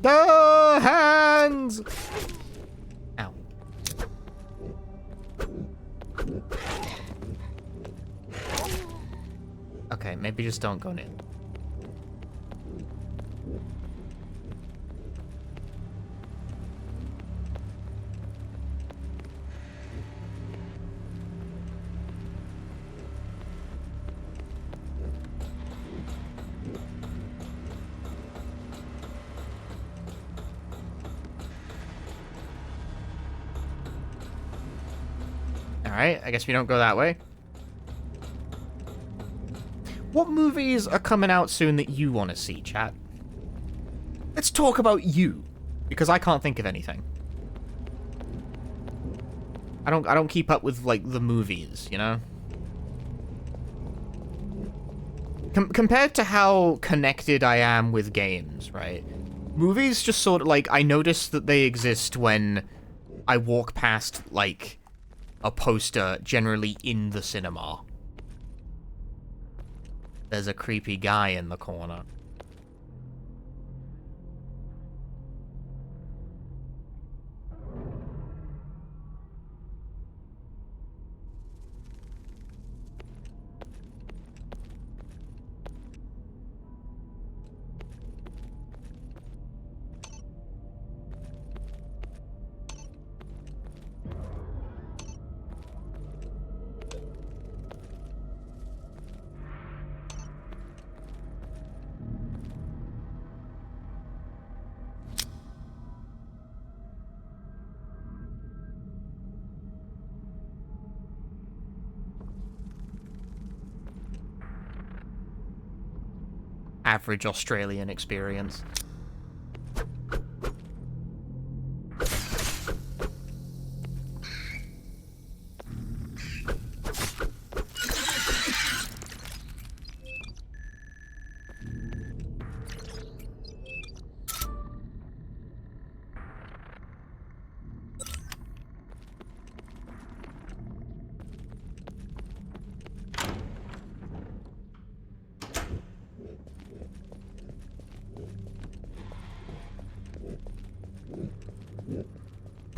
The hands! Ow. Okay, maybe just don't go near. Alright, I guess we don't go that way. What movies are coming out soon that you want to see, chat? Let's talk about you, because I can't think of anything. I don't keep up with, like, the movies, you know? Compared to how connected I am with games, right? Movies just sort of, like, I notice that they exist when I walk past, like, a poster generally in the cinema. There's a creepy guy in the corner. Average Australian experience.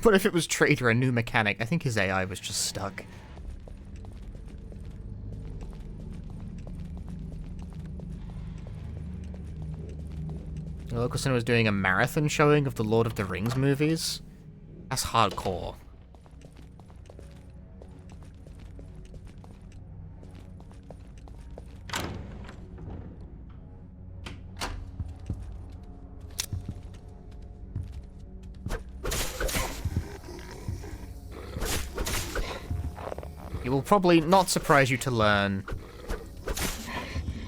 What if it was Trader, a new mechanic? I think his AI was just stuck. The local cinema was doing a marathon showing of the Lord of the Rings movies? That's hardcore. It will probably not surprise you to learn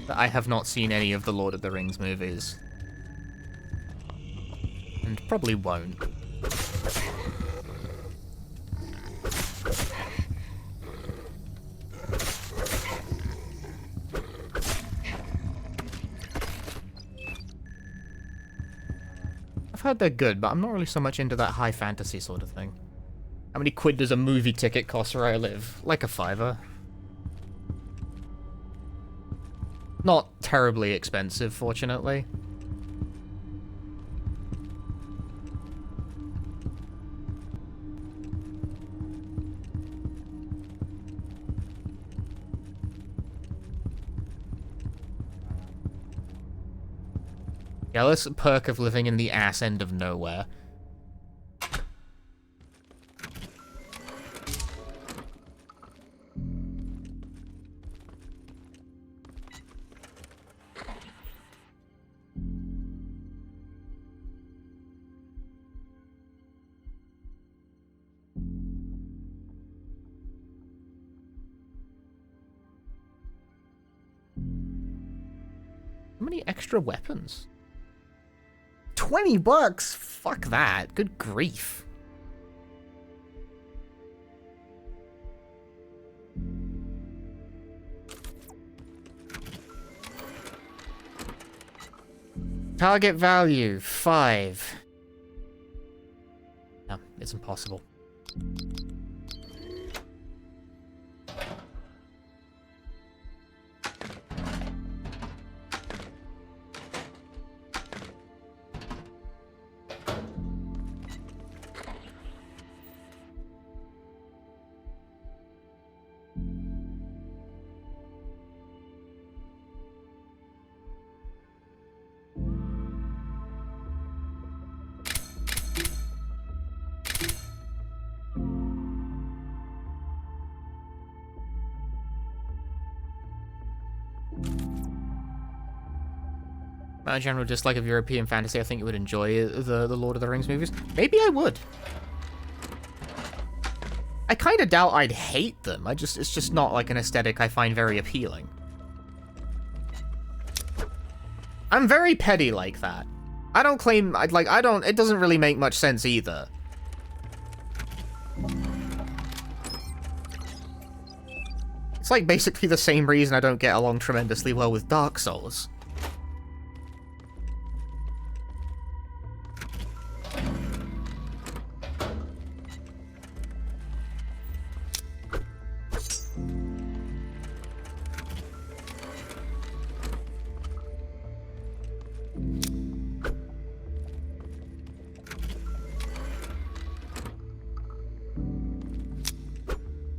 that I have not seen any of the Lord of the Rings movies. And probably won't. I've heard they're good, but I'm not really so much into that high fantasy sort of thing. How many quid does a movie ticket cost where I live? Like a $5. Not terribly expensive, fortunately. Yeah, this perk of living in the ass end of nowhere. How many extra weapons? $20? Fuck that. Good grief. Target value, 5. No, it's impossible. My general dislike of European fantasy, I think you would enjoy the Lord of the Rings movies. Maybe I would. I kind of doubt I'd hate them. It's just not like an aesthetic I find very appealing. I'm very petty like that. I don't claim, it doesn't really make much sense either. It's like basically the same reason I don't get along tremendously well with Dark Souls.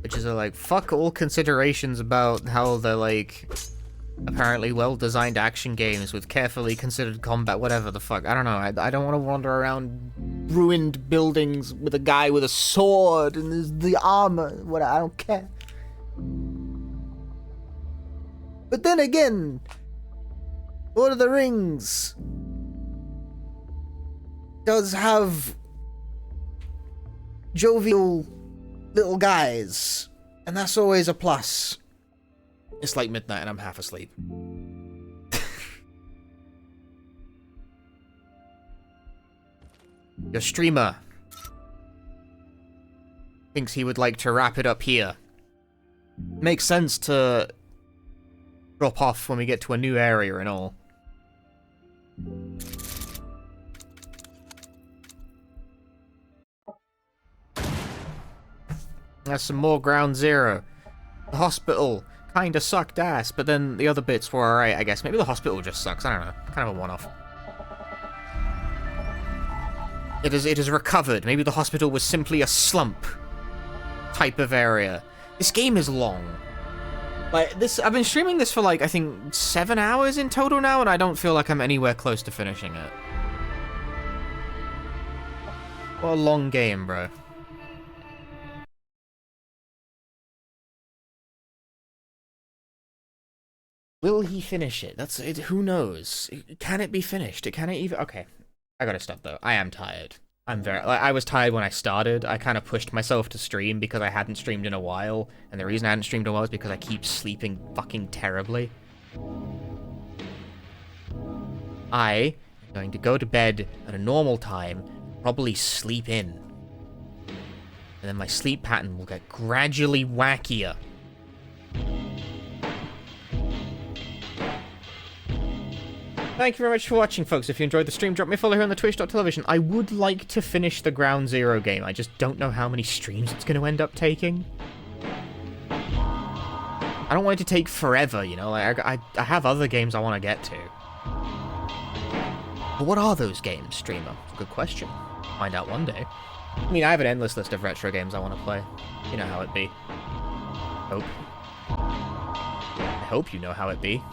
Which is like, fuck all considerations about how they're like, apparently well-designed action games with carefully considered combat, whatever the fuck. I don't know, I don't want to wander around ruined buildings with a guy with a sword and the armor, what, I don't care. But then again, Lord of the Rings does have jovial little guys, and that's always a plus. It's like midnight and I'm half asleep. Your streamer thinks he would like to wrap it up here. Makes sense to drop off when we get to a new area and all. That's some more Ground Zero. The hospital kinda sucked ass, but then the other bits were alright, I guess. Maybe the hospital just sucks, I don't know. Kind of a one-off. It is recovered. Maybe the hospital was simply a slump type of area. This game is long. Like, I've been streaming this for like, I think, 7 hours in total now, and I don't feel like I'm anywhere close to finishing it. What a long game, bro. Will he finish it? That's it. Who knows? Can it be finished? Can it even? Okay, I gotta stop though. I am tired. I was tired when I started. I kind of pushed myself to stream because I hadn't streamed in a while, and the reason I hadn't streamed in a while is because I keep sleeping fucking terribly. I am going to go to bed at a normal time, probably sleep in. And then my sleep pattern will get gradually wackier. Thank you very much for watching, folks. If you enjoyed the stream, drop me a follow here on the twitch.tv. I would like to finish the Ground Zero game. I just don't know how many streams it's going to end up taking. I don't want it to take forever, you know? Like, I have other games I want to get to. But what are those games, streamer? Good question. Find out one day. I mean, I have an endless list of retro games I want to play. You know how it be. I hope you know how it be.